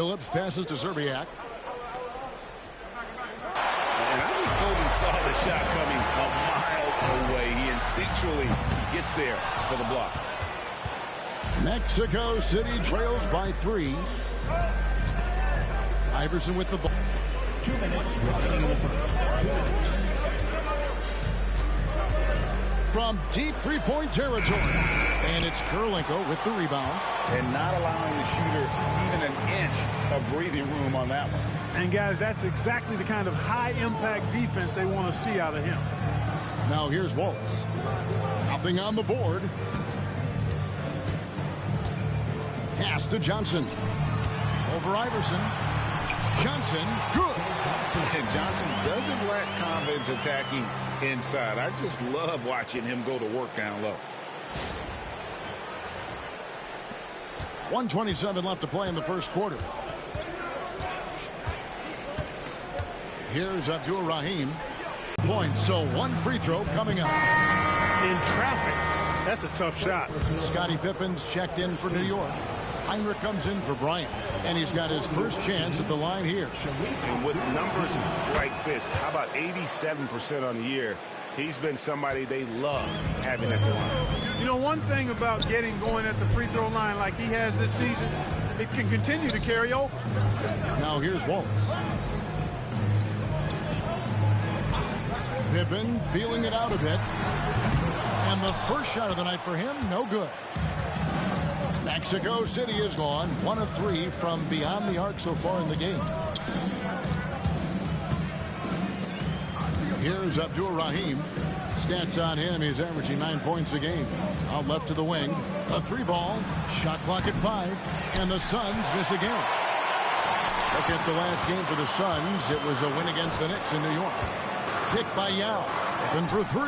Phillips passes to Zerbiak. And I think Kobe saw the shot coming a mile away. He instinctually gets there for the block. Mexico City trails by 3. Iverson with the ball. 2 minutes. From deep three-point territory. And it's Kurlenko with the rebound. And not allowing the shooter even an inch of breathing room on that one. And, guys, that's exactly the kind of high-impact defense they want to see out of him. Now here's Wallace. Nothing on the board. Pass to Johnson. Over Iverson. Johnson, good. And Johnson doesn't lack confidence attacking inside. I just love watching him go to work down low. 1:27 left to play in the first quarter. Here's Abdul-Rahim. Point, so one free throw coming up. In traffic, that's a tough shot. Scottie Pippen's checked in for New York. Heinrich comes in for Bryant, and he's got his first chance at the line here. And with numbers like this, how about 87% on the year? He's been somebody they love having at the line. You know, one thing about getting going at the free throw line like he has this season, it can continue to carry over. Now here's Wallace. Pippen feeling it out a bit. And the first shot of the night for him, no good. Mexico City is gone. 1 of 3 from beyond the arc so far in the game. Here's Abdul-Rahim. Stats on him, he's averaging 9 points a game. Out left to the wing. A 3-ball. Shot clock at 5. And the Suns miss again. Look at the last game for the Suns. It was a win against the Knicks in New York. Picked by Yao. Open for 3.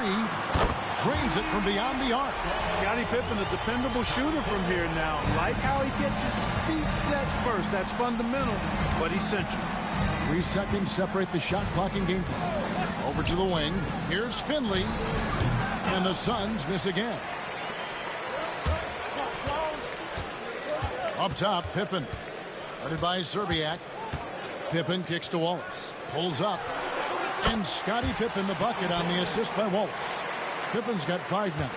Drains it from beyond the arc. Scottie Pippen, a dependable shooter from here now. Like how he gets his feet set first. That's fundamental, but essential. 3 seconds separate the shot clock and game clock. Over to the wing. Here's Finley. And the Suns miss again. Up top, Pippen. Guarded by Zerbiak. Pippen kicks to Wallace. Pulls up. And Scottie Pippen the bucket on the assist by Wallace. Pippen's got 5 now.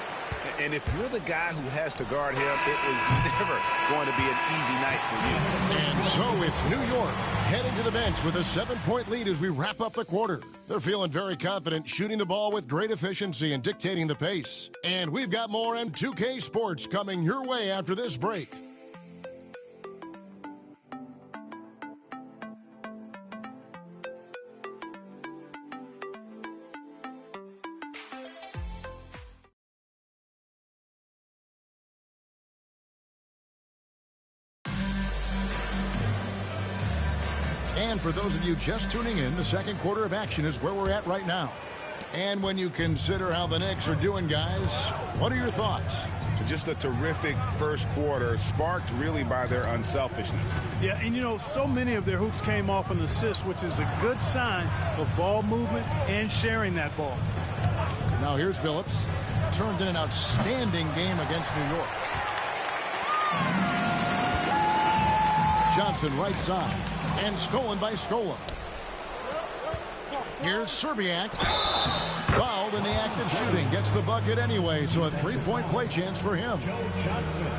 And if you're the guy who has to guard him, it is never going to be an easy night for you. And so it's New York heading to the bench with a 7-point lead as we wrap up the quarter. They're feeling very confident, shooting the ball with great efficiency and dictating the pace. And we've got more M2K Sports coming your way after this break. And for those of you just tuning in, the second quarter of action is where we're at right now. And when you consider how the Knicks are doing, guys, what are your thoughts? Just a terrific first quarter, sparked really by their unselfishness. Yeah, and you know, so many of their hoops came off an assist, which is a good sign of ball movement and sharing that ball. Now here's Phillips. Turned in an outstanding game against New York. Johnson right side. And stolen by Scola. Here's Zerbiak. Fouled in the act of shooting. Gets the bucket anyway, so a 3-point play chance for him.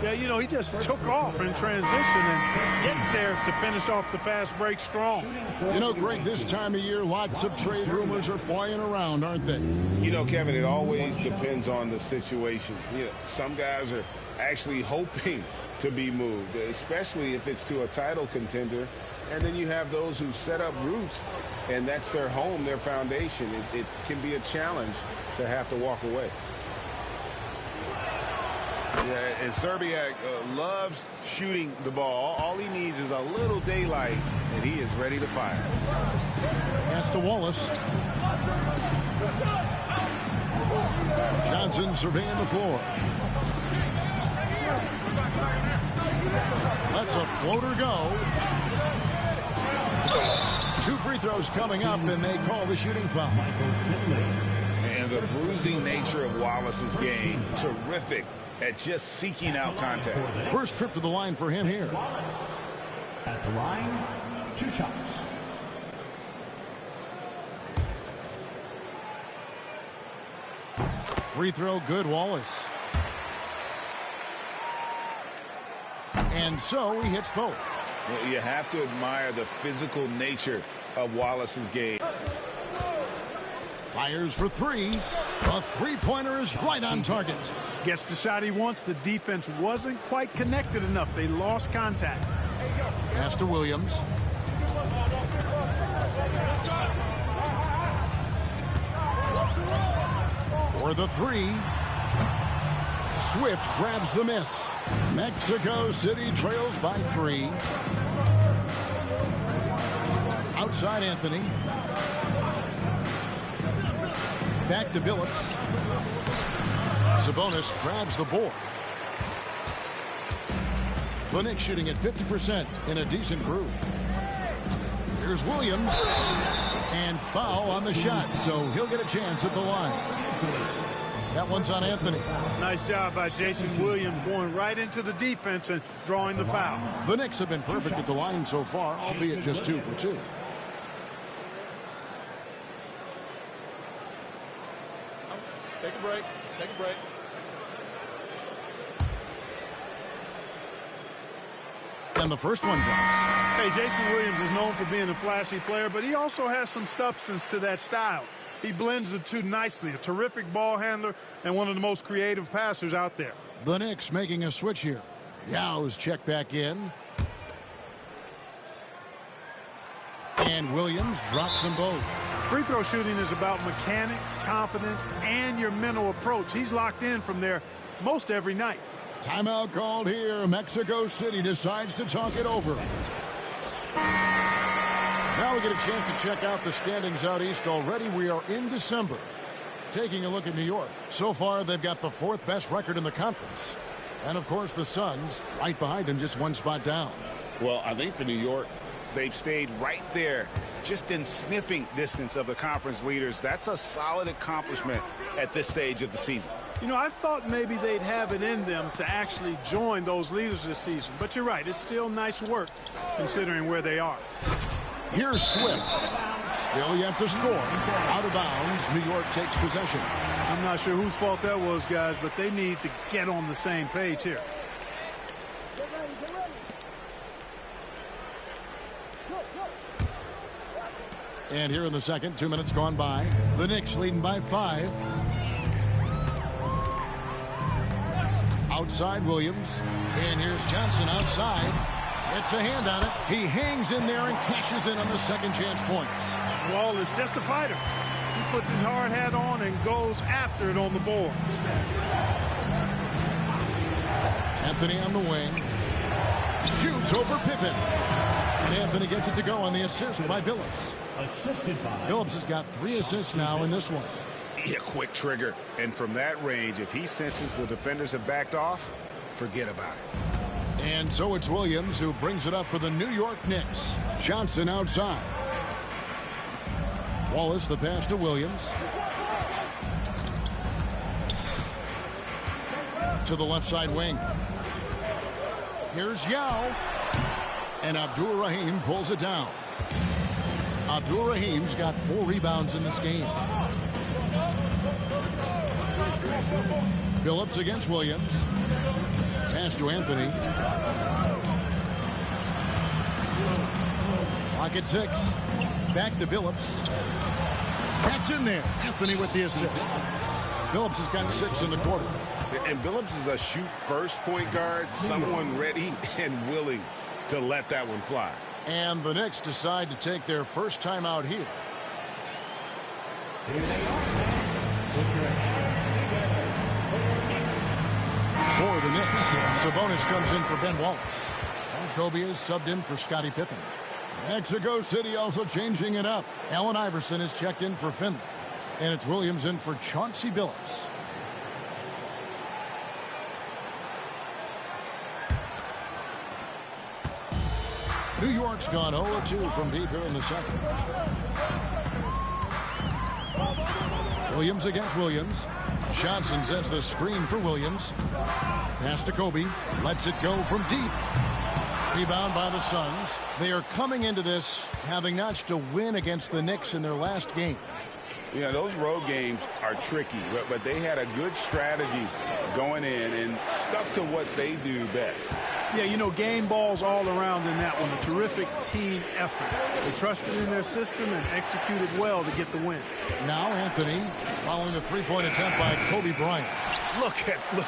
Yeah, you know, he just took off in transition and gets there to finish off the fast break strong. You know, Greg, this time of year, lots of trade rumors are flying around, aren't they? You know, Kevin, it always depends on the situation. You know, some guys are actually hoping to be moved, especially if it's to a title contender. And then you have those who set up roots, and that's their home, their foundation. It can be a challenge to have to walk away. Yeah, and Zerbiak loves shooting the ball. All he needs is a little daylight, and he is ready to fire. Pass to Wallace. Johnson surveying the floor. Lets a floater go. 2 free throws coming up, and they call the shooting foul. And the bruising nature of Wallace's game, terrific at just seeking out contact. First trip to the line for him here. At the line, 2 shots. Free throw good, Wallace. And so he hits both. Well, you have to admire the physical nature of Wallace's game. Fires for 3. A three-pointer is right on target. Gets the shot he wants. The defense wasn't quite connected enough. They lost contact. Pass to Williams. For the 3. Swift grabs the miss. Mexico City trails by 3. Outside Anthony. Back to Billups. Sabonis grabs the board. The Knicks shooting at 50% in a decent groove. Here's Williams. And foul on the shot, so he'll get a chance at the line. That one's on Anthony. Nice job by Jason Williams going right into the defense and drawing the foul. The Knicks have been perfect at the line so far, albeit just 2 for 2. Take a break. Take a break. And the first one drops. Hey, Jason Williams is known for being a flashy player, but he also has some substance to that style. He blends the two nicely. A terrific ball handler and one of the most creative passers out there. The Knicks making a switch here. Yow's checked back in. And Williams drops them both. Free throw shooting is about mechanics, confidence, and your mental approach. He's locked in from there most every night. Timeout called here. Mexico City decides to talk it over. Now we get a chance to check out the standings out east already. We are in December. Taking a look at New York. So far, they've got the 4th best record in the conference. And, of course, the Suns right behind them, just 1 spot down. Well, I think for New York, they've stayed right there, just in sniffing distance of the conference leaders. That's a solid accomplishment at this stage of the season. You know, I thought maybe they'd have it in them to actually join those leaders this season. But you're right, it's still nice work considering where they are. Here's Swift. Still yet to score. Out of bounds, New York takes possession. I'm not sure whose fault that was, guys, but they need to get on the same page here. And here in the second, 2 minutes gone by. The Knicks leading by 5. Outside Williams. And here's Johnson outside. Gets a hand on it. He hangs in there and cashes in on the second chance points. Wall is just a fighter. He puts his hard hat on and goes after it on the boards. Anthony on the wing. Shoots over Pippen. And Anthony gets it to go on the assist by Billups. Assisted by Billups has got 3 assists now in this one. Yeah, quick trigger. And from that range, if he senses the defenders have backed off, forget about it. And so it's Williams who brings it up for the New York Knicks. Johnson outside. Wallace the pass to Williams. To the left side wing. Here's Yao. And Abdur-Rahim pulls it down. Abdur-Rahim's got 4 rebounds in this game. Billups against Williams. Pass to Anthony. Clock at 6. Back to Billups. That's in there. Anthony with the assist. Billups has got 6 in the quarter. And Billups is a shoot-first point guard, someone ready and willing to let that one fly. And the Knicks decide to take their first time out here. For the Knicks, Sabonis comes in for Ben Wallace. And Kobe is subbed in for Scottie Pippen. Mexico City also changing it up. Allen Iverson is checked in for Finley. And it's Williams in for Chauncey Billups. New York's gone 0-2 from deep here in the second. Williams against Williams. Johnson sets the screen for Williams. Pass to Kobe. Lets it go from deep. Rebound by the Suns. They are coming into this having notched a win against the Knicks in their last game. Yeah, those road games are tricky, but they had a good strategy going in and stuck to what they do best. Yeah, you know, game balls all around in that one. A terrific team effort. They trusted in their system and executed well to get the win. Now Anthony following the three-point attempt by Kobe Bryant. Look at the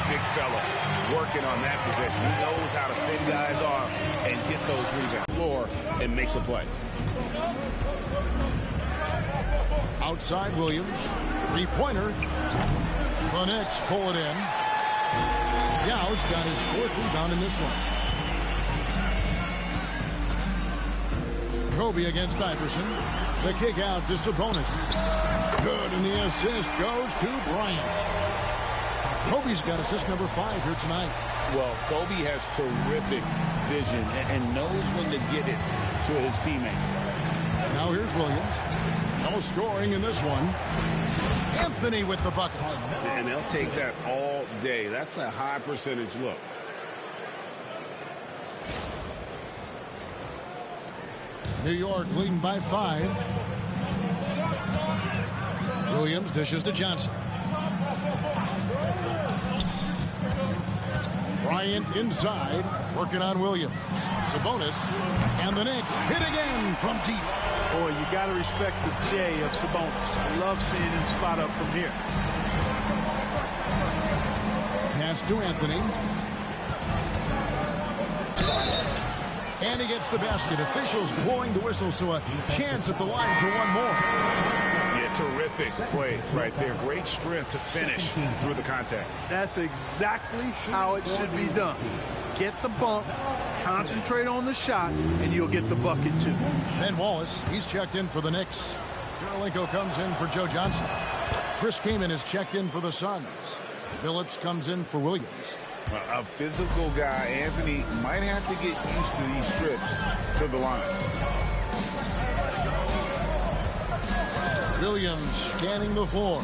big fella working on that possession. He knows how to fend guys off and get those rebounds. Floor and makes a play. Outside Williams. Three-pointer. The Knicks pull it in. Yow's got his fourth rebound in this one. Kobe against Iverson. The kick out to Sabonis. Good, and the assist goes to Bryant. Kobe's got assist number 5 here tonight. Well, Kobe has terrific vision and knows when to get it to his teammates. Now here's Williams. No scoring in this one. Anthony with the bucket. And they'll take that all day. That's a high percentage look. New York leading by 5. Williams dishes to Johnson. Bryant inside, working on Williams. Sabonis, and the Knicks hit again from deep. Boy, you got to respect the J of Sabonis. I love seeing him spot up from here. Pass to Anthony. And he gets the basket. Officials blowing the whistle, so a chance at the line for one more. Yeah, terrific play right there. Great strength to finish through the contact. That's exactly how it should be done. Get the bump, concentrate on the shot, and you'll get the bucket too. Ben Wallace, he's checked in for the Knicks. Karolinko comes in for Joe Johnson. Chris Kaman is checked in for the Suns. Phillips comes in for Williams. A physical guy, Anthony, might have to get used to these trips to the line. Williams scanning the floor.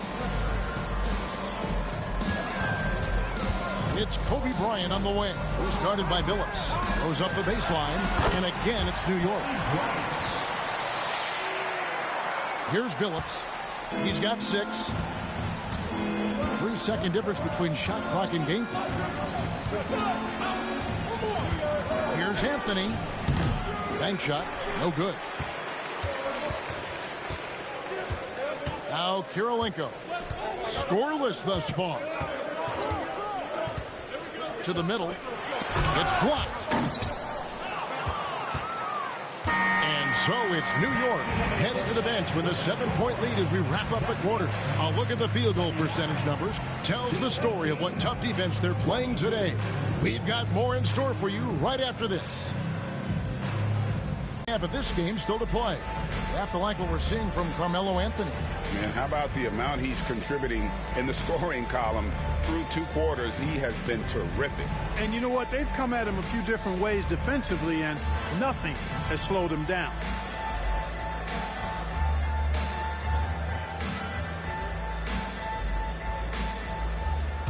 It's Kobe Bryant on the wing. Who's guarded by Phillips. Goes up the baseline, and again it's New York. Here's Phillips. He's got 6. 3-second difference between shot clock and game clock. Here's Anthony. Bank shot, no good. Now Karolinko. Scoreless thus far. To the middle. It's blocked. And so it's New York heading to the bench with a 7-point lead as we wrap up the quarter. A look at the field goal percentage numbers tells the story of what tough defense they're playing today. We've got more in store for you right after this. But this game still to play. You have to like what we're seeing from Carmelo Anthony. Man, how about the amount he's contributing in the scoring column through 2 quarters? He has been terrific. And you know what? They've come at him a few different ways defensively, and nothing has slowed him down.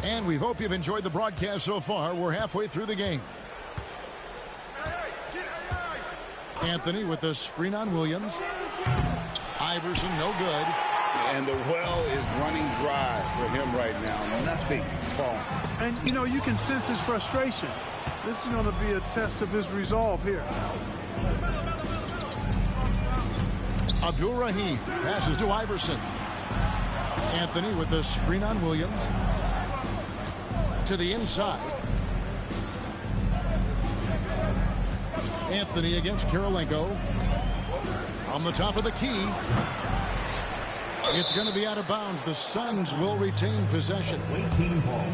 And we hope you've enjoyed the broadcast so far. We're halfway through the game. Anthony with the screen on Williams. Iverson, no good. And the well is running dry for him right now. Nothing falling. And, you know, you can sense his frustration. This is going to be a test of his resolve here. Abdul Rahim passes to Iverson. Anthony with the screen on Williams. To the inside. Anthony against Karolinko. On the top of the key. It's going to be out of bounds. The Suns will retain possession. Waiting ball.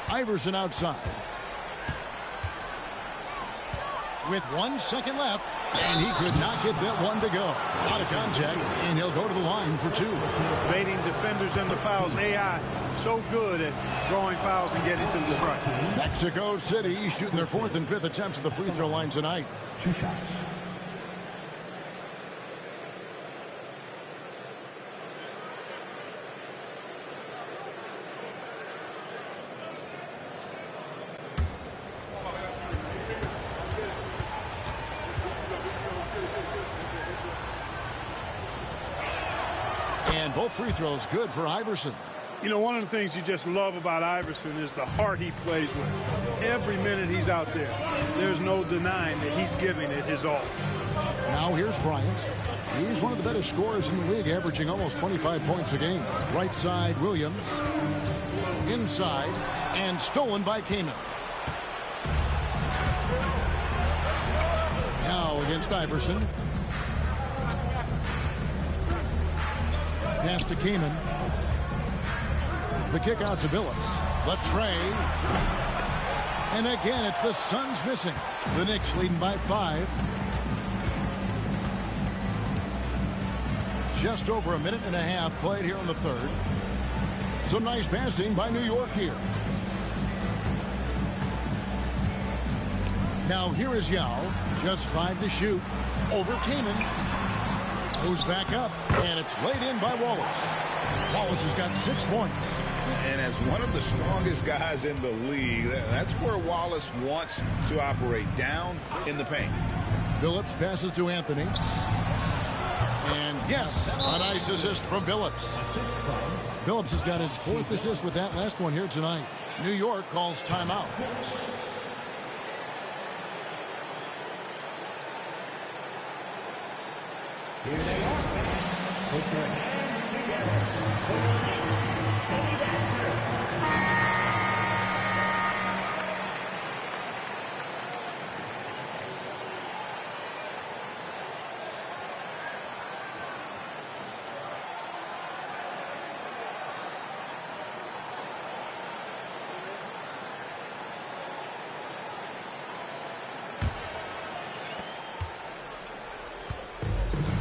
Iverson outside. With 1 second left, and he could not get that one to go. Out of contact, and he'll go to the line for 2. Baiting defenders into fouls. AI so good at drawing fouls and getting to the strike. Mexico City shooting their 4th and 5th attempts at the free throw line tonight. 2 shots. And both free throws good for Iverson. You know, one of the things you just love about Iverson is the heart he plays with. Every minute he's out there, there's no denying that he's giving it his all. Now here's Bryant. He's one of the better scorers in the league, averaging almost 25 points a game. Right side, Williams. Inside, and stolen by Kaman. Now against Iverson. Pass to Kaman. The kick out to Billups. The tray. And again, it's the Suns missing. The Knicks leading by 5. Just over a minute and a half played here in the third. Some nice passing by New York here. Now here is Yao. Just 5 to shoot. Over Kaman. Goes back up, and it's laid in by Wallace. Wallace has got 6 points. And as one of the strongest guys in the league, that's where Wallace wants to operate, down in the paint. Billups passes to Anthony. And yes, a nice assist from Billups. Billups has got his 4th assist with that last one here tonight. New York calls timeout. Here they are. Put your hands together. City Dancer.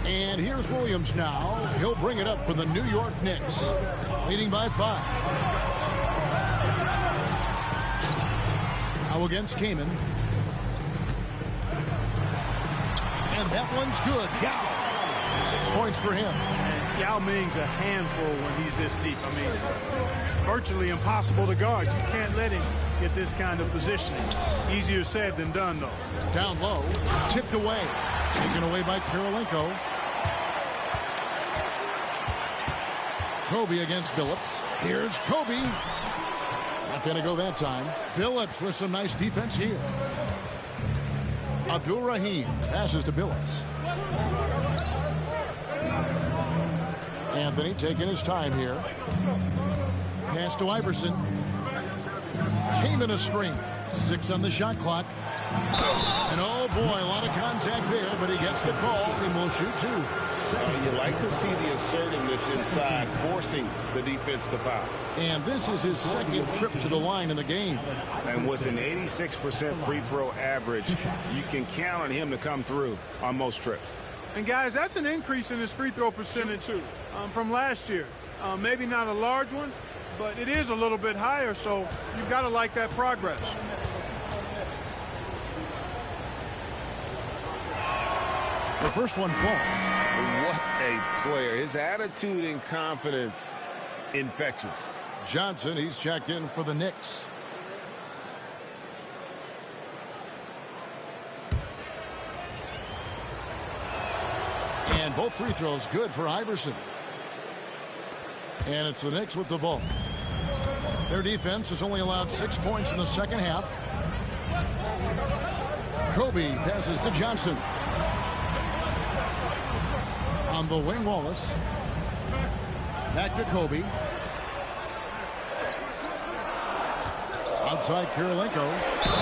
And here's Williams now. He'll bring it up for the New York Knicks, leading by 5. Now against Kaman. And that one's good. Yao. 6 points for him. And Yao Ming's a handful when he's this deep. I mean, virtually impossible to guard. You can't let him get this kind of positioning. Easier said than done, though. Down low, tipped away. Taken away by Kirilenko. Kobe against Billups. Here's Kobe. Not going to go that time. Billups with some nice defense here. Abdul Rahim passes to Billups. Anthony taking his time here. Pass to Iverson. Came in a screen. 6 on the shot clock. And oh boy, a lot of contact there, but he gets the call and will shoot 2. You like to see the assertiveness inside, forcing the defense to foul. And this is his 2nd trip to the line in the game. And with an 86% free throw average, you can count on him to come through on most trips. And guys, that's an increase in his free throw percentage from last year. Maybe not a large one, but it is a little bit higher, so you've got to like that progress. The first one falls. What a player. His attitude and confidence, infectious. Johnson, he's checked in for the Knicks. And both free throws good for Iverson. And it's the Knicks with the ball. Their defense has only allowed 6 points in the second half. Kobe passes to Johnson. On the wing, Wallace. Back to Kobe. Outside Kirilenko.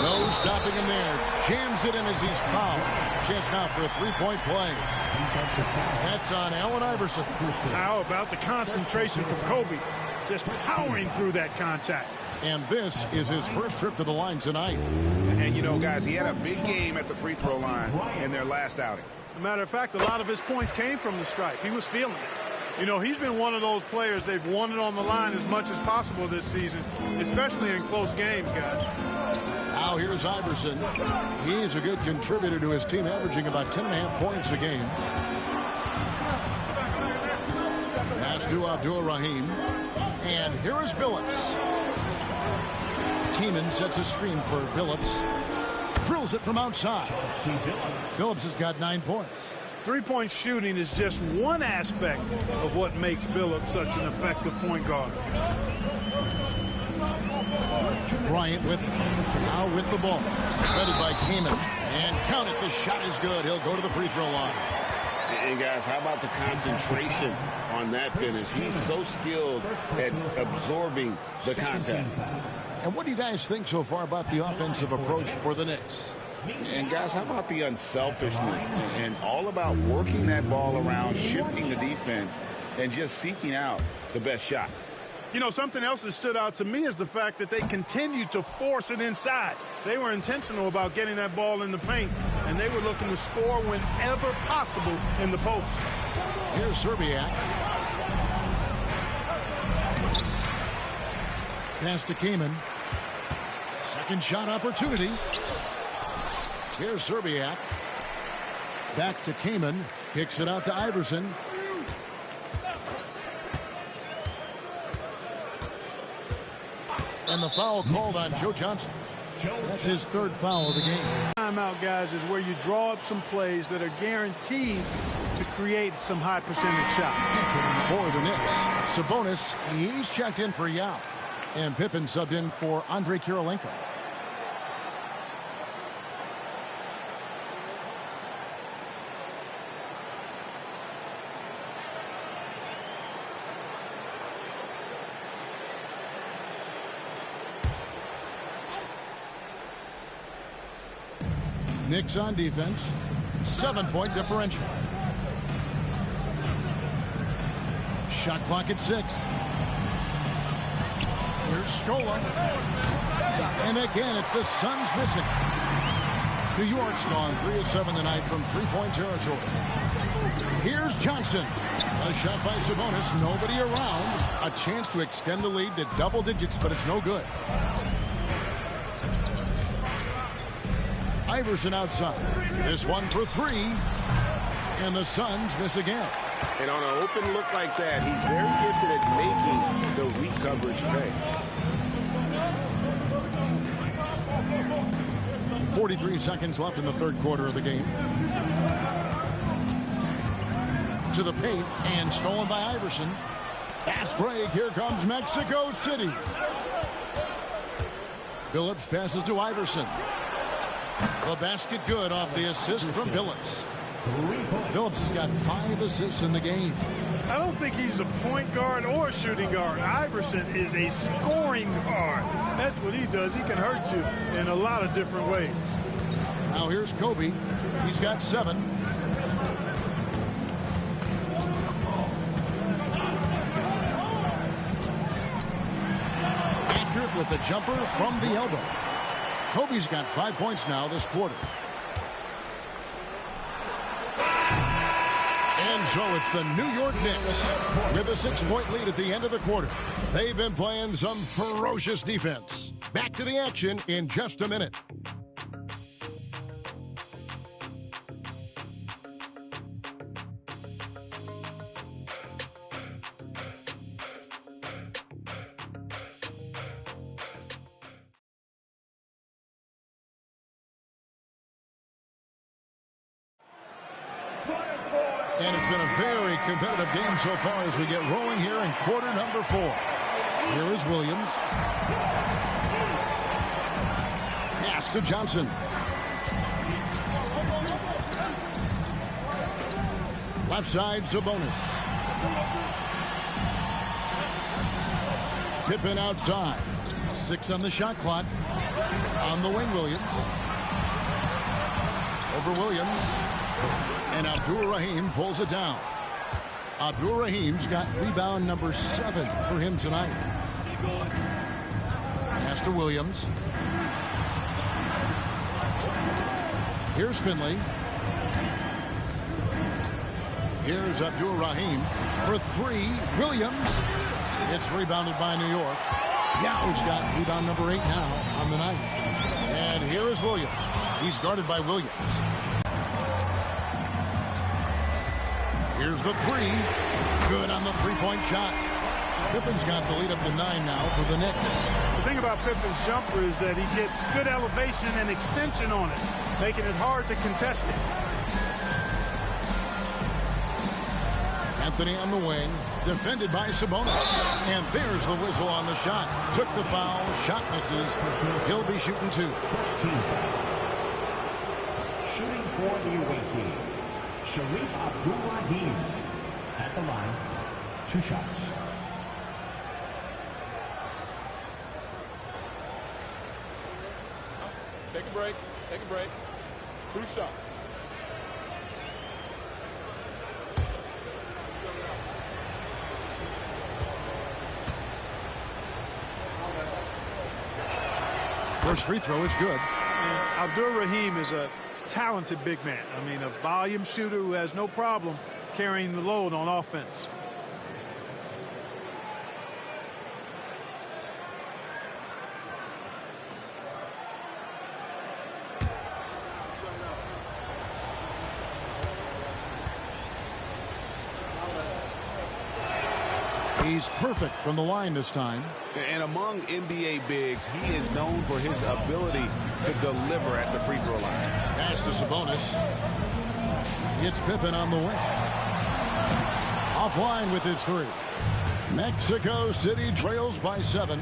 No stopping him there. Jams it in as he's fouled. Chance now for a 3-point play. That's on Allen Iverson. How about the concentration from Kobe? Just powering through that contact. And this is his first trip to the line tonight. And you know, guys, he had a big game at the free throw line in their last outing. As a matter of fact, a lot of his points came from the stripe. He was feeling it. You know, he's been one of those players, they've wanted on the line as much as possible this season, especially in close games, guys. Now here's Iverson. He's a good contributor to his team, averaging about 10.5 points a game. Pass to Abdul Rahim. And here is Billups. Keeman sets a screen for Billups. Drills it from outside. Billups has got 9 points. Three-point shooting is just one aspect of what makes Billups such an effective point guard. Bryant now with the ball. Defended by Kamen. And count it, the shot is good. He'll go to the free throw line. And guys, how about the concentration on that finish? He's so skilled at absorbing the contact. And what do you guys think so far about the offensive approach for the Knicks? And guys, how about the unselfishness and all about working that ball around, shifting the defense, and just seeking out the best shot? You know, something else that stood out to me is the fact that they continued to force it inside. They were intentional about getting that ball in the paint, and they were looking to score whenever possible in the post. Here's Serbiak. Pass to Kamen. Second shot opportunity. Here's Serbiak. Back to Kamen. Kicks it out to Iverson. And the foul called on Joe Johnson. That's his third foul of the game. Timeout, guys, is where you draw up some plays that are guaranteed to create some high percentage shots. For the Knicks, Sabonis, he's checked in for Yao. And Pippen subbed in for Andre Kirilenko. Knicks on defense. 7-point differential. Shot clock at 6. Here's Scola. And again, it's the Suns missing. New York's gone 3 of 7 tonight from three-point territory. Here's Johnson. A shot by Sabonis. Nobody around. A chance to extend the lead to double digits, but it's no good. Iverson outside. This one for 3. And the Suns miss again. And on an open look like that, he's very gifted at making the weak coverage pay. 43 seconds left in the third quarter of the game. To the paint and stolen by Iverson. Fast break. Here comes Mexico City. Billups passes to Iverson. The basket good off the assist from Billups. Billups has got 5 assists in the game. I don't think he's a point guard or a shooting guard. Iverson is a scoring guard. That's what he does. He can hurt you in a lot of different ways. Now here's Kobe. He's got 7. Accurate with the jumper from the elbow. Kobe's got 5 points now this quarter. And so it's the New York Knicks with a 6-point lead at the end of the quarter. They've been playing some ferocious defense. Back to the action in just a minute. And it's been a very competitive game so far as we get rolling here in quarter number 4. Here is Williams. Pass to Johnson. Left side, Sabonis. Pippen outside. 6 on the shot clock. On the wing, Williams. Over Williams. And Abdul-Rahim pulls it down. Abdul-Rahim's got rebound number 7 for him tonight. Pass to Williams. Here's Finley. Here's Abdul-Rahim for 3. Williams. It's rebounded by New York. Yao's got rebound number 8 now on the night. And here is Williams. He's guarded by Williams. Here's the 3. Good on the three-point shot. Pippen's got the lead up to 9 now for the Knicks. The thing about Pippen's jumper is that he gets good elevation and extension on it, making it hard to contest it. Anthony on the wing, defended by Sabonis. And there's the whistle on the shot. Took the foul, shot misses. He'll be shooting 2. First team foul. Shooting for the away team, Sharif Abdul-Rahim at the line. 2 shots. Take a break. Take a break. 2 shots. First free throw is good. And Abdul-Rahim is a talented big man. I mean, a volume shooter who has no problem carrying the load on offense. He's perfect from the line this time. And among NBA bigs, he is known for his ability to deliver at the free throw line. Pass to Sabonis. It's Pippen on the wing. Offline with his 3. Mexico City trails by 7.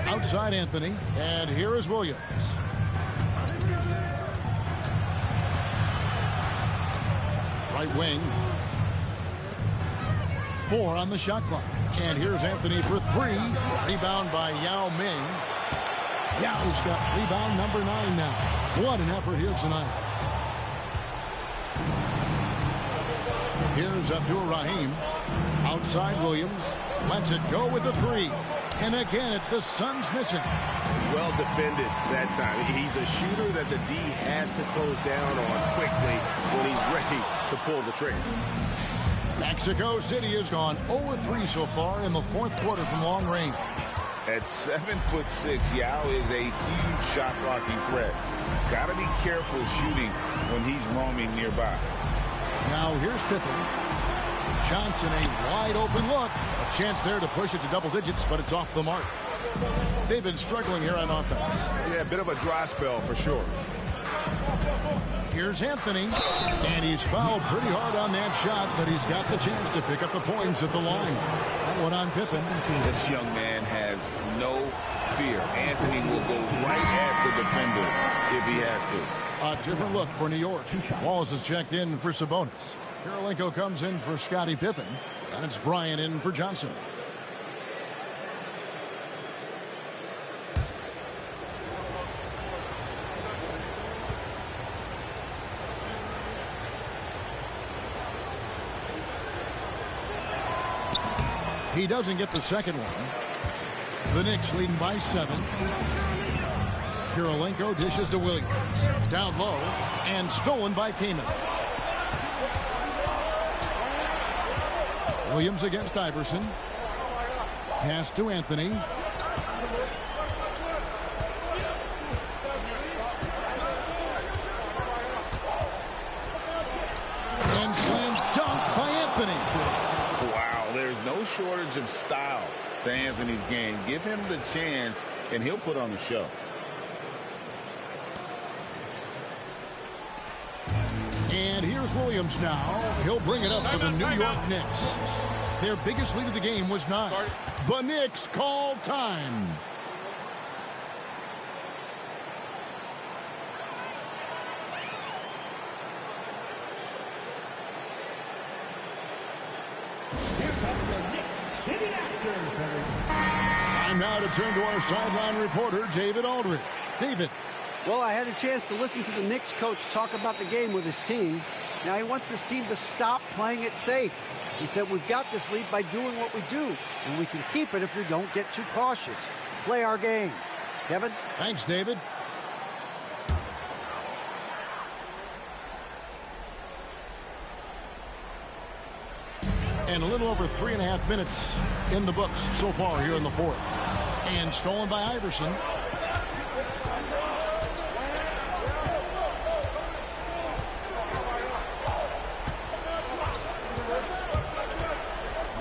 Outside Anthony. And here is Williams. Right wing. 4 on the shot clock. And here's Anthony for 3. Rebound by Yao Ming. Yao's got rebound number 9 now. What an effort here tonight. Here's Abdul-Rahim. Outside Williams. Lets it go with the 3. And again, it's the Suns missing. Well defended that time. He's a shooter that the D has to close down on quickly when he's ready to pull the trigger. Mexico City has gone 0-3 so far in the 4th quarter from long range. At 7'6", Yao is a huge shot blocking threat. Got to be careful shooting when he's roaming nearby. Now here's Pippen. Johnson, a wide open look. A chance there to push it to double digits, but it's off the mark. They've been struggling here on offense. Yeah, a bit of a dry spell for sure. Here's Anthony, and he's fouled pretty hard on that shot, but he's got the chance to pick up the points at the line. That one on Pippen. This young man has no fear. Anthony will go right at the defender if he has to. A different look for New York. Wallace is checked in for Sabonis. Karolinko comes in for Scottie Pippen, and it's Bryant in for Johnson. He doesn't get the second one. The Knicks leading by 7. Karolinko dishes to Williams. Down low and stolen by Kaman. Williams against Iverson. Pass to Anthony. And slam dunk by Anthony. Wow, there's no shortage of style to Anthony's game. Give him the chance, and he'll put on the show. And here's Williams now. He'll bring it up for the New York Knicks. Their biggest lead of the game was 9. The Knicks call time. Time now to turn to our sideline reporter, David Aldridge. David. Well, I had a chance to listen to the Knicks coach talk about the game with his team. Now he wants his team to stop playing it safe. He said, we've got this lead by doing what we do, and we can keep it if we don't get too cautious. Play our game. Kevin? Thanks, David. And a little over 3.5 minutes in the books so far here in the 4th. And stolen by Iverson.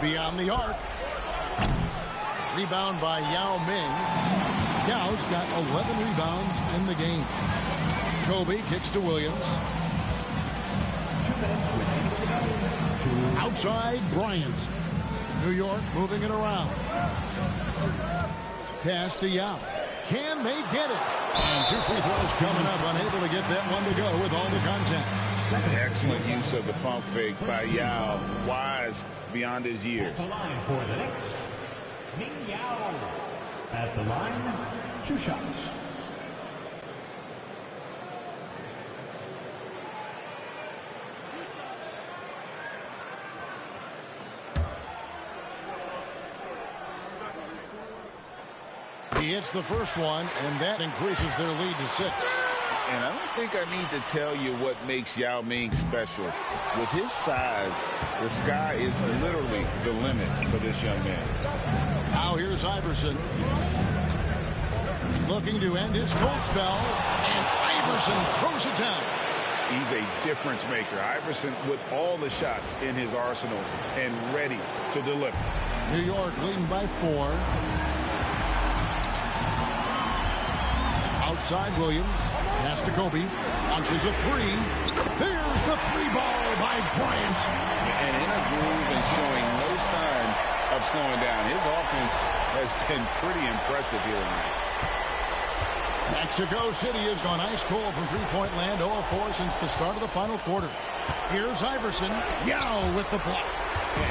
Beyond the arc. Rebound by Yao Ming. Yao's got 11 rebounds in the game. Kobe kicks to Williams. Outside, Bryant. New York moving it around. Pass to Yao. Can they get it? And 2 free throws coming up. Unable to get that one to go with all the contact. Excellent use of the pump fake by Yao. Wise beyond his years. At the line for the Knicks, Ming Yao. At the line, 2 shots. He hits the first one, and that increases their lead to 6. And I don't think I need to tell you what makes Yao Ming special. With his size, the sky is literally the limit for this young man. Now here's Iverson. Looking to end his cold spell, and Iverson throws it down. He's a difference maker. Iverson with all the shots in his arsenal and ready to deliver. New York leading by 4. Outside Williams. Pass to Kobe. Launches a 3. There's the 3-ball by Bryant. And in a groove and showing no signs of slowing down. His offense has been pretty impressive here tonight. Mexico City has gone ice cold from three-point land, 0-4 since the start of the final quarter. Here's Iverson. Yao with the block.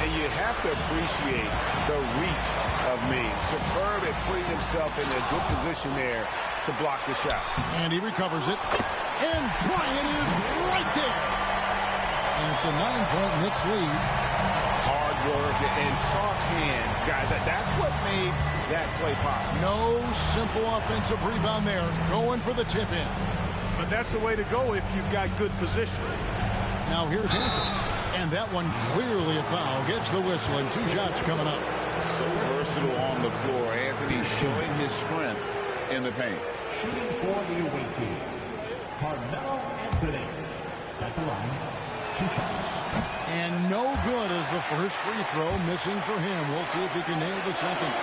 And you have to appreciate the reach of Ming. Superb at putting himself in a good position there to block the shot. And he recovers it. And Bryant is right there. And it's a 9-point Knicks lead. Hard work and soft hands, guys. That's what made that play possible. No simple offensive rebound there. Going for the tip in. But that's the way to go if you've got good position. Now here's Anthony. And that one clearly a foul. Gets the whistle and 2 shots coming up. So versatile on the floor. Anthony showing his strength in the paint. Shooting for the away team, Carmelo Anthony. At the line, 2 shots. And no good as the first free throw missing for him. We'll see if he can nail the second.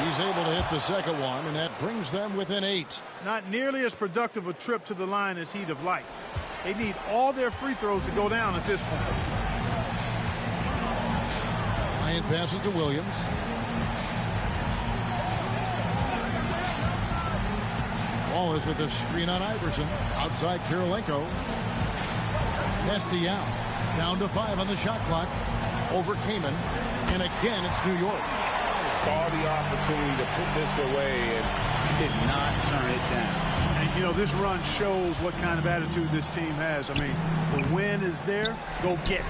He's able to hit the second one, and that brings them within 8. Not nearly as productive a trip to the line as he'd have liked. They need all their free throws to go down at this point. Bryant passes to Williams. Wallace with a screen on Iverson. Outside Kirilenko. Yao. Down to 5 on the shot clock. Over Kaman. And again, it's New York. Saw the opportunity to put this away and did not turn it down. And, you know, this run shows what kind of attitude this team has. I mean, the win is there. Go get it.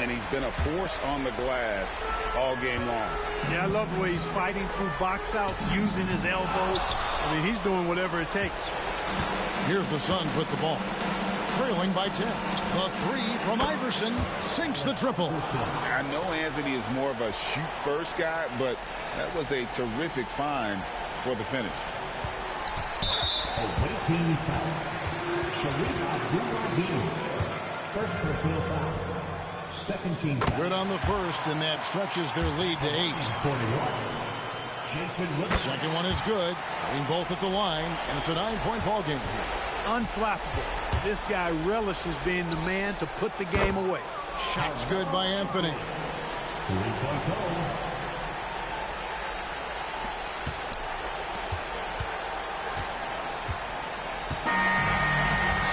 And he's been a force on the glass all game long. Yeah, I love the way he's fighting through box outs, using his elbow. I mean, he's doing whatever it takes. Here's the Suns with the ball. Trailing by 10. The 3 from Iverson sinks the triple. I know Anthony is more of a shoot-first guy, but that was a terrific find for the finish. Away team foul. Sharif Abdul-Rahim. First personal foul. Second team foul. Good on the first, and that stretches their lead to 8. 41. Jason Wilson. Second one is good. Getting both at the line, and it's a 9-point ball game. Unflappable. This guy relishes being the man to put the game away. Shots good by Anthony. 3-point goal.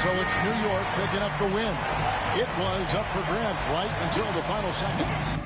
So it's New York picking up the win. It was up for grabs right until the final seconds.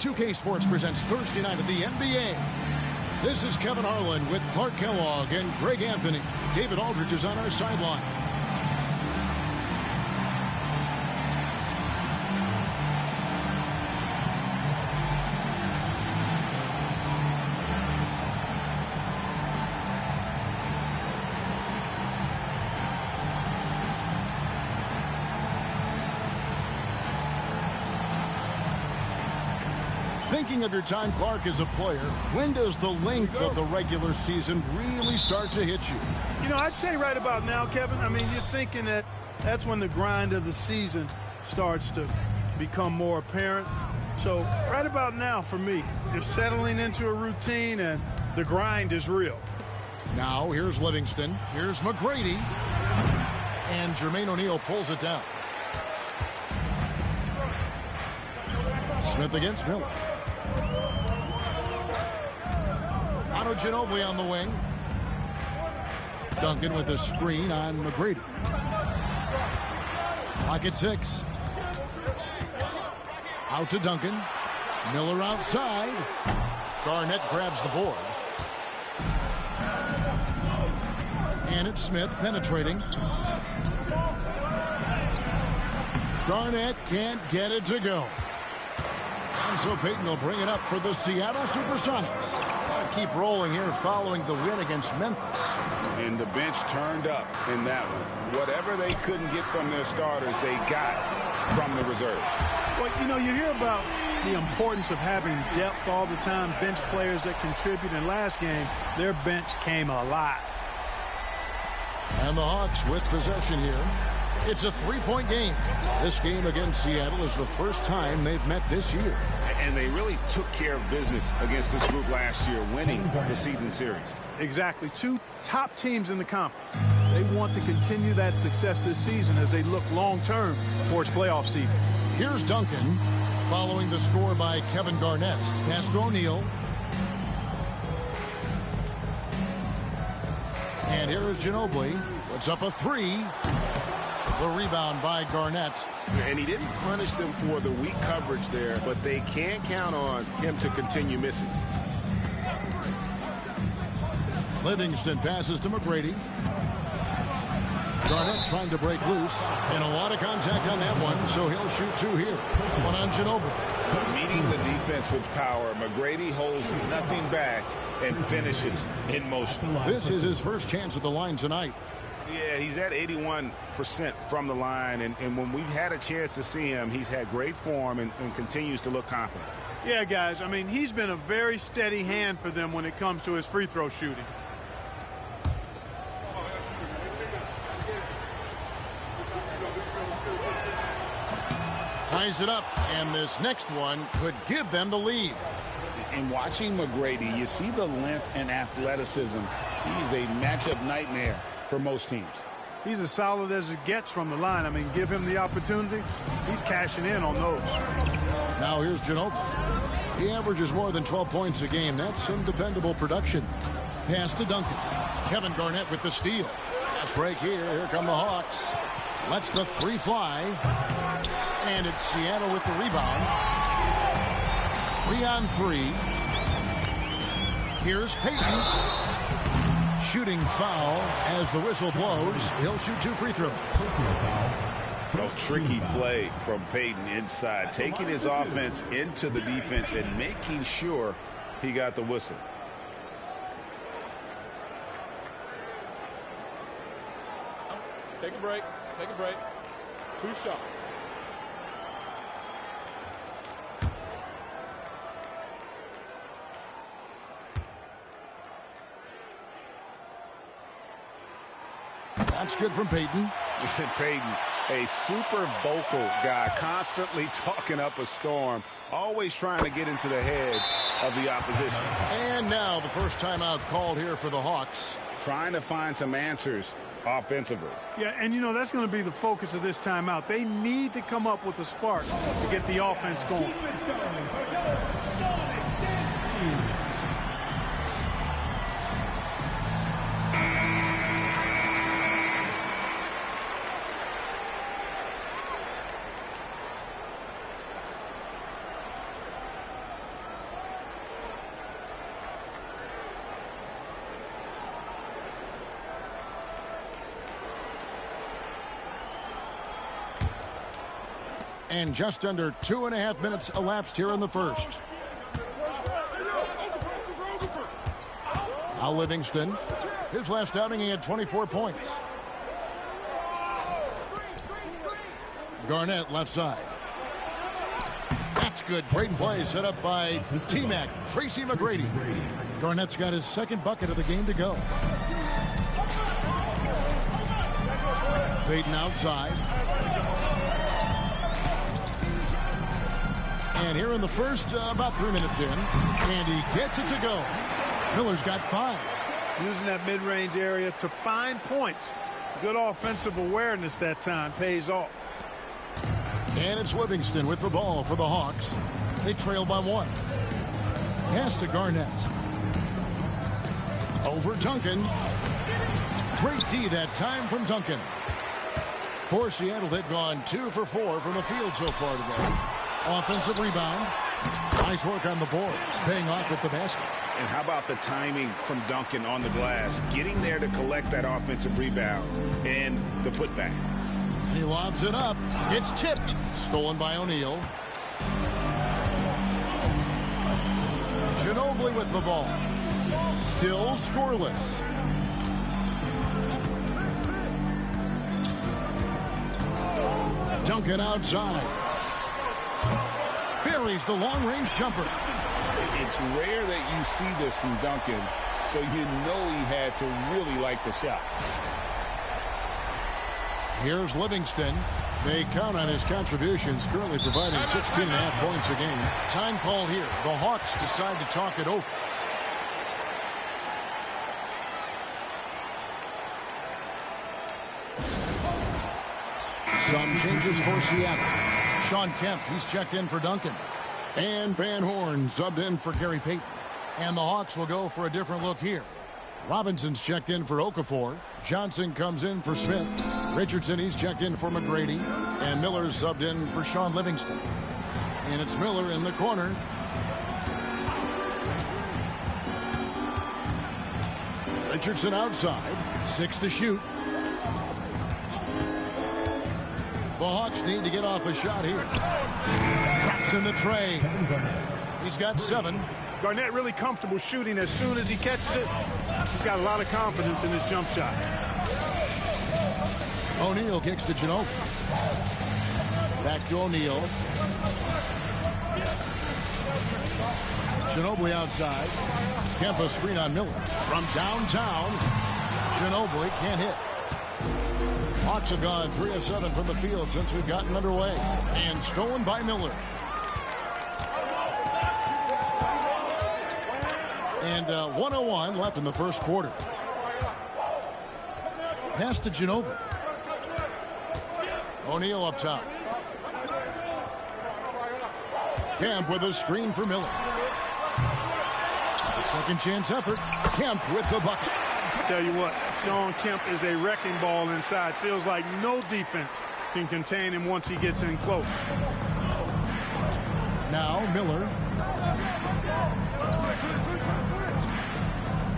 2K Sports presents Thursday night at the NBA. This is Kevin Harlan with Clark Kellogg and Greg Anthony. David Aldridge is on our sideline. Thinking of your time, Clark, as a player, when does the length of the regular season really start to hit you? You know, I'd say right about now, Kevin. I mean, you're thinking that that's when the grind of the season starts to become more apparent. So right about now, for me, you're settling into a routine and the grind is real. Now, here's Livingston. Here's McGrady. And Jermaine O'Neal pulls it down. Smith against Miller. Ginobili on the wing. Duncan with a screen on McGrady. Pocket 6. Out to Duncan. Miller outside. Garnett grabs the board. And it's Smith penetrating. Garnett can't get it to go. And so Payton will bring it up for the Seattle Supersonics. Keep rolling here following the win against Memphis. And the bench turned up in that one. Whatever they couldn't get from their starters, they got from the reserves. Well, you know, you hear about the importance of having depth all the time, bench players that contribute. In last game, their bench came alive. And the Hawks with possession here. It's a three-point game. This game against Seattle is the first time they've met this year. And they really took care of business against this group last year, winning the season series. Exactly. Two top teams in the conference. They want to continue that success this season as they look long-term towards playoff seeding. Here's Duncan following the score by Kevin Garnett. Pass to O'Neal. And here is Ginobili. Puts up a three. The rebound by Garnett. And he didn't punish them for the weak coverage there, but they can't count on him to continue missing. Livingston passes to McGrady. Garnett trying to break loose. And a lot of contact on that one, so he'll shoot two here. One on Ginobili. Meeting the defense with power, McGrady holds nothing back and finishes in motion. This is his first chance at the line tonight. Yeah, he's at 81% from the line, and when we've had a chance to see him, he's had great form and continues to look confident. Yeah, guys, I mean, he's been a very steady hand for them when it comes to his free throw shooting. Ties it up, and this next one could give them the lead. In watching McGrady, you see the length and athleticism. He's a matchup nightmare for most teams. He's as solid as it gets from the line. I mean, give him the opportunity, he's cashing in on those. Now here's Ginobili. He averages more than 12 points a game. That's some dependable production. Pass to Duncan. Kevin Garnett with the steal. Fast break here. Here come the Hawks. Lets the three fly. And it's Seattle with the rebound. 3 on 3. Here's Payton. Shooting foul as the whistle blows. He'll shoot two free throws. A tricky play from Payton inside, taking his offense into the defense and making sure he got the whistle. Take a break. Take a break. 2 shots. That's good from Payton. Payton, a super vocal guy, constantly talking up a storm, always trying to get into the heads of the opposition. And now the first timeout called here for the Hawks. Trying to find some answers offensively. Yeah, and you know, that's going to be the focus of this timeout. They need to come up with a spark to get the offense going. And just under 2.5 minutes elapsed here in the first. Now Livingston. His last outing, he had 24 points. Garnett left side. That's good. Great play set up by T-Mac, Tracy McGrady. Garnett's got his second bucket of the game to go. Payton outside. And here in the first, about 3 minutes in, and he gets it to go. Miller's got 5. Using that mid-range area to find points. Good offensive awareness that time pays off. And it's Livingston with the ball for the Hawks. They trail by 1. Pass to Garnett. Over Duncan. Great D that time from Duncan. For Seattle, they've gone 2 for 4 from the field so far today. Offensive rebound. Nice work on the boards. Paying off with the basket. And how about the timing from Duncan on the glass? Getting there to collect that offensive rebound and the putback. He lobs it up. It's tipped. Stolen by O'Neal. Ginobili with the ball. Still scoreless. Duncan outside. Buries the long-range jumper. It's rare that you see this from Duncan, so you know he had to really like the shot. Here's Livingston. They count on his contributions, currently providing 16.5 points a game. Time call here. The Hawks decide to talk it over. Some changes for Seattle. Sean Kemp, he's checked in for Duncan. And Van Horn subbed in for Gary Payton. And the Hawks will go for a different look here. Robinson's checked in for Okafor. Johnson comes in for Smith. Richardson, he's checked in for McGrady. And Miller's subbed in for Sean Livingston. And it's Miller in the corner. Richardson outside. 6 to shoot. The Hawks need to get off a shot here. Traps in the tray. He's got 7. Garnett really comfortable shooting as soon as he catches it. He's got a lot of confidence in his jump shot. O'Neal kicks to Ginobili. Back to O'Neal. Ginobili outside. Kempa screen on Miller. From downtown, Ginobili can't hit. Hawks have gone 3 of 7 from the field since we've gotten underway. And stolen by Miller. And 1:01 left in the first quarter. Pass to Ginobili. O'Neal up top. Kemp with a screen for Miller. A second chance effort. Kemp with the bucket. Tell you what, Sean Kemp is a wrecking ball inside. Feels like no defense can contain him once he gets in close. Now Miller.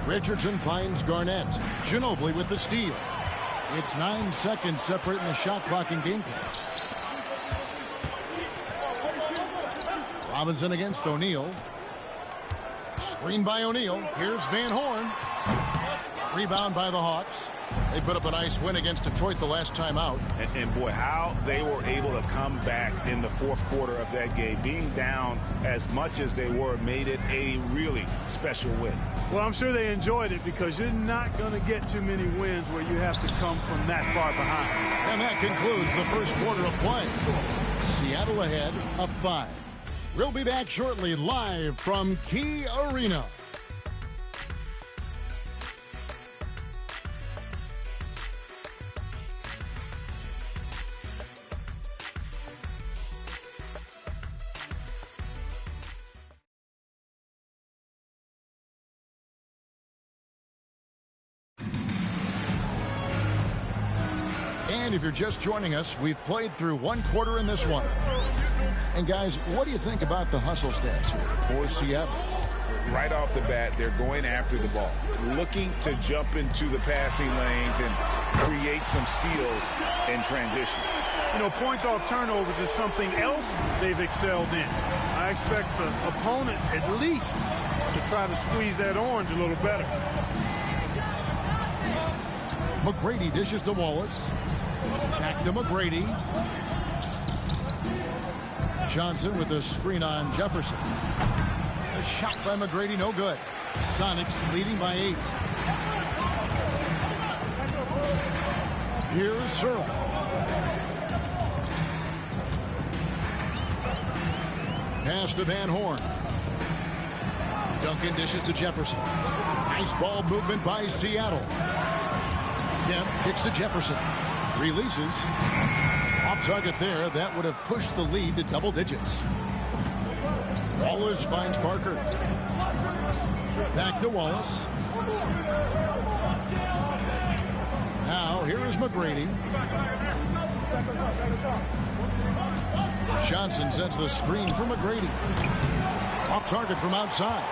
Richardson finds Garnett. Ginobili with the steal. It's 9 seconds separating the shot clock and game clock. Robinson against O'Neal. Screen by O'Neal. Here's Van Horn. Rebound by the Hawks. They put up a nice win against Detroit the last time out. And boy, how they were able to come back in the fourth quarter of that game. Being down as much as they were made it a really special win. Well, I'm sure they enjoyed it because you're not going to get too many wins where you have to come from that far behind. And that concludes the first quarter of play. Seattle ahead, up 5. We'll be back shortly live from Key Arena. And if you're just joining us, we've played through 1 quarter in this one. And guys, what do you think about the hustle stats here for Seattle? Right off the bat, they're going after the ball, looking to jump into the passing lanes and create some steals in transition. You know, points off turnovers is something else they've excelled in. I expect the opponent at least to try to squeeze that orange a little better. McGrady dishes to Wallace. Back to McGrady. Johnson with a screen on Jefferson. A shot by McGrady, no good. Sonics leading by 8. Here's Searle. Pass to Van Horn. Duncan dishes to Jefferson. Nice ball movement by Seattle. Kemp kicks to Jefferson. Releases. Off target there. That would have pushed the lead to double digits. Wallace finds Parker. Back to Wallace. Now here is McGrady. Johnson sets the screen for McGrady. Off target from outside.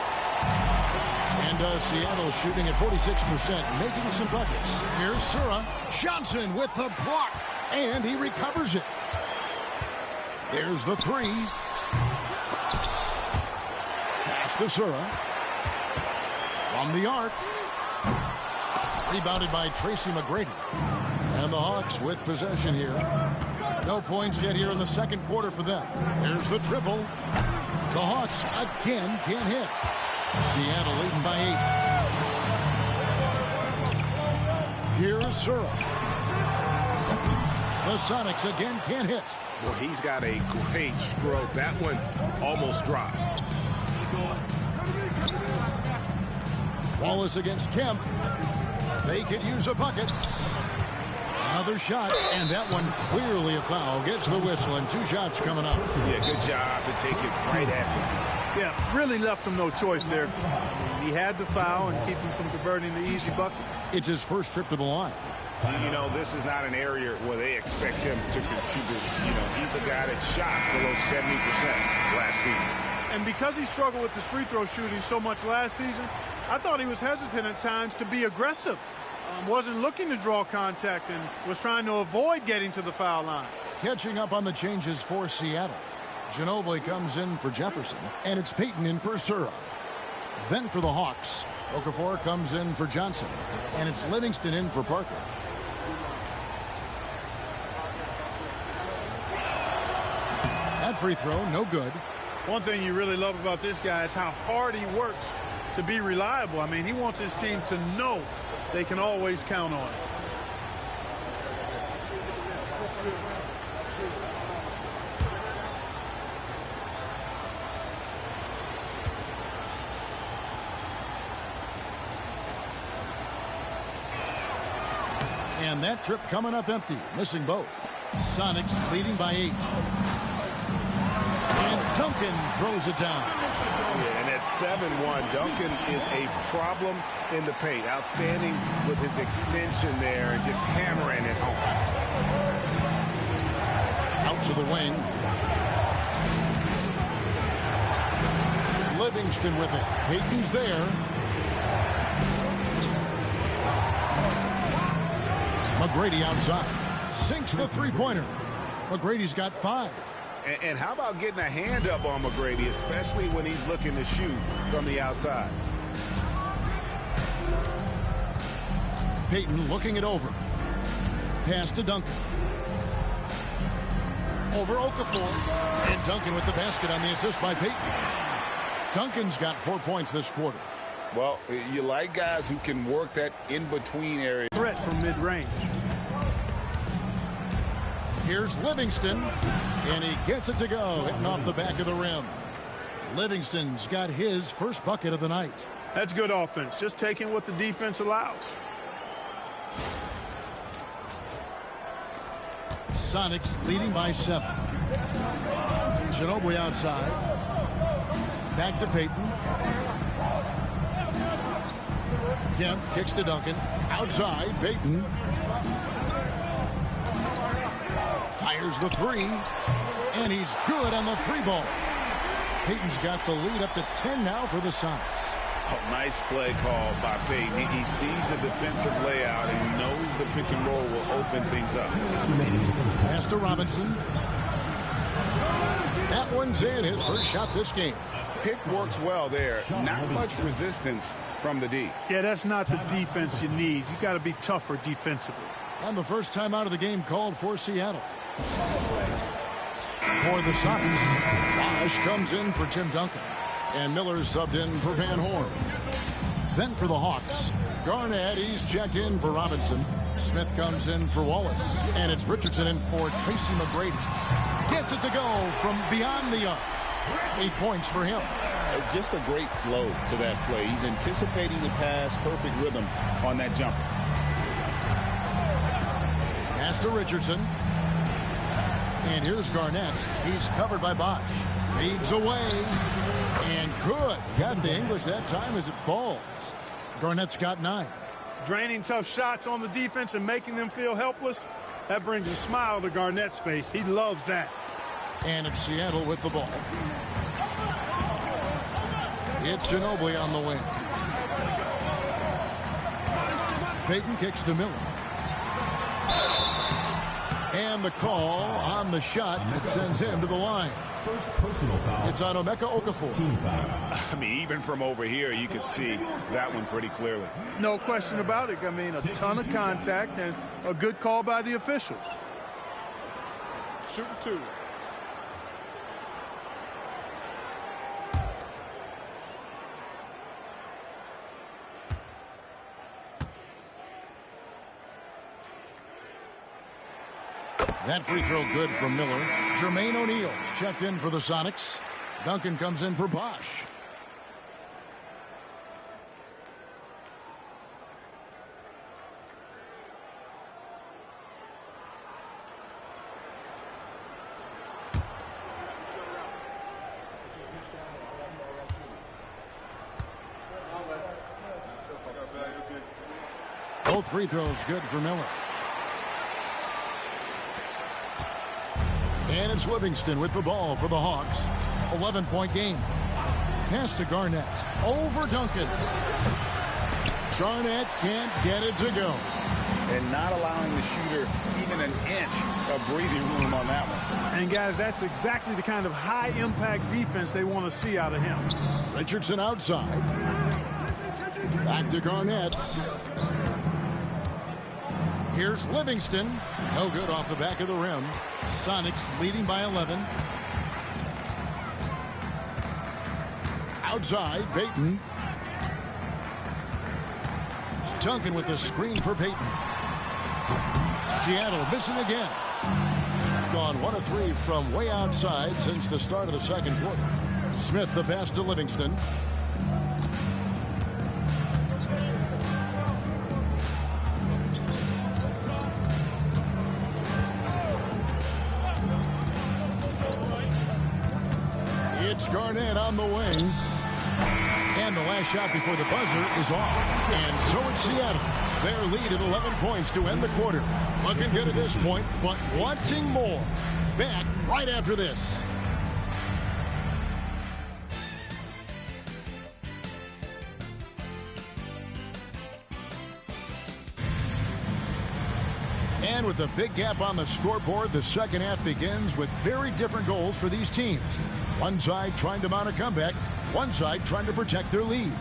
And Seattle shooting at 46%, making some buckets. Here's Sura. Johnson with the block. And he recovers it. There's the 3. Pass to Sura. From the arc. Rebounded by Tracy McGrady. And the Hawks with possession here. No points yet here in the second quarter for them. There's the triple. The Hawks again can't hit. Seattle leading by 8. Here's Sura. The Sonics again can't hit. Well, he's got a great stroke. That one almost dropped. Wallace against Kemp. They could use a bucket. Another shot, and that one clearly a foul. Gets the whistle, and 2 shots coming up. Yeah, good job to take it right at him. Yeah, really left him no choice there. He had the foul and keep him from converting the easy bucket. It's his first trip to the line. You know, this is not an area where they expect him to contribute. You know, he's a guy that shot below 70% last season. And because he struggled with his free throw shooting so much last season, I thought he was hesitant at times to be aggressive. Wasn't looking to draw contact and was trying to avoid getting to the foul line. Catching up on the changes for Seattle. Ginobili comes in for Jefferson, and it's Payton in for Sura. Then for the Hawks, Okafor comes in for Johnson, and it's Livingston in for Parker. That free throw, no good. One thing you really love about this guy is how hard he works to be reliable. I mean, he wants his team to know they can always count on him. And that trip coming up empty, missing both. Sonics leading by 8. And Duncan throws it down. Yeah, and at 7-1, Duncan is a problem in the paint. Outstanding with his extension there and just hammering it home. Out to the wing. Livingston with it. Payton's there. McGrady outside. Sinks the three-pointer. McGrady's got 5. And how about getting a hand up on McGrady, especially when he's looking to shoot from the outside? Payton looking it over. Pass to Duncan. Over Okafor. And Duncan with the basket on the assist by Payton. Duncan's got 4 points this quarter. Well, you like guys who can work that in-between area. Threat from mid-range. Here's Livingston, and he gets it to go, hitting off the back of the rim. Livingston's got his first bucket of the night. That's good offense, just taking what the defense allows. Sonics leading by 7. Ginobili outside. Back to Payton. Kemp kicks to Duncan. Outside, Payton. Fires the 3. And he's good on the 3 ball. Payton's got the lead up to 10 now for the Sonics. Oh, nice play call by Payton. He sees the defensive layout and knows the pick and roll will open things up. Pass to Robinson. That one's in, his first shot this game. Pick works well there. Not much resistance from the D. Yeah, that's not the defense you need. You got to be tougher defensively. And the first time out of the game called for Seattle. For the Sonics, Bosch comes in for Tim Duncan. And Miller's subbed in for Van Horn. Then for the Hawks, Garnett, he's checked in for Robinson. Smith comes in for Wallace. And it's Richardson in for Tracy McGrady. Gets it to go from beyond the arc. 8 points for him. Just a great flow to that play. He's anticipating the pass, perfect rhythm on that jumper. Pass to Richardson. And here's Garnett. He's covered by Bosch. Fades away. And good. Got the English that time as it falls. Garnett's got 9. Draining tough shots on the defense and making them feel helpless. That brings a smile to Garnett's face. He loves that. And it's Seattle with the ball. It's Ginobili on the wing. Payton kicks to Miller. And the call on the shot that sends him to the line. First personal foul. It's on Emeka Okafor. Team foul. I mean, even from over here, you could see that one pretty clearly. No question about it. I mean, a ton of contact and a good call by the officials. Shooting 2. That free throw good from Miller. Jermaine O'Neal's checked in for the Sonics. Duncan comes in for Bosch. Both free throws good for Miller. And it's Livingston with the ball for the Hawks. 11-point game. Pass to Garnett. Over Duncan. Garnett can't get it to go. And not allowing the shooter even an inch of breathing room on that one. And, guys, that's exactly the kind of high-impact defense they want to see out of him. Richardson outside. Back to Garnett. Here's Livingston. No good off the back of the rim. Sonics leading by 11. Outside, Payton. Duncan with the screen for Payton. Seattle missing again. Gone 1 of 3 from way outside since the start of the second quarter. Smith the pass to Livingston. It's Garnett on the wing. And the last shot before the buzzer is off. And so it's Seattle. Their lead at 11 points to end the quarter. Looking good at this point, but wanting more. Back right after this. And with a big gap on the scoreboard, the second half begins with very different goals for these teams. One side trying to mount a comeback, one side trying to protect their lead.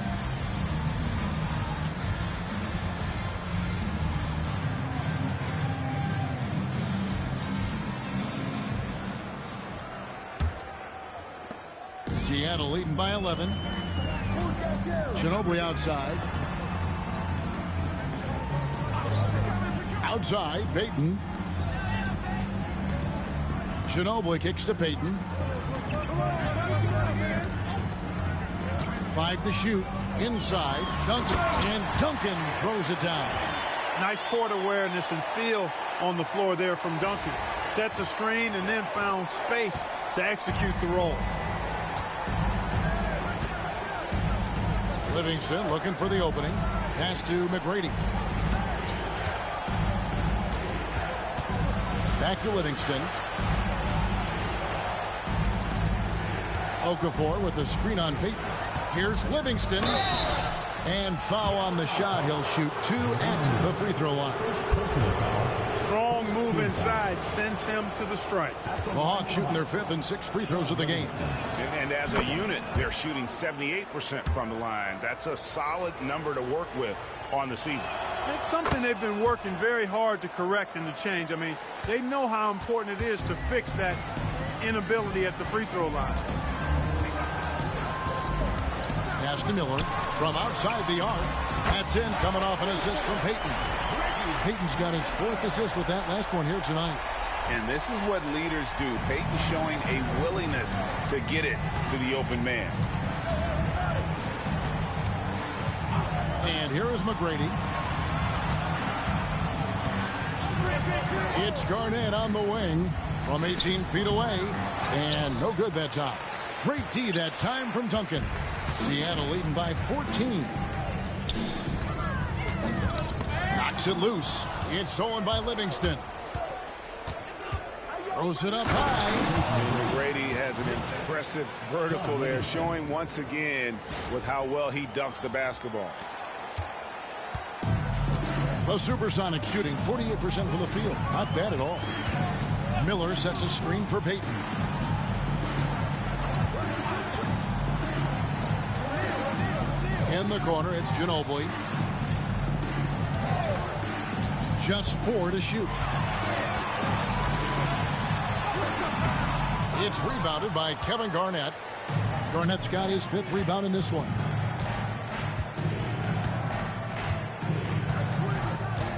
Seattle leading by 11. Ginobili outside. Outside, Payton. Ginobili kicks to Payton. 5 to shoot. Inside, Duncan. And Duncan throws it down. Nice court awareness and feel on the floor there from Duncan. Set the screen and then found space to execute the roll. Livingston looking for the opening. Pass to McGrady. Back to Livingston. Okafor with the screen on Payton. Here's Livingston. And foul on the shot. He'll shoot 2 at the free throw line. Strong move inside sends him to the stripe. The Hawks shooting their 5th and 6th free throws of the game. And as a unit, they're shooting 78% from the line. That's a solid number to work with on the season. It's something they've been working very hard to correct and to change. I mean, they know how important it is to fix that inability at the free throw line. Pass to Miller from outside the arc. That's in, coming off an assist from Payton. Payton's got his 4th assist with that last one here tonight. And this is what leaders do. Payton showing a willingness to get it to the open man. And here is McGrady. It's Garnett on the wing from 18 feet away. And no good that time. Great D that time from Duncan. Seattle leading by 14. Knocks it loose. It's stolen by Livingston. Throws it up high. McGrady has an impressive vertical there, showing once again with how well he dunks the basketball. The Supersonics shooting 48% from the field. Not bad at all. Miller sets a screen for Payton. In the corner, it's Ginobili. Just 4 to shoot. It's rebounded by Kevin Garnett. Garnett's got his 5th rebound in this one.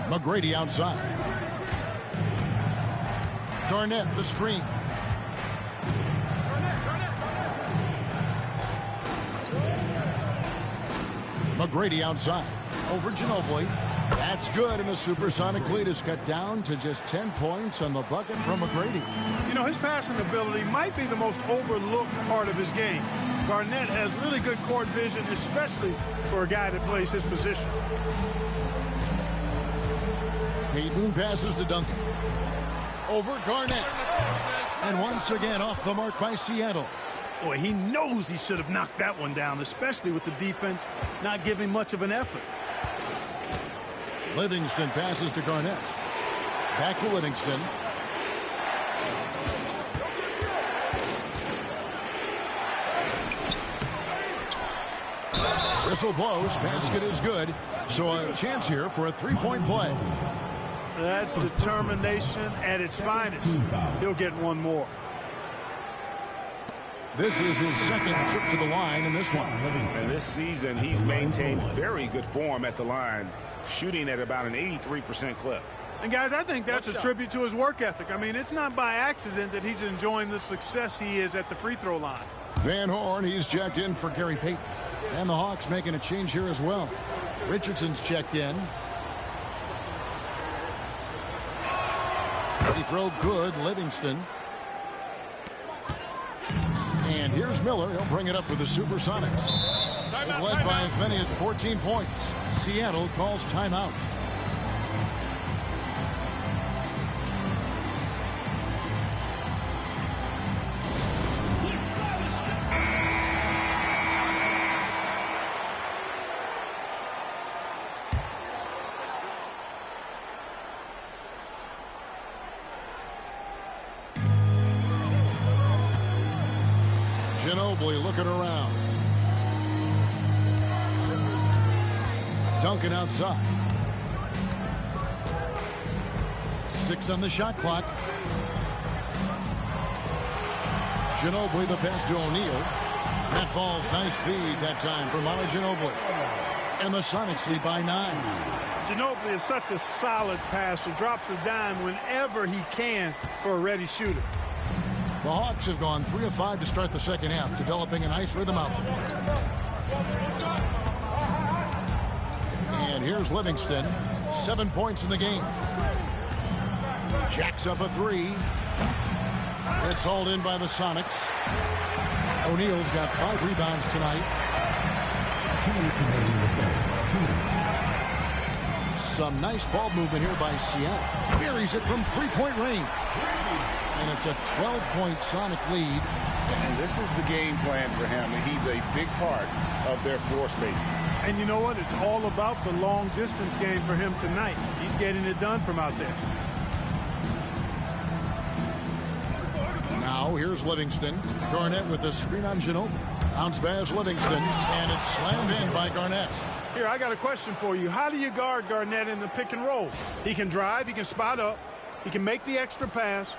McGrady outside. Garnett, the screen. McGrady outside. Over Ginobili. That's good, and the supersonic lead is cut down to just 10 points on the bucket from McGrady. You know, his passing ability might be the most overlooked part of his game. Garnett has really good court vision, especially for a guy that plays his position. Payton passes to Duncan. Over Garnett. And once again off the mark by Seattle. Boy, he knows he should have knocked that one down, especially with the defense not giving much of an effort. Livingston passes to Garnett. Back to Livingston. Whistle blows. Basket is good. So a chance here for a three-point play. That's determination at its finest. He'll get one more. This is his second trip to the line in this one. And this season, he's maintained very good form at the line, shooting at about an 83% clip. And, guys, I think that's a tribute to his work ethic. I mean, it's not by accident that he's enjoying the success he is at the free throw line. Van Horn, he's checked in for Gary Payton. And the Hawks making a change here as well. Richardson's checked in. Free throw good, Livingston. And here's Miller. He'll bring it up for the Supersonics. They've led by as many as 14 points. Seattle calls timeout. Ginobili looking around. Duncan outside. 6 on the shot clock. Ginobili the pass to O'Neal. That falls. Nice feed that time for Manu Ginobili. And the Sonics lead by 9. Ginobili is such a solid passer. Drops a dime whenever he can for a ready shooter. The Hawks have gone 3 of 5 to start the second half, developing a nice rhythm out there. And here's Livingston. 7 points in the game. Jacks up a 3. It's hauled in by the Sonics. O'Neal's got 5 rebounds tonight. Some nice ball movement here by Seattle. Buries it from three-point range. And it's a 12-point Sonic lead. And this is the game plan for him. He's a big part of their floor spacing. And you know what? It's all about the long-distance game for him tonight. He's getting it done from out there. Now here's Livingston. Garnett with a screen on Ginobili. Bounce pass Livingston. And it's slammed in by Garnett. Here, I got a question for you. How do you guard Garnett in the pick and roll? He can drive. He can spot up. He can make the extra pass.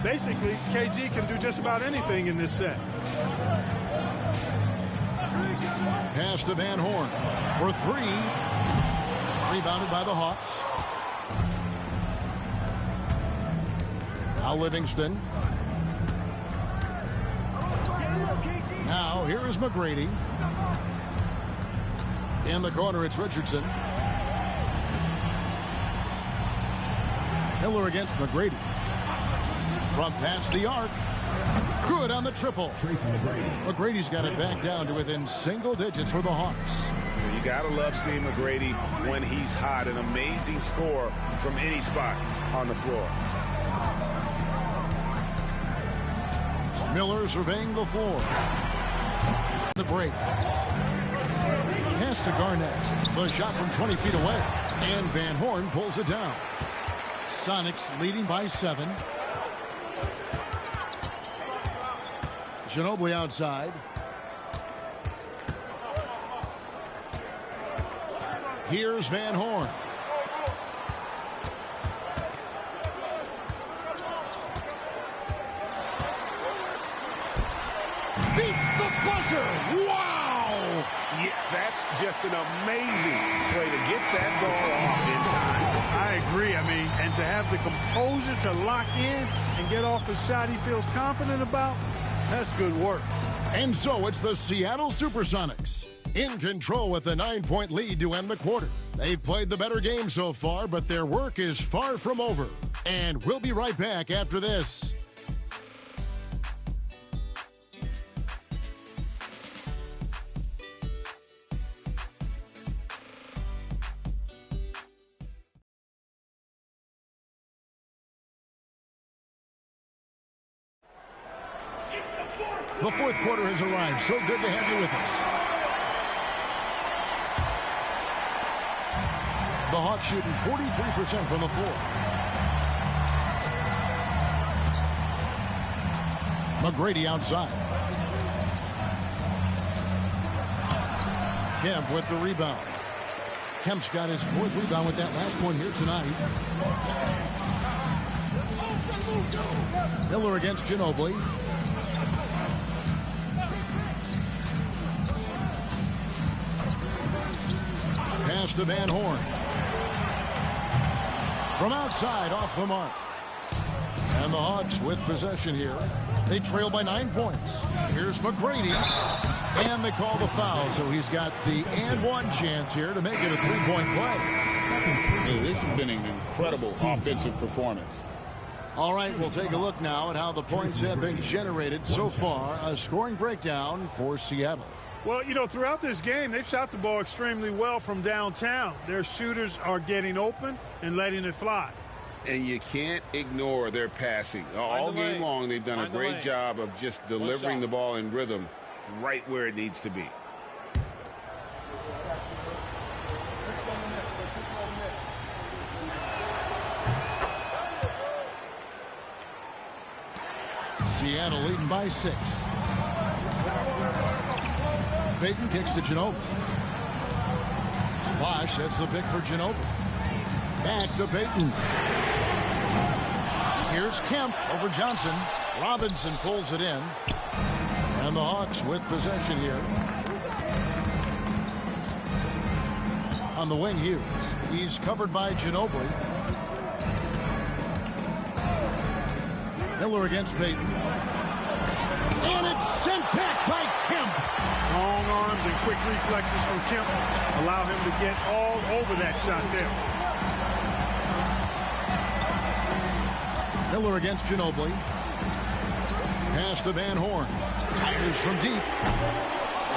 Basically, KG can do just about anything in this set. Pass to Van Horn for 3. Rebounded by the Hawks. Now Livingston. Now here is McGrady. In the corner, it's Richardson. Miller against McGrady. Front pass the arc. Good on the triple. McGrady's got it back down to within single digits for the Hawks. You gotta love seeing McGrady when he's hot. An amazing score from any spot on the floor. Miller surveying the floor. The break. Pass to Garnett. The shot from 20 feet away. And Van Horn pulls it down. Sonics leading by 7. Ginobili outside. Here's Van Horn. Beats the buzzer. Wow! Yeah, that's just an amazing play to get that ball off in time. I agree. I mean, and to have the composure to lock in and get off a shot he feels confident about, that's good work. And so it's the Seattle Supersonics in control with a 9-point lead to end the quarter. They've played the better game so far, but their work is far from over. And we'll be right back after this. The fourth quarter has arrived. So good to have you with us. The Hawks shooting 43% from the floor. McGrady outside. Kemp with the rebound. Kemp's got his fourth rebound with that last one here tonight. Miller against Ginobili. Pass to Van Horn. From outside, off the mark. And the Hawks with possession here. They trail by 9 points. Here's McGrady. And they call the foul, so he's got the and one chance here to make it a three-point play. Yeah, this has been an incredible offensive performance. All right, we'll take a look now at how the points have been generated so far. A scoring breakdown for Seattle. Well, you know, throughout this game, they've shot the ball extremely well from downtown. Their shooters are getting open and letting it fly. And you can't ignore their passing. All game long, they've done a great job of just delivering the ball in rhythm right where it needs to be. Seattle leading by 6. Payton kicks to Ginobili. Bosch, that's the pick for Ginobili. Back to Payton. Here's Kemp over Johnson. Robinson pulls it in. And the Hawks with possession here. On the wing, Hughes. He's covered by Ginobili. Miller against Payton. And it's sent back by Kemp. Long arms and quick reflexes from Kemp allow him to get all over that shot there. Miller against Ginobili. Pass to Van Horn. Fires from deep.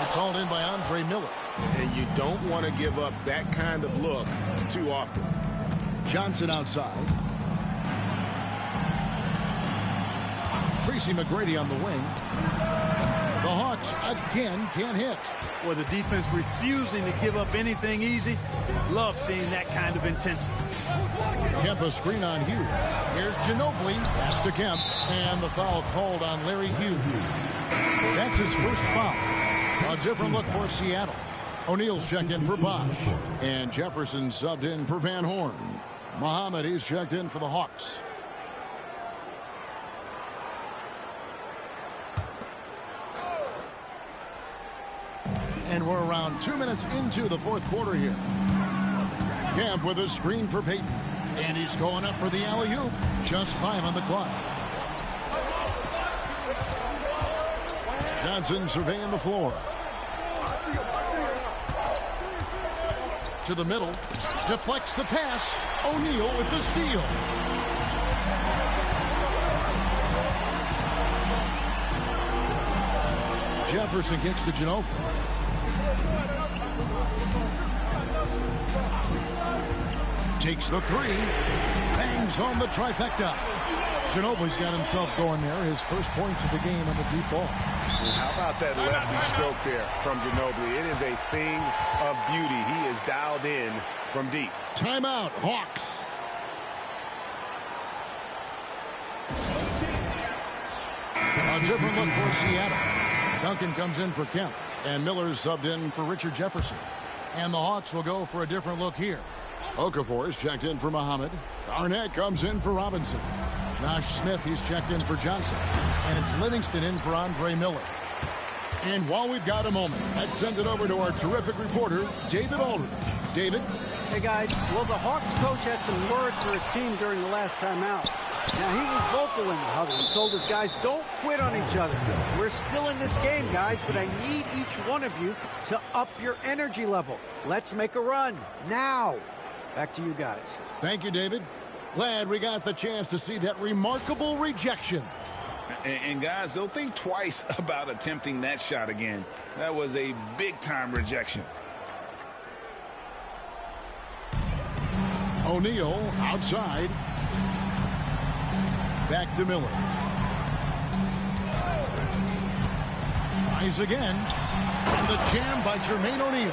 It's hauled in by Andre Miller. And you don't want to give up that kind of look too often. Johnson outside. Tracy McGrady on the wing. The Hawks again can't hit. Well, the defense refusing to give up anything easy. Love seeing that kind of intensity. Kemp a screen on Hughes. Here's Ginobili. Pass to Kemp. And the foul called on Larry Hughes. That's his first foul. A different look for Seattle. O'Neal's checked in for Bosch. And Jefferson subbed in for Van Horn. Muhammad, he's checked in for the Hawks. And we're around 2 minutes into the fourth quarter here. Kemp with a screen for Payton. And he's going up for the alley-oop. Just 5 on the clock. Johnson surveying the floor. To the middle. Deflects the pass. O'Neal with the steal. Jefferson kicks to Ginobili. Takes the three. Bangs home the trifecta. Ginobili's got himself going there. His first points of the game on the deep ball. And how about that lefty stroke there from Ginobili? It is a thing of beauty. He is dialed in from deep. Timeout, Hawks. A different look for Seattle. Duncan comes in for Kemp. And Miller's subbed in for Richard Jefferson. And the Hawks will go for a different look here. Okafor's checked in for Muhammad. Garnett comes in for Robinson. Josh Smith, he's checked in for Johnson. And it's Livingston in for Andre Miller. And while we've got a moment, let's send it over to our terrific reporter, David Aldridge. David? Hey, guys. Well, the Hawks coach had some words for his team during the last time out. Now, he was vocal in the huddle. He told his guys, don't quit on each other. We're still in this game, guys, but I need each one of you to up your energy level. Let's make a run. Now. Back to you guys. Thank you, David. Glad we got the chance to see that remarkable rejection. And guys, they'll think twice about attempting that shot again. That was a big-time rejection. O'Neal outside. Back to Miller. Tries again. And the jam by Jermaine O'Neal.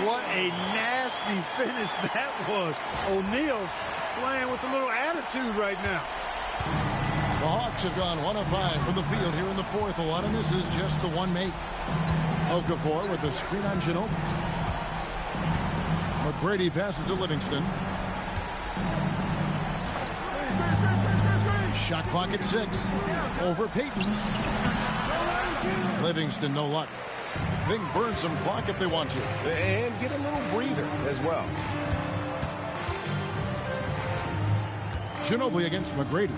What a nasty finish that was. O'Neal playing with a little attitude right now. The Hawks have gone 1 of 5 from the field here in the fourth. A lot of misses, just the one make. Okafor with the screen on Ginobili. McGrady passes to Livingston. Shot clock at 6. Over Payton. Livingston, no luck. They can burn some clock if they want to. And get a little breather as well. Ginobili against McGrady.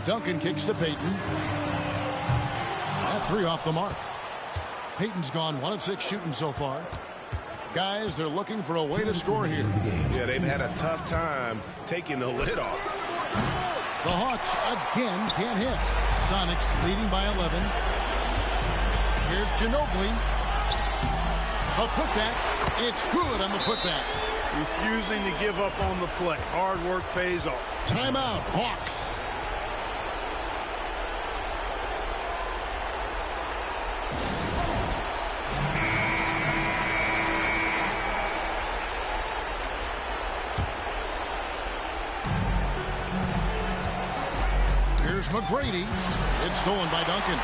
Duncan kicks to Payton. That 3 off the mark. Payton's gone 1 of 6 shooting so far. Guys, they're looking for a way to score here. Yeah, they've had a tough time taking the lid off. The Hawks again can't hit. Sonics leading by 11. Here's Ginobili. A putback. It's good on the putback. Refusing to give up on the play. Hard work pays off. Timeout, Hawks. Here's McGrady. It's stolen by Duncan.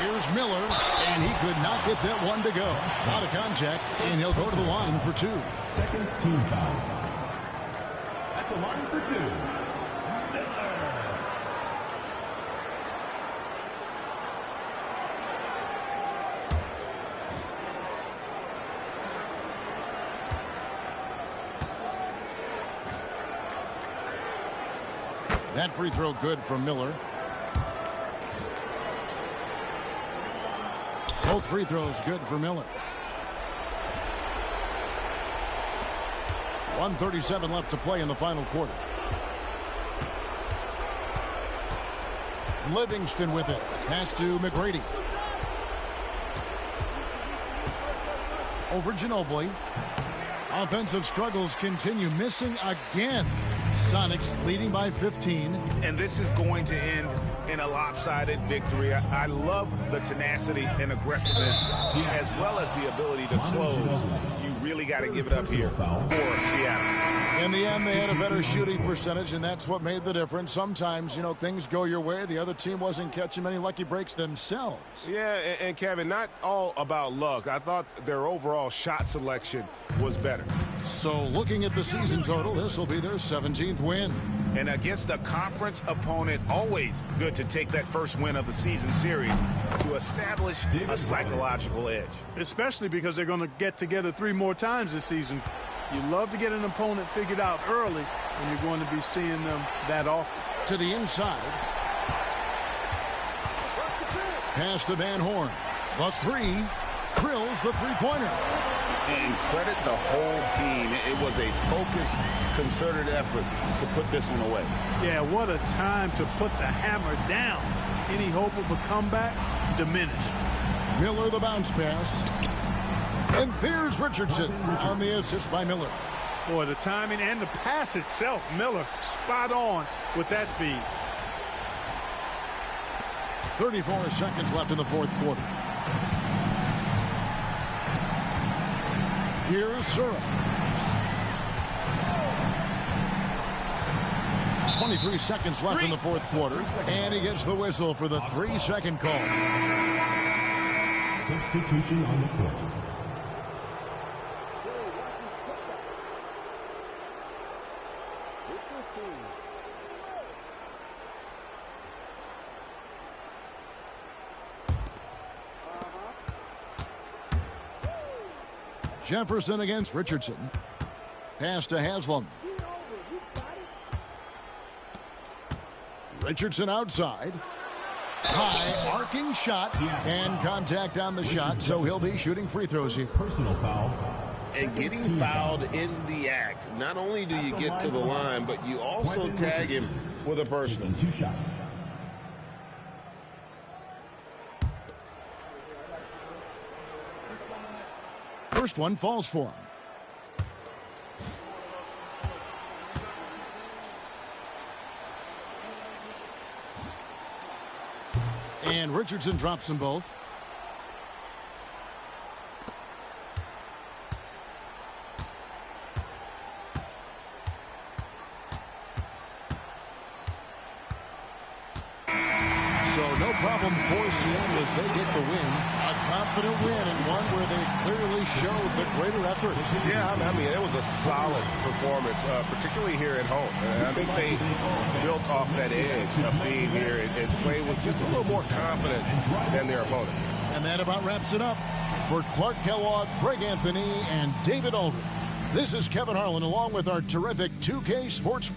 Here's Miller, and he could not get that one to go. Out of contact, and he'll go to the line for 2. Second team foul. At the line for 2, Miller. That free throw good from Miller. Both free throws good for Miller. 1:37 left to play in the final quarter. Livingston with it. Pass to McGrady. Over Ginobili. Offensive struggles continue. Missing again. Sonics leading by 15. And this is going to end in a lopsided victory. I love the tenacity and aggressiveness as well as the ability to close. You really got to give it up here for Seattle. In the end, they had a better shooting percentage, and that's what made the difference. Sometimes, you know, things go your way. The other team wasn't catching many lucky breaks themselves. Yeah, and Kevin, not all about luck. I thought their overall shot selection was better. So looking at the season total, this will be their 17th win. And against a conference opponent, always good to take that first win of the season series to establish a psychological edge. Especially because they're going to get together 3 more times this season. You love to get an opponent figured out early, and you're going to be seeing them that often. To the inside. Pass to Van Horn. The 3. Drills the three-pointer. And credit the whole team. It was a focused, concerted effort to put this one away. Yeah, what a time to put the hammer down. Any hope of a comeback diminished. Miller the bounce pass. And there's Richardson on the assist by Miller. Boy, the timing and the pass itself, Miller spot on with that feed. 34 seconds left in the fourth quarter. Here's Sura. 23 seconds left in the fourth quarter. And he gets the whistle for the 3-second call. Substitution on the court. Jefferson against Richardson. Pass to Haslam. Richardson outside. High arcing shot and contact on the shot, so he'll be shooting free throws here. Personal foul. And getting fouled in the act. Not only do you get to the line, but you also tag him with a personal. 2 shots. First one falls for him. And Richardson drops them both. So no problem for Seattle as they get the win. A confident win and one where they clearly showed the greater effort. Yeah, I mean, it was a solid performance, particularly here at home. And I think they built off that edge of being here and played with just a little more confidence than their opponent. And that about wraps it up. For Clark Kellogg, Greg Anthony, and David Aldridge, this is Kevin Harlan along with our terrific 2K Sports.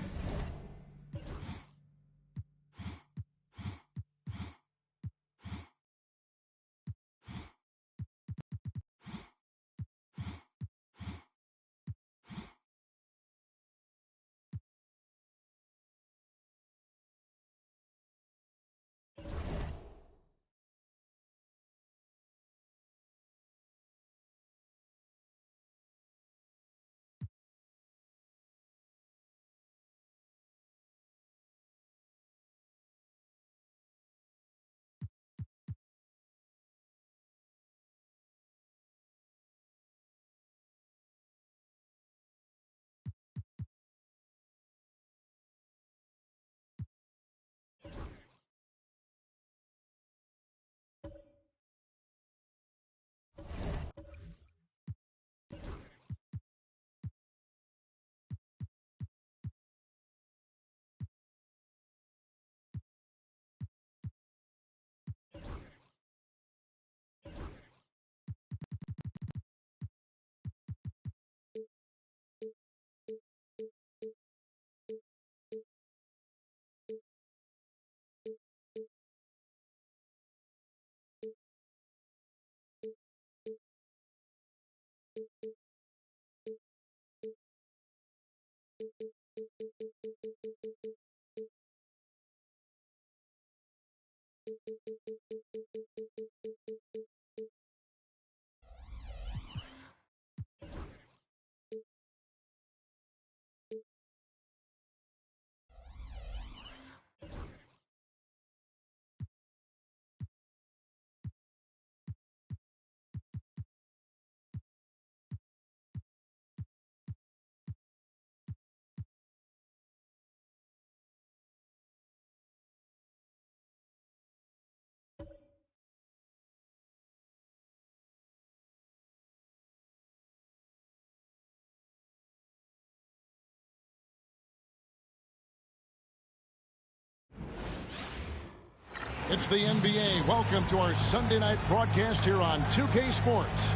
It's the NBA. Welcome to our Sunday night broadcast here on 2K Sports.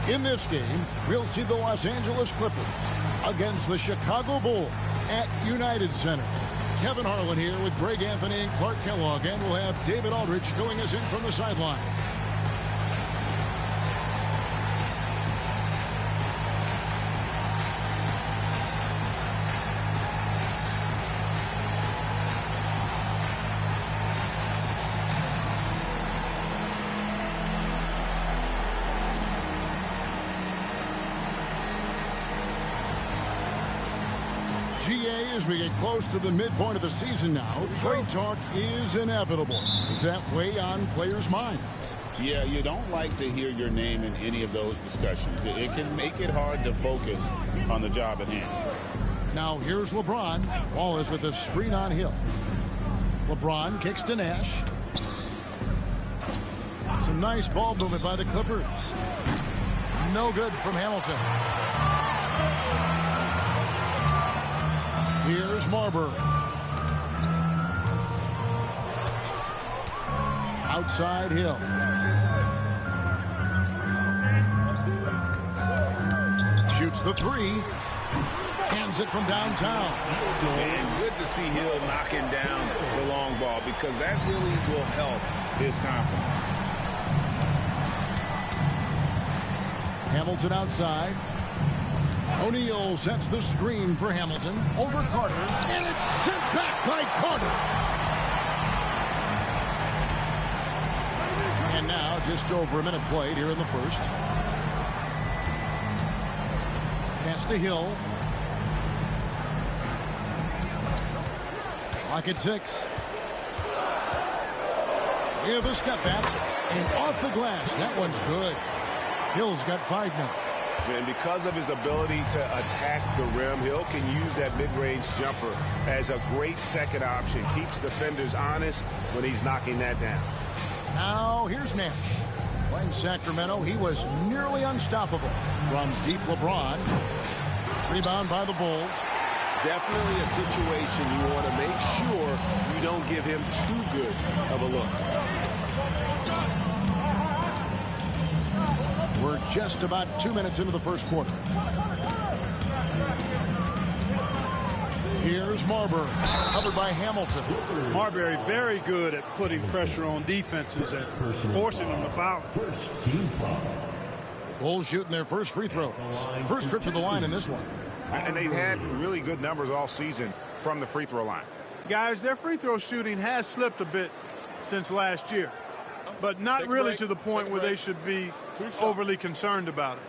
In this game, we'll see the Los Angeles Clippers against the Chicago Bulls at United Center. Kevin Harlan here with Greg Anthony and Clark Kellogg, and we'll have David Aldridge filling us in from the sideline. As we get close to the midpoint of the season now, trade talk is inevitable. Does that weigh on players' minds? Yeah, you don't like to hear your name in any of those discussions. It can make it hard to focus on the job at hand. Now here's LeBron. Wallace with a screen on Hill. LeBron kicks to Nash. Some nice ball movement by the Clippers. No good from Hamilton. Here's Marbury. Outside Hill. Shoots the three. Hands it from downtown. And good to see Hill knocking down the long ball because that really will help his confidence. Hamilton outside. O'Neal sets the screen for Hamilton. Over Carter. And it's sent back by Carter. And now just over a minute played here in the first. Pass to Hill. Clock at 6. With a step back. And off the glass. That one's good. Hill's got 5 now. And because of his ability to attack the rim, Hill can use that mid-range jumper as a great second option. Keeps defenders honest when he's knocking that down. Now here's Nash. Playing Sacramento, he was nearly unstoppable. From deep LeBron. Rebound by the Bulls. Definitely a situation you want to make sure you don't give him too good of a look. We're just about 2 minutes into the first quarter. Here's Marbury, covered by Hamilton. Marbury very good at putting pressure on defenses and forcing them to foul. First team foul. Bulls shooting their first free throws. First trip to the line in this one. And they've had really good numbers all season from the free throw line. Guys, their free throw shooting has slipped a bit since last year, but not really to the point where they should be overly concerned about it.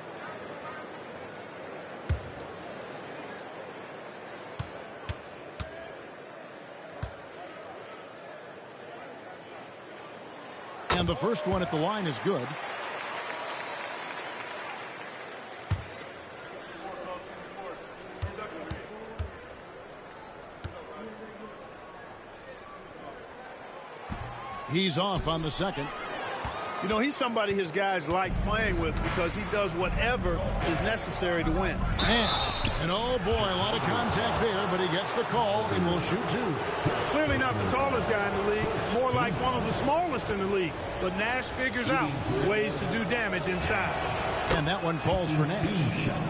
And the first one at the line is good. He's off on the second. You know, he's somebody his guys like playing with because he does whatever is necessary to win. And oh boy, a lot of contact there, but he gets the call and will shoot 2. Clearly not the tallest guy in the league, more like one of the smallest in the league. But Nash figures out ways to do damage inside. And that one falls for Nash.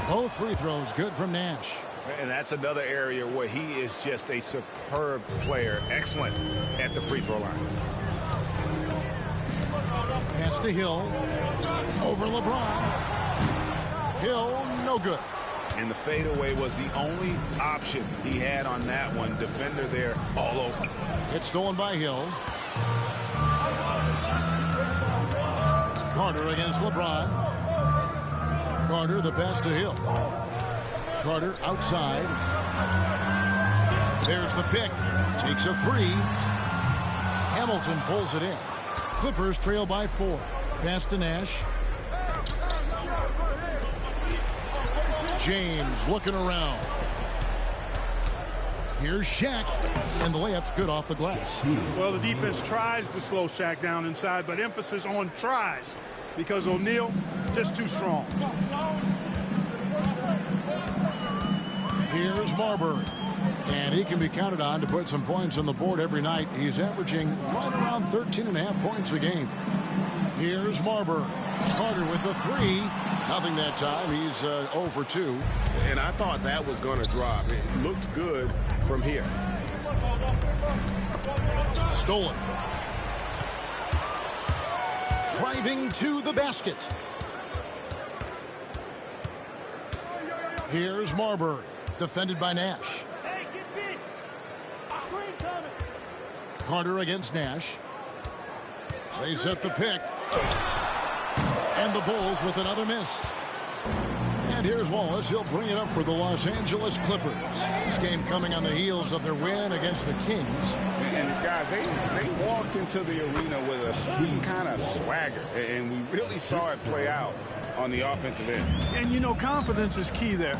Both free throws good from Nash. And that's another area where he is just a superb player. Excellent at the free throw line. Pass to Hill. Over LeBron. Hill, no good. And the fadeaway was the only option he had on that one. Defender there all over. It's stolen by Hill. Carter against LeBron. Carter, the pass to Hill. Carter outside. There's the pick. Takes a 3. Hamilton pulls it in. Clippers trail by 4. Pass to Nash. James looking around. Here's Shaq. And the layup's good off the glass. Well, the defense tries to slow Shaq down inside, but emphasis on tries because O'Neal just too strong. Here's Marbury. And he can be counted on to put some points on the board every night. He's averaging right around 13.5 points a game. Here's Marbury. Carter with the 3. Nothing that time. He's 0 for 2. And I thought that was going to drop. It looked good from here. Stolen. Driving to the basket. Here's Marbury. Defended by Nash. Carter against Nash. They set the pick. And the Bulls with another miss. And here's Wallace. He'll bring it up for the Los Angeles Clippers. This game coming on the heels of their win against the Kings. And guys, they walked into the arena with a certain kind of swagger. And we really saw it play out on the offensive end. And, you know, confidence is key there.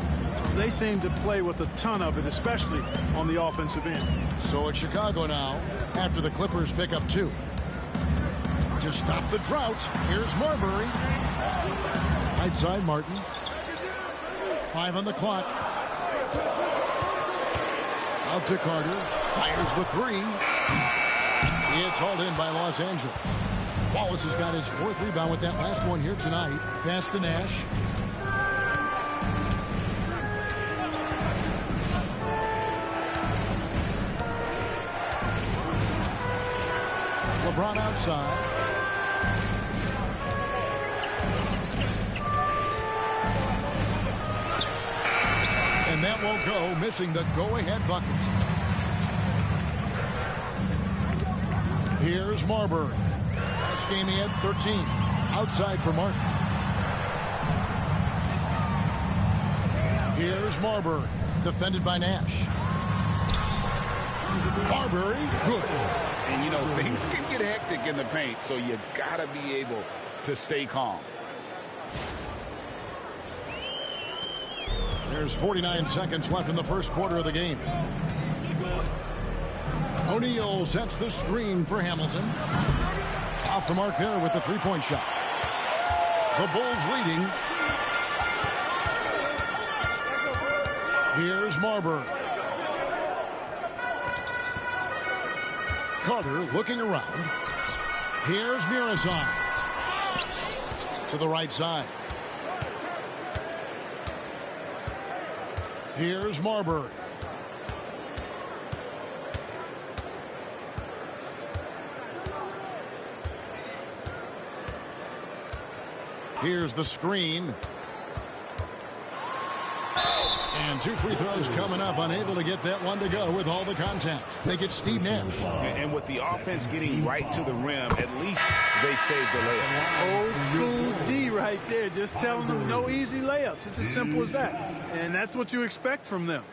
They seem to play with a ton of it, especially on the offensive end. So it's Chicago now after the Clippers pick up 2. to stop the drought. Here's Marbury. Right side, Martin. 5 on the clock. Out to Carter. Fires the 3. It's hauled in by Los Angeles. Wallace has got his 4th rebound with that last one here tonight. Pass to Nash. LeBron outside. And that won't go, missing the go-ahead bucket. Here's Marbury. Last game he had 13. Outside for Martin. Here's Marbury. Defended by Nash. Marbury, good. And, you know, things can get hectic in the paint, so you got to be able to stay calm. There's 49 seconds left in the first quarter of the game. O'Neal sets the screen for Hamilton. Off the mark there with the three-point shot. The Bulls leading. Here's Marbury. Carter looking around. Here's Muresan. To the right side. Here's Marbury. Here's the screen. And 2 free throws coming up. Unable to get that one to go with all the contact. They get Steve Nash. And with the offense getting right to the rim, at least they saved the layup. Old school D right there. Just telling them no easy layups. It's as simple as that. And that's what you expect from them.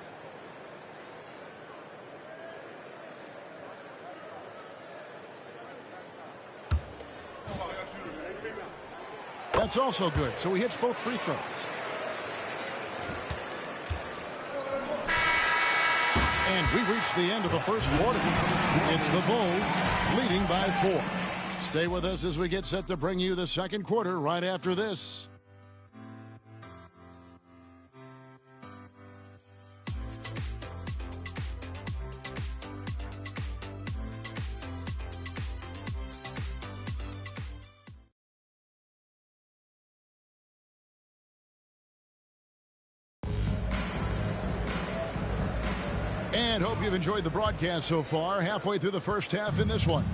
That's also good. So he hits both free throws. And we reach the end of the first quarter. It's the Bulls leading by 4. Stay with us as we get set to bring you the second quarter right after this. And hope you've enjoyed the broadcast so far. Halfway through the first half in this one.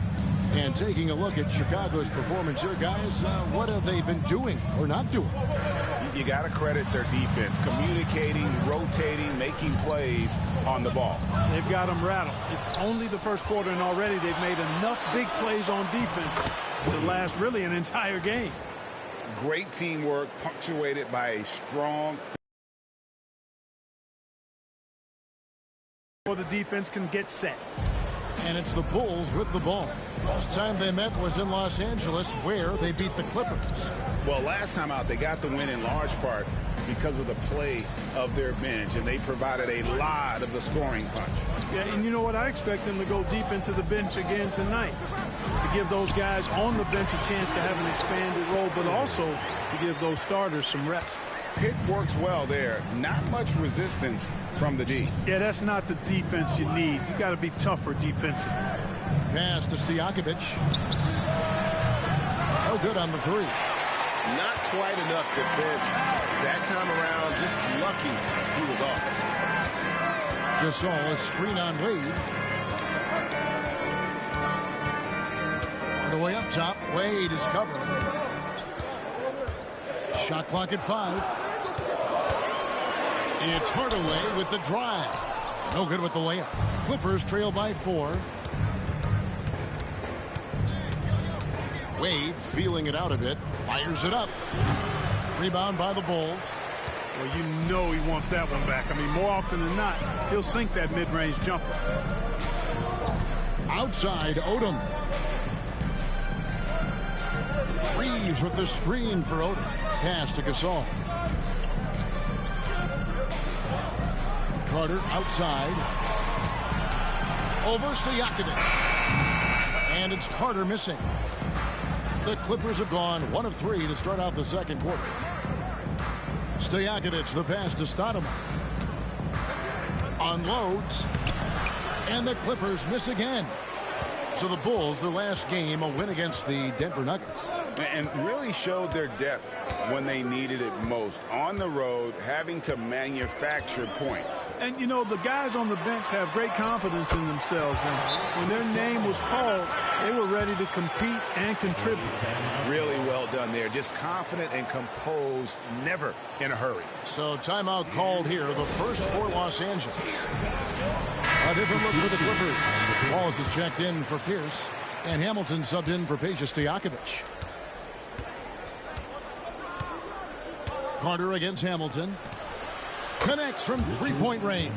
And taking a look at Chicago's performance here, guys, what have they been doing or not doing? You got to credit their defense. Communicating, rotating, making plays on the ball. They've got them rattled. It's only the first quarter, and already they've made enough big plays on defense to last really an entire game. Great teamwork, punctuated by a strong Or the defense can get set. And it's the Bulls with the ball. Last time they met was in Los Angeles, where they beat the Clippers. Well, last time out, they got the win in large part because of the play of their bench, and they provided a lot of the scoring punch. Yeah, and you know what? I expect them to go deep into the bench again tonight to give those guys on the bench a chance to have an expanded role, but also to give those starters some reps. Pick works well there. Not much resistance from the D. Yeah, that's not the defense you need. You got to be tougher defensively. Pass to Stojakovic. No good on the 3. Not quite enough defense. That time around, just lucky he was off. Gasol, a screen on Wade. All the way up top, Wade is covered. Shot clock at 5. It's Hardaway with the drive. No good with the layup. Clippers trail by 4. Wade feeling it out a bit. Fires it up. Rebound by the Bulls. Well, you know he wants that one back. I mean, more often than not, he'll sink that mid-range jumper. Outside, Odom. Reeves with the screen for Odom. Pass to Gasol. Carter outside. Over Stojakovic. And it's Carter missing. The Clippers have gone 1 of 3 to start out the second quarter. Stojakovic, the pass to Stoudemire. Unloads. And the Clippers miss again. So the Bulls, their last game, a win against the Denver Nuggets. And really showed their depth when they needed it most. On the road, having to manufacture points. And, you know, the guys on the bench have great confidence in themselves. And when their name was called, they were ready to compete and contribute. Really well done there. Just confident and composed, never in a hurry. So timeout called here, the first for Los Angeles. A different look for the Clippers. Wallace is checked in for Pierce, and Hamilton subbed in for Peja Stojakovic. Carter against Hamilton. Connects from three-point range.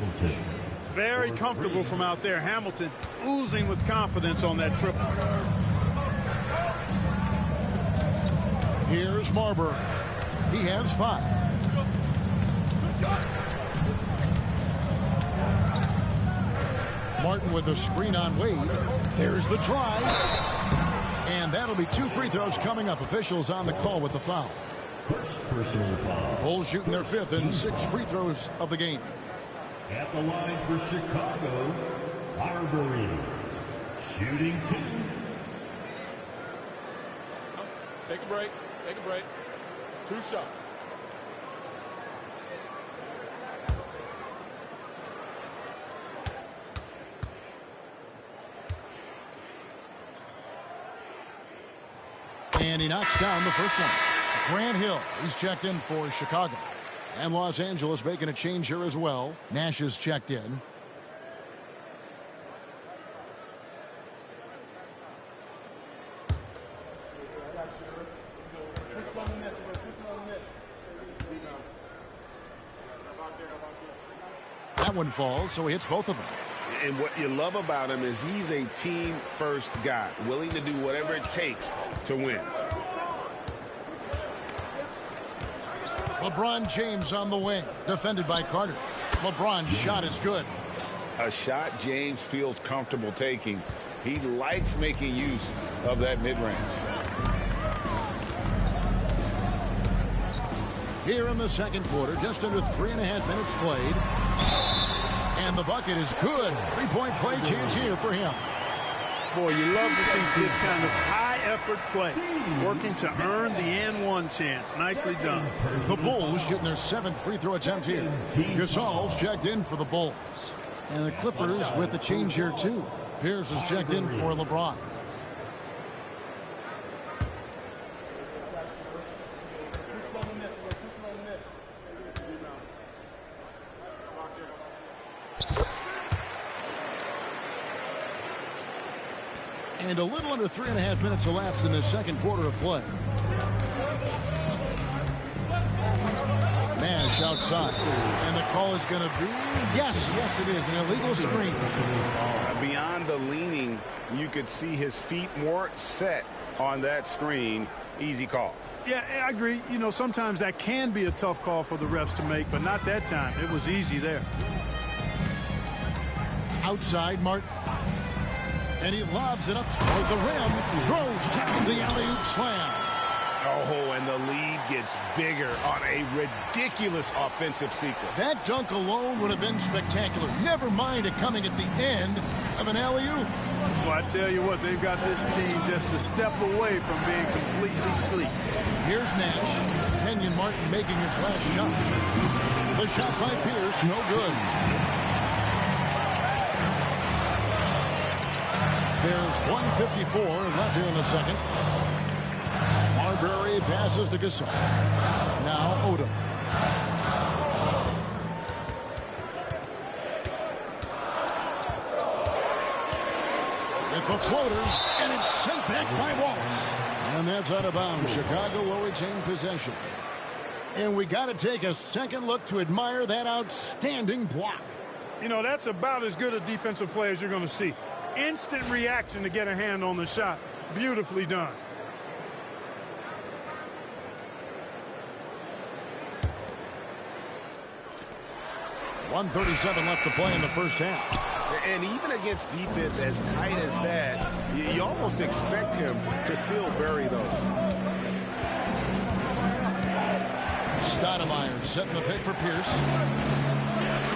Very comfortable from out there. Hamilton oozing with confidence on that triple. Here's Marbury. He has 5. Martin with a screen on Wade. There's the try. And that'll be 2 free throws coming up. Officials on the call with the foul. First personal foul. Bulls shooting their 5th and 6 free throws of the game. At the line for Chicago, Marbury. Shooting 2. Take a break. Take a break. 2 shots. And he knocks down the first one. Grant Hill, he's checked in for Chicago. And Los Angeles making a change here as well. Nash is checked in. That one falls, so he hits both of them. And what you love about him is he's a team-first guy, willing to do whatever it takes to win. LeBron James on the wing, defended by Carter. LeBron's shot is good. A shot James feels comfortable taking. He likes making use of that mid-range. Here in the second quarter, just under 3.5 minutes played. And the bucket is good. 3-point play chance here for him. Boy, you love to see this kind of high-effort play, working to earn the and-one chance. Nicely done. The Bulls shooting their 7th free throw attempt here. Gasol's checked in for the Bulls. And the Clippers with the change here, too. Pierce is checked in for LeBron. And a little under 3.5 minutes elapsed in the second quarter of play. Nash outside. And the call is going to be, yes, it is, an illegal screen. Beyond the leaning, you could see his feet more set on that screen. Easy call. Yeah, I agree. You know, sometimes that can be a tough call for the refs to make, but not that time. It was easy there. Outside, Martin. And he lobs it up toward the rim. Throws down the alley-oop slam. Oh, and the lead gets bigger on a ridiculous offensive sequence. That dunk alone would have been spectacular. Never mind it coming at the end of an alley-oop. Well, I tell you what, they've got this team just a step away from being completely asleep. Here's Nash. Kenyon Martin making his last shot. The shot by Pierce, no good. There's 1:54 left here in the second. Marbury passes to Gasol. Now Odom. With the floater, and it's sent back by Wallace. And that's out of bounds. Chicago will retain possession. And we got to take a second look to admire that outstanding block. You know, that's about as good a defensive play as you're going to see. Instant reaction to get a hand on the shot. Beautifully done. 1:37 left to play in the first half. And even against defense as tight as that, you almost expect him to still bury those. Stoudemire setting the pick for Pierce.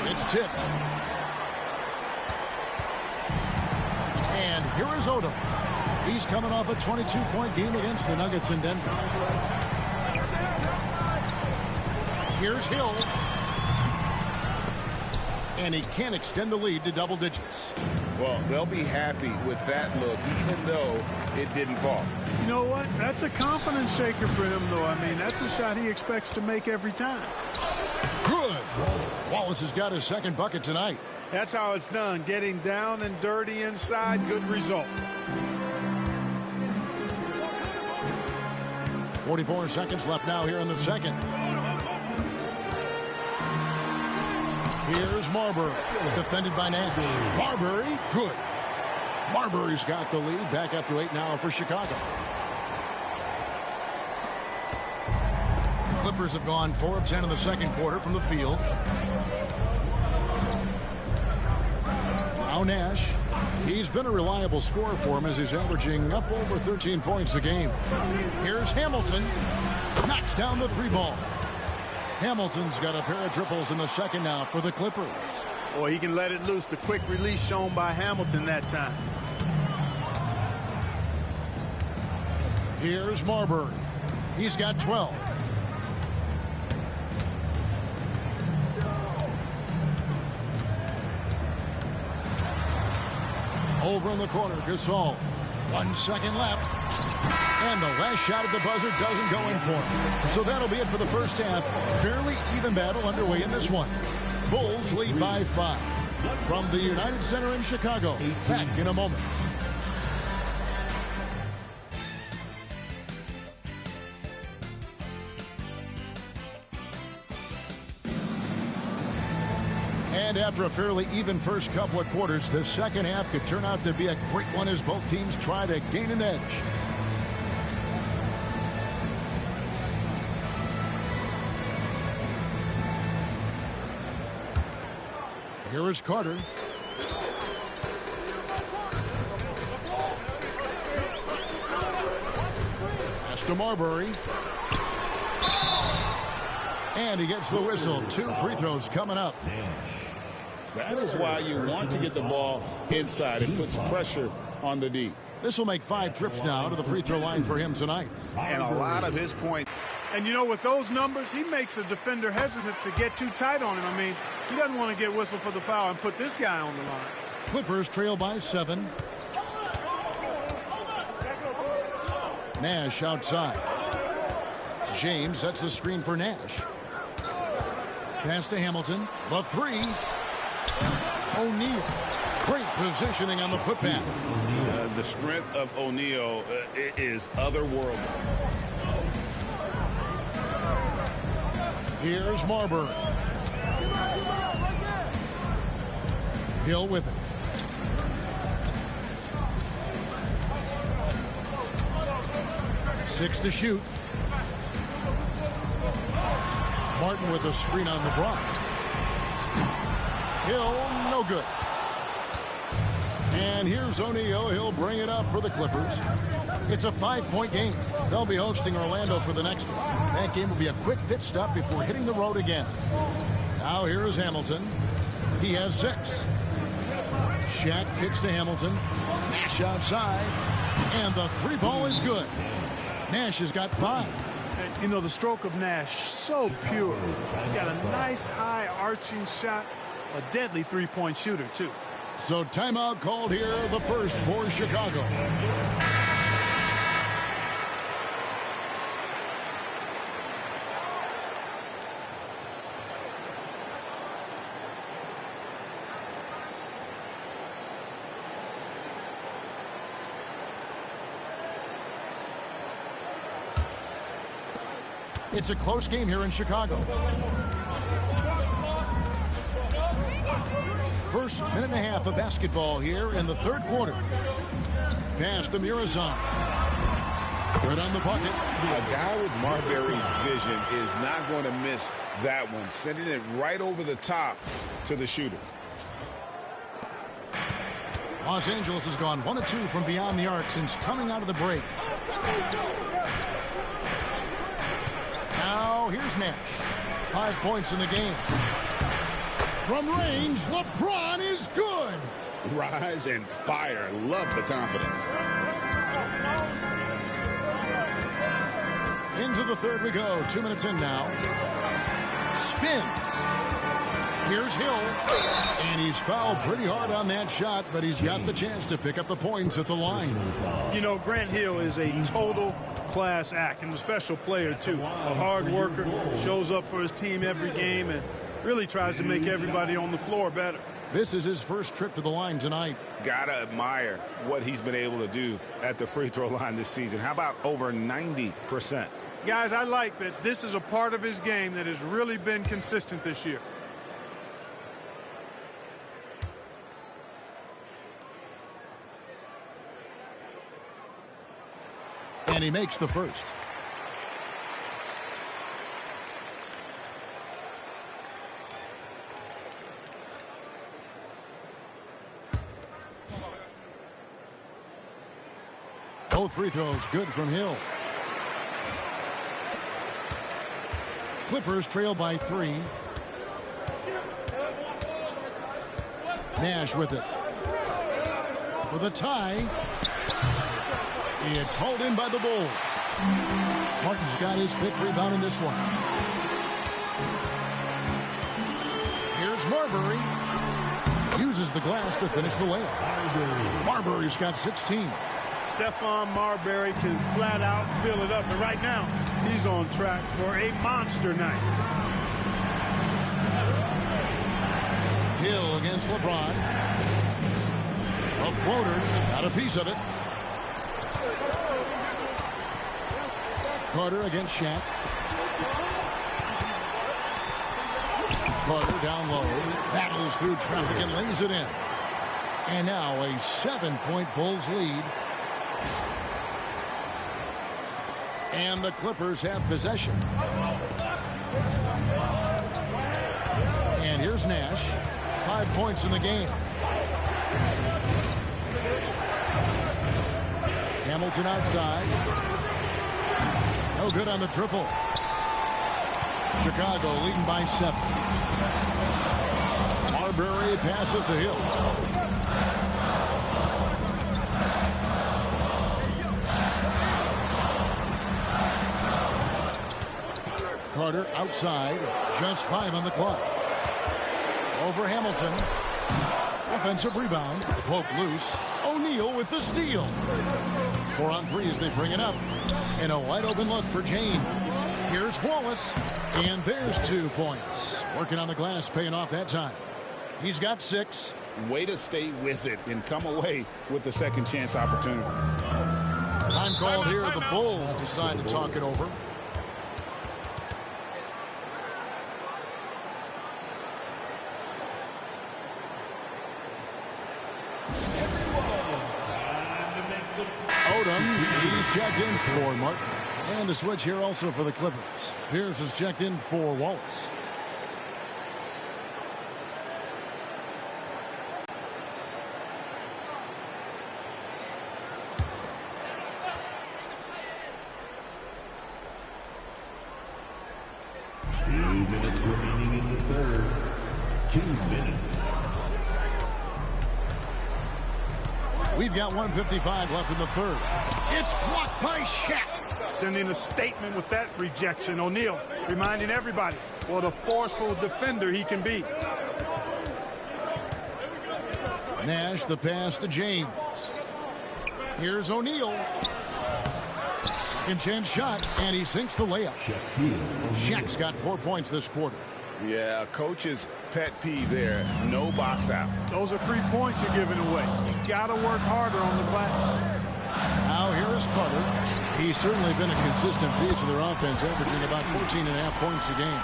It's tipped. And here is Odom. He's coming off a 22-point game against the Nuggets in Denver. Here's Hill. And he can't extend the lead to double digits. Well, they'll be happy with that look, even though it didn't fall. You know what? That's a confidence shaker for him, though. I mean, that's a shot he expects to make every time. Good. Wallace has got his second bucket tonight. That's how it's done. Getting down and dirty inside. Good result. 44 seconds left now here in the second. Here's Marbury, defended by Nash. Marbury, good. Marbury's got the lead, back up to 8 now for Chicago. The Clippers have gone 4 of 10 in the second quarter from the field. Now Nash. He's been a reliable scorer for him as he's averaging up over 13 points a game. Here's Hamilton. Knocks down the 3-ball. Hamilton's got a pair of triples in the second now for the Clippers. Boy, he can let it loose. The quick release shown by Hamilton that time. Here's Marbury. He's got 12. Over in the corner, Gasol. 1 second left. And the last shot at the buzzer doesn't go in for him. So that'll be it for the first half. Fairly even battle underway in this one. Bulls lead by 5. From the United Center in Chicago. Back in a moment. And after a fairly even first couple of quarters, the second half could turn out to be a great one as both teams try to gain an edge. Here is Carter. Pass to Marbury. And he gets the whistle. 2 free throws coming up. That is why you want to get the ball inside. It puts pressure on the D. This will make 5 trips now to the free throw line for him tonight. And a lot of his points. And, you know, with those numbers, he makes a defender hesitant to get too tight on him. I mean, he doesn't want to get whistled for the foul and put this guy on the line. Clippers trail by 7. Nash outside. James sets the screen for Nash. Pass to Hamilton. The 3. O'Neal. Great positioning on the putback. The strength of O'Neal is otherworldly. Here's Marbury. Hill with it. Six to shoot. Martin with a screen on the block. Hill, no good. And here's O'Neal. He'll bring it up for the Clippers. It's a 5-point game. They'll be hosting Orlando for the next one. That game will be a quick pit stop before hitting the road again. Now here is Hamilton. He has 6. Shaq kicks to Hamilton. Nash outside. And the 3-ball is good. Nash has got 5. You know, the stroke of Nash, so pure. He's got a nice high arching shot. A deadly 3-point shooter, too. So timeout called here, the first for Chicago. It's a close game here in Chicago. First minute and a half of basketball here in the third quarter. Pass to Murazan. Good on the bucket. A guy with Marbury's vision is not going to miss that one, sending it right over the top to the shooter. Los Angeles has gone 1 of 2 from beyond the arc since coming out of the break. Now here's Nash. 5 points in the game. From range, LeBron is good. Rise and fire. Love the confidence. Into the third we go. 2 minutes in now. Spins. Here's Hill. And he's fouled pretty hard on that shot, but he's got the chance to pick up the points at the line. You know, Grant Hill is a total class act and a special player, too. A hard worker, shows up for his team every game, and really tries to make everybody on the floor better. This is his first trip to the line tonight. Gotta admire what he's been able to do at the free throw line this season. How about over 90%? Guys, I like that this is a part of his game that has really been consistent this year. And he makes the first. Both free throws good from Hill. Clippers trail by 3. Nash with it. For the tie. It's hauled in by the Bulls. Martin's got his 5th rebound in this one. Here's Marbury. Uses the glass to finish the layup. Marbury's got 16. Stephon Marbury can flat out fill it up. But right now, he's on track for a monster night. Hill against LeBron. A floater. Got a piece of it. Carter against Shaq. Carter down low. Battles through traffic and lays it in. And now a 7-point Bulls lead. And the Clippers have possession. And here's Nash. 5 points in the game. Hamilton outside. No good on the triple. Chicago leading by 7. Marbury passes to Hill. Carter outside. Just 5 on the clock. Over Hamilton. Offensive rebound. Poked loose. O'Neal with the steal. 4 on 3 as they bring it up. And a wide open look for James. Here's Wallace. And there's 2 points. Working on the glass, paying off that time. He's got 6. Way to stay with it and come away with the second chance opportunity. Time called here. The Bulls decide to talk it over. He's checked in for Martin. And a switch here also for the Clippers. Pierce is checked in for Wallace. Minutes remaining in the third. 2 minutes. We've got 1:55 left in the third. It's blocked by Shaq. Sending a statement with that rejection. O'Neal reminding everybody what a forceful defender he can be. Nash the pass to James. Here's O'Neal. Second chance shot, and he sinks the layup. Shaq's got 4 points this quarter. Yeah, coach's pet peeve there. No box out. Those are free points you're giving away. You got to work harder on the glass. Now here is Carter. He's certainly been a consistent piece of their offense, averaging about 14.5 points a game.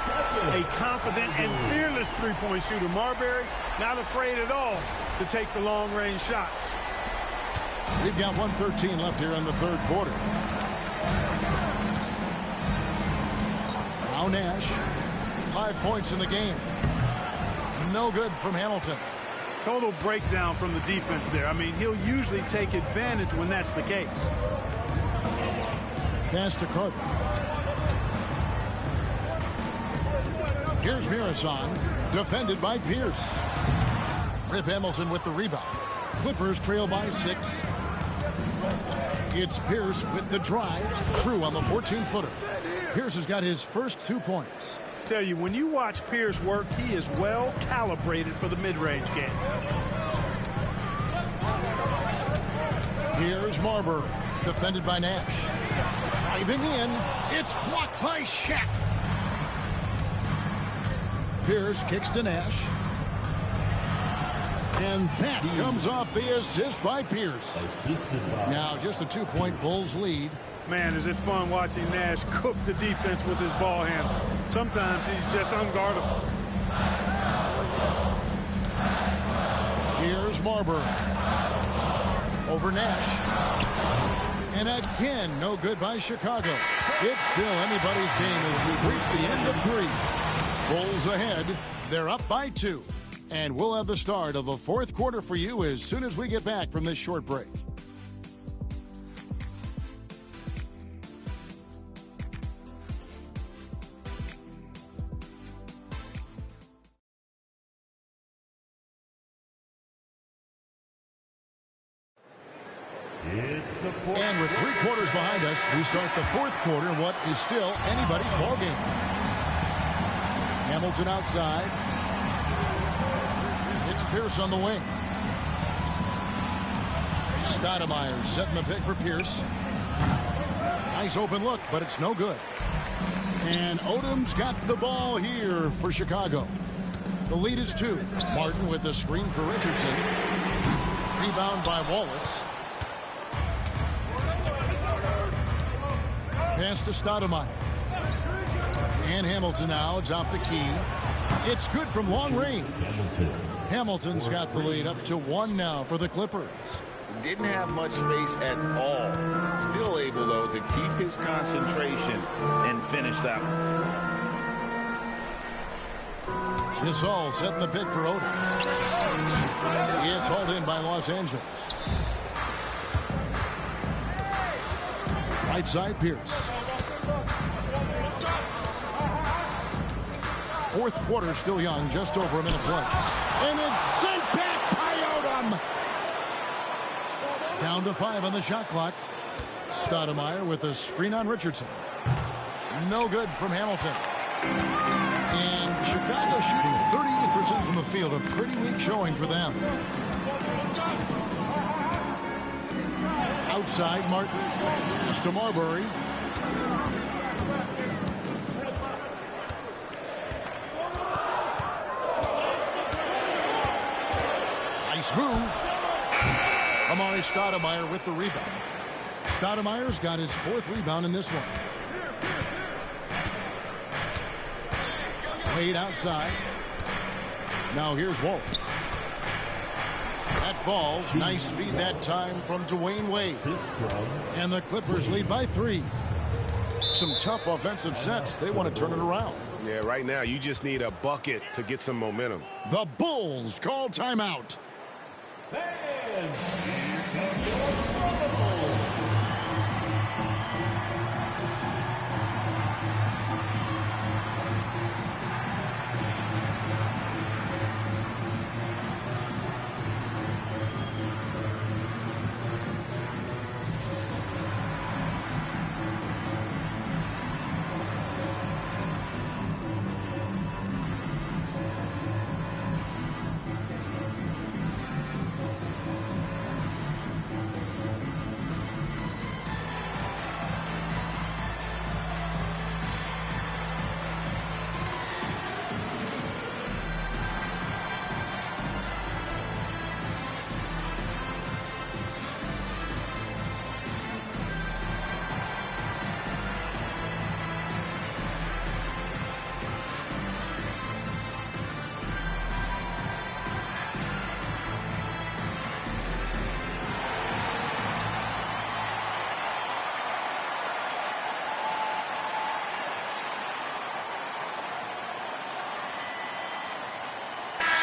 A confident and fearless three-point shooter. Marbury not afraid at all to take the long-range shots. We've got 1:13 left here in the third quarter. Now Nash. 5 points in the game. No good from Hamilton. Total breakdown from the defense there. I mean, he'll usually take advantage when that's the case. Pass to Carter. Here's Mirasan, defended by Pierce. Rip Hamilton with the rebound. Clippers trail by 6. It's Pierce with the drive. True on the 14-footer. Pierce has got his first 2 points. Tell you, when you watch Pierce work, he is well calibrated for the mid-range game. Here's Marbury, defended by Nash. Driving in, it's blocked by Shaq. Pierce kicks to Nash. And that comes off the assist by Pierce. Now just a 2-point Bulls lead. Man, is it fun watching Nash cook the defense with his ball handle. Sometimes he's just unguardable. Here's Marbury. Over Nash. And again, no good by Chicago. It's still anybody's game as we've reached the end of 3. Bulls ahead. They're up by 2. And we'll have the start of the 4th quarter for you as soon as we get back from this short break. And with 3 quarters behind us, we start the 4th quarter in what is still anybody's ball game. Hamilton outside. It's Pierce on the wing. Stoudemire setting the pick for Pierce. Nice open look, but it's no good. And Odom's got the ball here for Chicago. The lead is 2. Martin with the screen for Richardson. Rebound by Wallace. Pass to Stoudemire. And Hamilton now. It's off the key. It's good from long range. Hamilton's got the lead up to 1 now for the Clippers. Didn't have much space at all. Still able, though, to keep his concentration and finish that one. This all setting the pick for Odom. It's hauled in by Los Angeles. Right side, Pierce. 4th quarter still young, just over a minute play. And it's sent back by Odom. Down to 5 on the shot clock. Stoudemire with a screen on Richardson. No good from Hamilton. And Chicago shooting 38% from the field. A pretty weak showing for them. Outside, Martin. Pass to Marbury. Nice move. Amari Stoudemire with the rebound. Stoudemire's got his 4th rebound in this one. Wade outside. Now here's Wallace. That falls. Nice feed that time from Dwayne Wade. And the Clippers lead by 3. Some tough offensive sets. They want to turn it around. Yeah, right now you just need a bucket to get some momentum. The Bulls call timeout.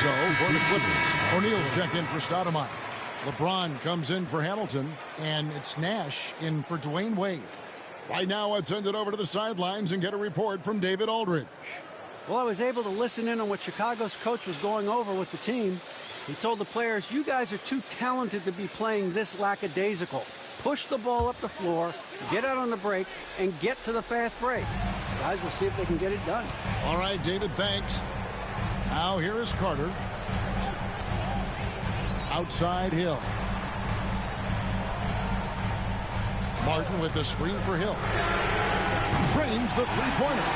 So for the Clippers, O'Neal's checked in for Stoudemire. LeBron comes in for Hamilton, and it's Nash in for Dwayne Wade. Right now, let's send it over to the sidelines and get a report from David Aldridge. Well, I was able to listen in on what Chicago's coach was going over with the team. He told the players, you guys are too talented to be playing this lackadaisical. Push the ball up the floor, get out on the break, and get to the fast break. Guys, we'll see if they can get it done. All right, David, thanks. Now here is Carter. Outside Hill. Martin with the screen for Hill. Drains the three-pointer.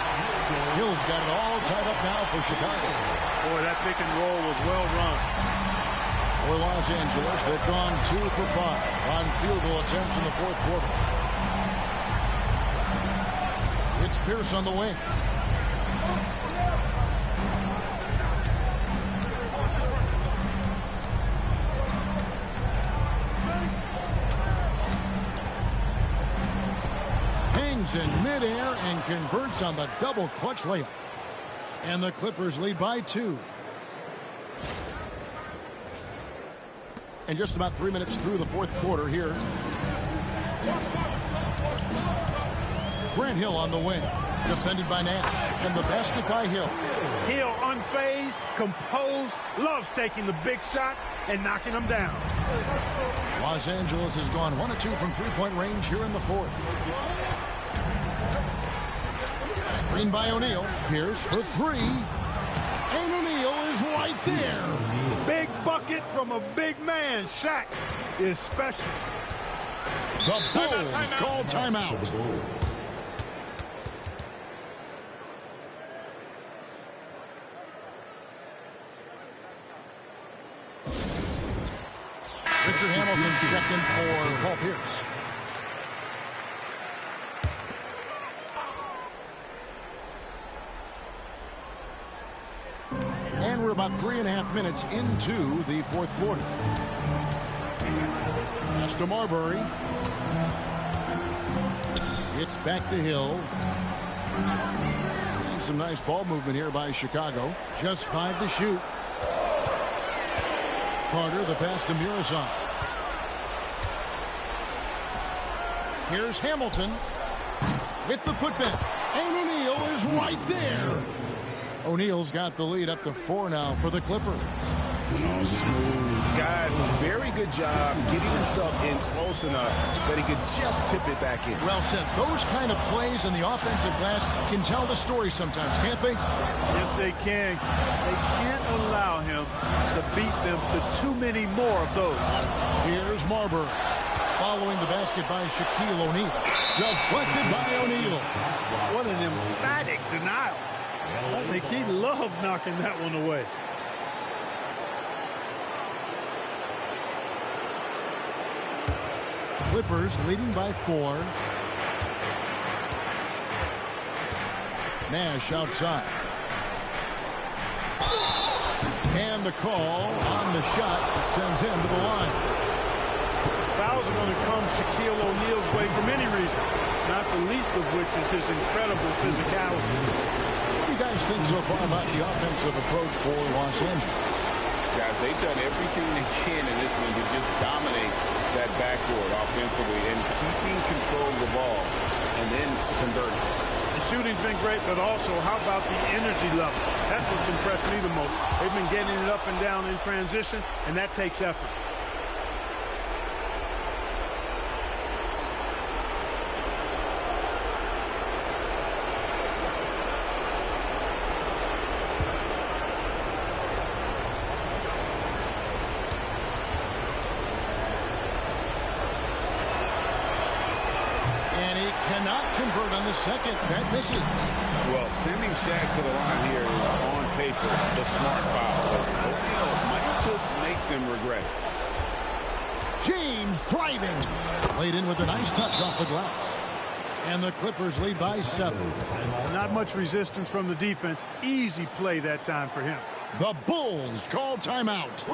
Hill's got it all tied up now for Chicago. Boy, that pick and roll was well run. For Los Angeles, they've gone 2 for 5 on field goal attempts in the fourth quarter. It's Pierce on the wing. Hangs in midair and converts on the double clutch layup. And the Clippers lead by 2. And just about 3 minutes through the fourth quarter here. Grant Hill on the wing. Defended by Nash. And the basket by Hill. Hill unfazed, composed, loves taking the big shots and knocking them down. Los Angeles has gone 1 of 2 from three-point range here in the fourth. Screen by O'Neal. Pierce for 3. And O'Neal is right there. Big bucket from a big man. Shaq is special. The Bulls call timeout. Richard Hamilton's checked in for Paul Pierce. And we're about 3.5 minutes into the fourth quarter. Pass to Marbury. It's back to Hill. And some nice ball movement here by Chicago. Just 5 to shoot. Carter, the pass to Muresan. Here's Hamilton with the putback. And O'Neal is right there. O'Neal's got the lead up to 4 now for the Clippers. Oh, smooth. Guys, very good job getting himself in close enough that he could just tip it back in. Well said. Those kind of plays in the offensive glass can tell the story sometimes, can't they? Yes, they can. They can't allow him to beat them to too many more of those. Here's Marbury. Following the basket by Shaquille O'Neal. Deflected by O'Neal. What an emphatic denial. I think he loved knocking that one away. Clippers leading by 4. Nash outside. And the call on the shot sends him to the line. Fouls are going to come Shaquille O'Neal's way for many reasons, not the least of which is his incredible physicality. What do you guys think so far about the offensive approach for Los Angeles? Guys, they've done everything they can in this one to just dominate that backboard offensively and keeping control of the ball and then converting. The shooting's been great, but also how about the energy level? That's what's impressed me the most. They've been getting it up and down in transition, and that takes effort. Cannot convert on the second. That misses. Well, sending Shaq to the line here is on paper the smart foul. But O'Neal might just make them regret it. James driving. Laid in with a nice touch off the glass. And the Clippers lead by 7. Not much resistance from the defense. Easy play that time for him. The Bulls call timeout.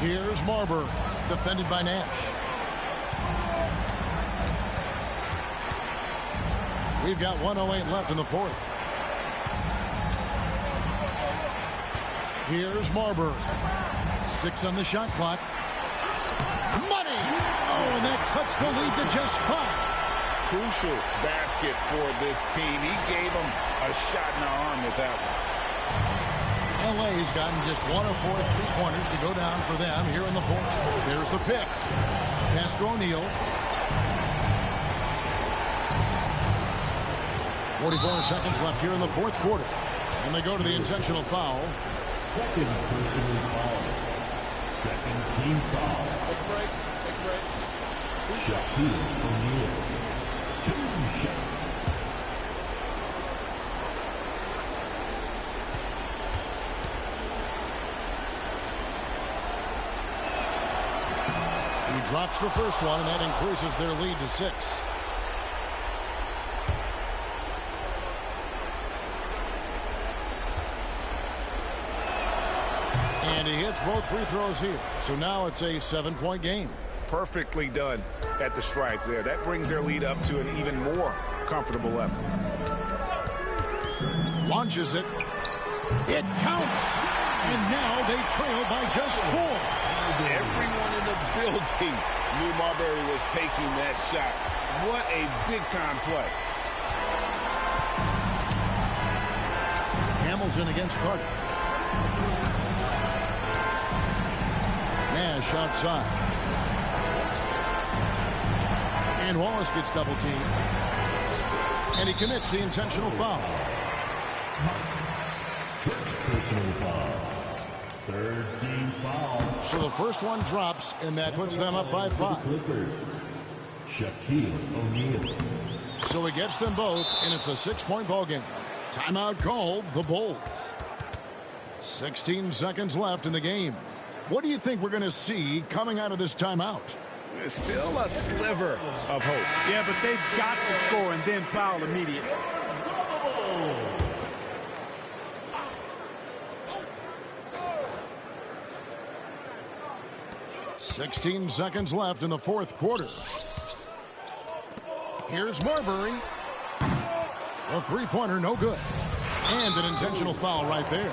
Here's Marbury, defended by Nash. We've got 1:08 left in the fourth. Here's Marbury. 6 on the shot clock. Money! Oh, and that cuts the lead to just 5. Crucial basket for this team. He gave them a shot in the arm with that one. LA's gotten just 1 of 4 3-pointers to go down for them here in the fourth. There's the pick. Pass to O'Neal. 44 seconds left here in the fourth quarter. And they go to the intentional foul. Second personal foul. Second team foul. Take a break. Take a break. Shaquille O'Neal. 2 shots. He drops the first one, and that increases their lead to 6. And he hits both free throws here. So now it's a 7-point game. Perfectly done at the stripe there. That brings their lead up to an even more comfortable level. Launches it. It counts. And now they trail by just 4. Everyone in the building knew Marbury was taking that shot. What a big-time play. Hamilton against Carter. Nash outside. And Wallace gets double teamed. And he commits the intentional foul. Personal foul. Third team foul. So the first one drops, and that puts them up by 5. Clippers. Shaquille O'Neal. So he gets them both, and it's a 6-point ball game. Timeout called, the Bulls. 16 seconds left in the game. What do you think we're going to see coming out of this timeout? There's still a sliver of hope. Yeah, but they've got to score and then foul immediately. 16 seconds left in the fourth quarter. Here's Marbury. A three-pointer, no good. And an intentional foul right there.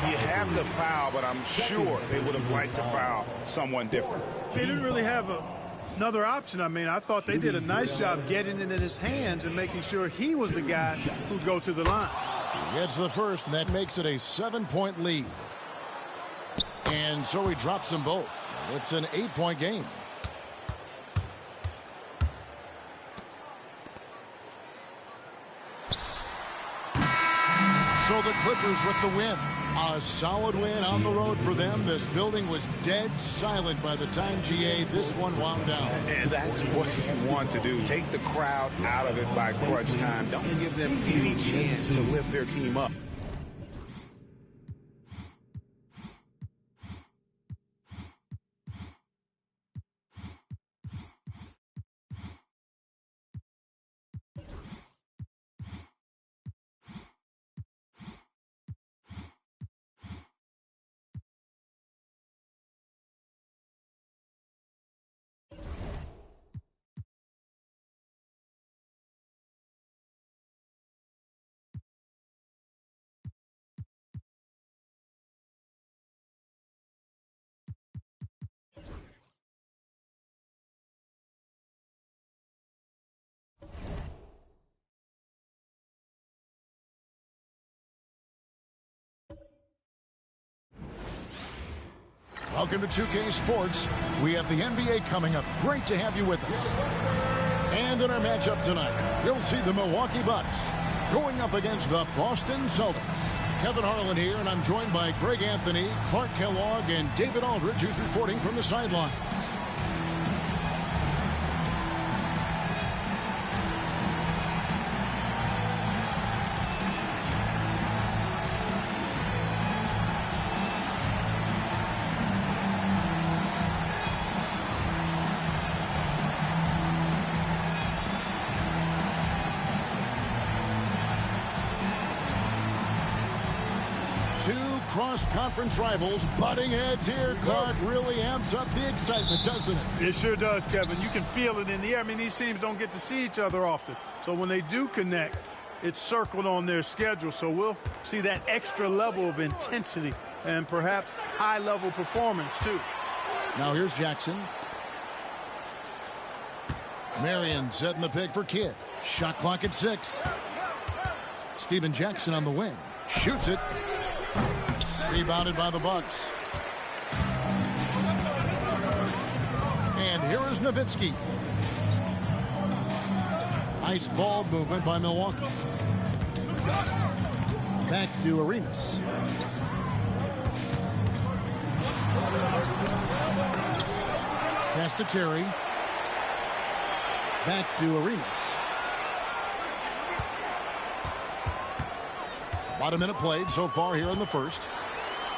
You have the foul, but I'm sure they would have liked to foul someone different. They didn't really have another option. I mean, I thought they did a nice job getting it in his hands and making sure he was the guy who'd go to the line. He gets the first, and that makes it a 7-point lead. And so he drops them both. It's an 8-point game. So the Clippers with the win. A solid win on the road for them. This building was dead silent by the time, GA, this one wound down. And that's what you want to do. Take the crowd out of it by crunch time. Don't give them any chance to lift their team up. Welcome to 2K Sports. We have the NBA coming up. Great to have you with us. And in our matchup tonight, you'll see the Milwaukee Bucks going up against the Boston Celtics. Kevin Harlan here, and I'm joined by Greg Anthony, Clark Kellogg, and David Aldridge, who's reporting from the sidelines. cross-conference rivals butting heads here. Clark, really amps up the excitement, doesn't it? It sure does, Kevin. You can feel it in the air. I mean, these teams don't get to see each other often. So when they do connect, it's circled on their schedule. So we'll see that extra level of intensity and perhaps high-level performance, too. Now here's Jackson. Marion setting the pick for Kidd. Shot clock at 6. Steven Jackson on the wing. Shoots it. Rebounded by the Bucks. And here is Nowitzki. Nice ball movement by Milwaukee. Back to Arenas. Pass to Terry. Back to Arenas. About a minute played so far here in the first.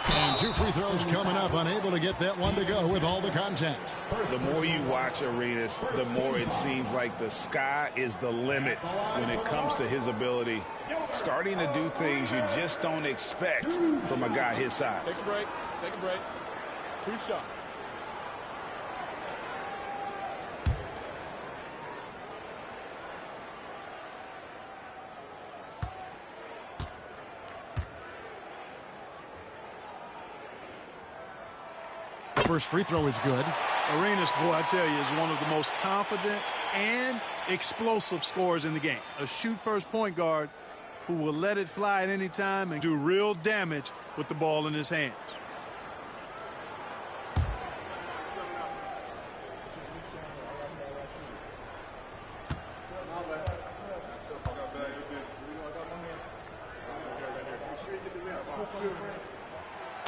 And 2 free throws coming up. Unable to get that one to go with all the contact. The more you watch Arenas, the more it seems like the sky is the limit when it comes to his ability. Starting to do things you just don't expect from a guy his size. Take a break. Take a break. 2 shots. First free throw is good. Arenas, boy, I tell you, is one of the most confident and explosive scorers in the game. A shoot-first point guard who will let it fly at any time and do real damage with the ball in his hands.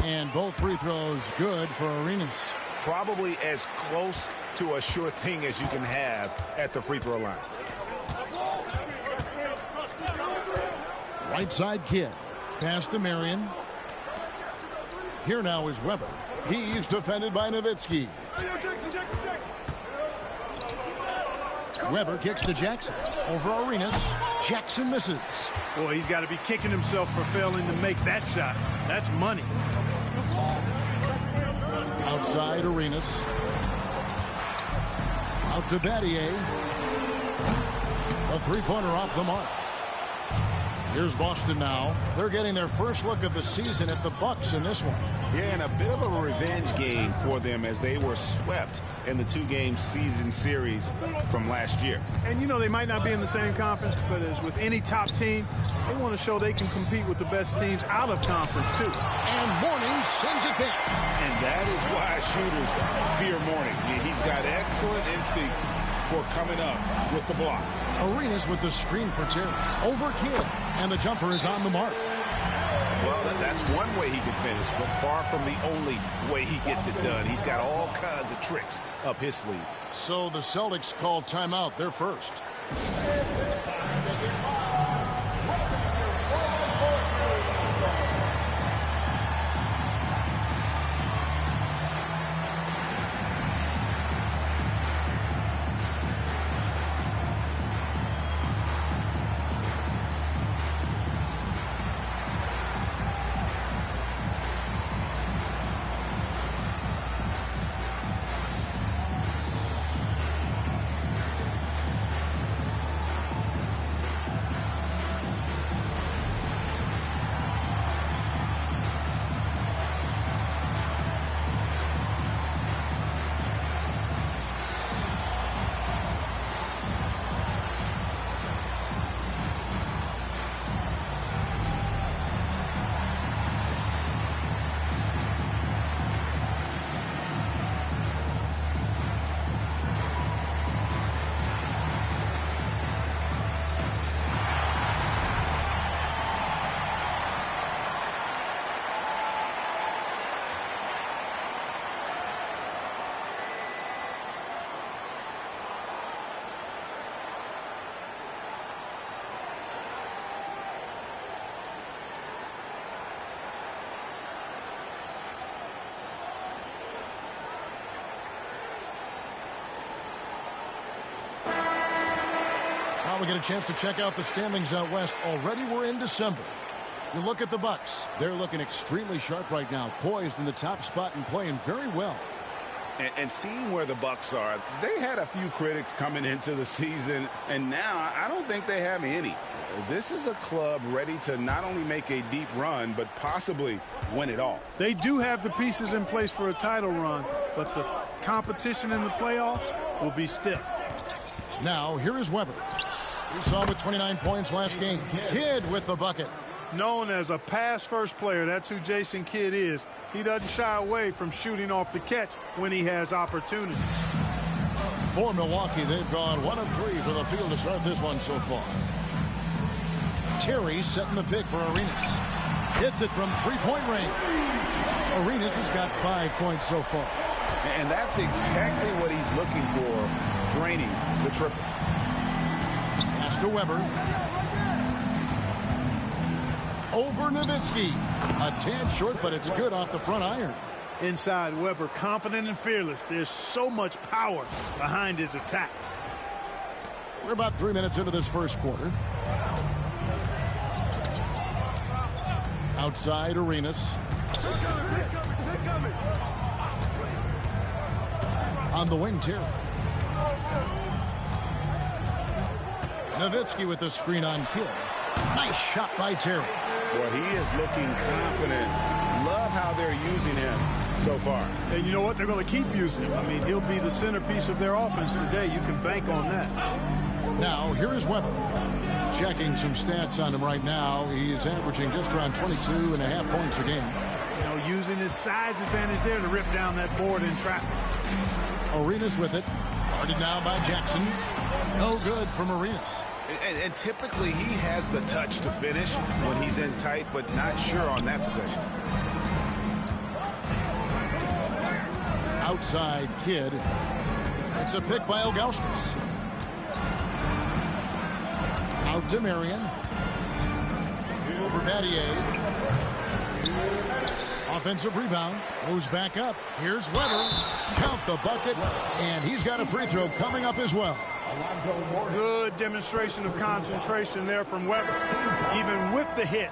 And both free throws good for Arenas. Probably as close to a sure thing as you can have at the free throw line. Right side Kidd. Pass to Marion. Here now is Weber. He's defended by Nowitzki. Weber kicks to Jackson. Over Arenas. Jackson misses. Boy, he's got to be kicking himself for failing to make that shot. That's money. Outside Arenas. Out to Battier. A three-pointer off the mark. Here's Boston now. They're getting their first look of the season at the Bucks in this one. Yeah, and a bit of a revenge game for them as they were swept in the 2-game season series from last year. And, you know, they might not be in the same conference, but as with any top team, they want to show they can compete with the best teams out of conference, too. And Mourning sends it back. And that is why shooters fear Mourning. He's got excellent instincts for coming up with the block. Arenas with the screen for Terry. Over Kidd. And the jumper is on the mark. Well, that's one way he can finish, but far from the only way he gets it done. He's got all kinds of tricks up his sleeve. So the Celtics call timeout. They're first. We get a chance to check out the standings out west. Already we're in December. You look at the Bucks. They're looking extremely sharp right now, poised in the top spot and playing very well. And seeing where the Bucks are, they had a few critics coming into the season, and now I don't think they have any. This is a club ready to not only make a deep run, but possibly win it all. They do have the pieces in place for a title run, but the competition in the playoffs will be stiff. Now, here is Weber. We saw him with 29 points last game. Kidd with the bucket. Known as a pass-first player, that's who Jason Kidd is. He doesn't shy away from shooting off the catch when he has opportunity. For Milwaukee, they've gone 1 of 3 for the field to start this one so far. Terry setting the pick for Arenas. Hits it from three-point range. Arenas has got 5 points so far. And that's exactly what he's looking for, draining the triple. Pass to Weber. Over Nowitzki. A tad short, but it's good off the front iron. Inside, Weber, confident and fearless. There's so much power behind his attack. We're about 3 minutes into this first quarter. Outside, Arenas. On the wing, Terry. Nowitzki with the screen on Kidd. Nice shot by Terry. Well, he is looking confident. Love how they're using him so far. And you know what? They're going to keep using him. I mean, he'll be the centerpiece of their offense today. You can bank on that. Now, here is Weber. Checking some stats on him right now. He's averaging just around 22.5 points a game. You know, using his size advantage there to rip down that board in traffic. Arenas with it. Guarded now by Jackson. No good from Arenas. And typically he has the touch to finish when he's in tight, but not sure on that possession. Outside, Kidd. It's a pick by Ilgauskas. Out to Marion. Over Battier. Offensive rebound. Goes back up. Here's Weber. Count the bucket. And he's got a free throw coming up as well. Good demonstration of concentration there from Weber. Even with the hit,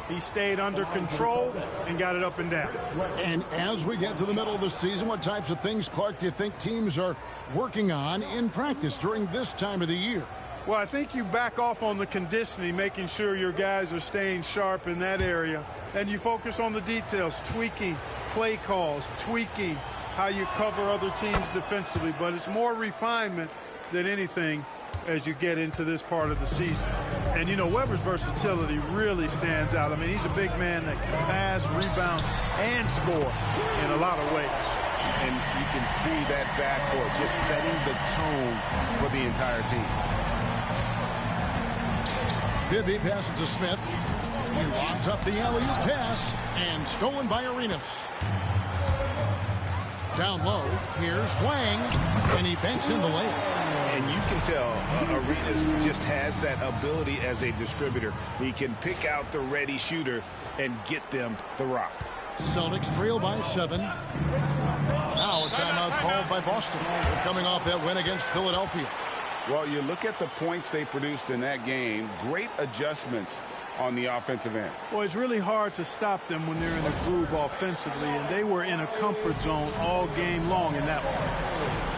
he stayed under control and got it up and down. And as we get to the middle of the season, what types of things, Clark, do you think teams are working on in practice during this time of the year? Well, I think you back off on the conditioning, making sure your guys are staying sharp in that area. And you focus on the details, tweaking play calls, tweaking how you cover other teams defensively. But it's more refinement than anything as you get into this part of the season. And, you know, Weber's versatility really stands out. I mean, he's a big man that can pass, rebound, and score in a lot of ways. And you can see that backcourt just setting the tone for the entire team. Bibby passes to Smith. He lobs up the alley-oop pass, and stolen by Arenas. Down low, here's Wang, and he banks in the layup. And you can tell Arenas just has that ability as a distributor. He can pick out the ready shooter and get them the rock. Celtics trail by 7. Now a timeout called by Boston. They're coming off that win against Philadelphia. Well, you look at the points they produced in that game. Great adjustments on the offensive end. Well, it's really hard to stop them when they're in a groove offensively, and they were in a comfort zone all game long in that one.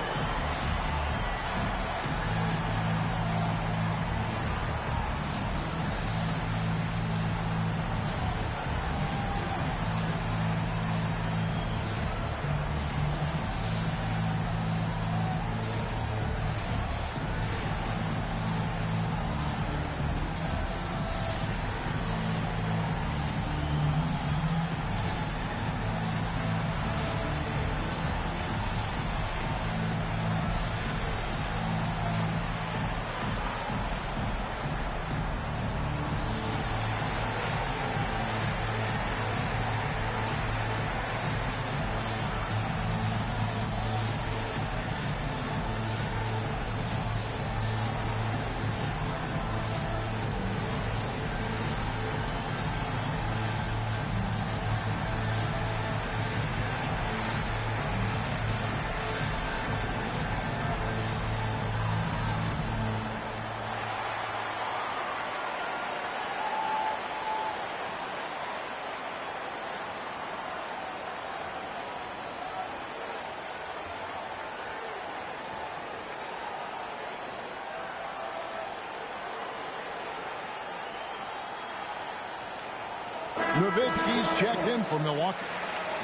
Nowitzki's checked in for Milwaukee.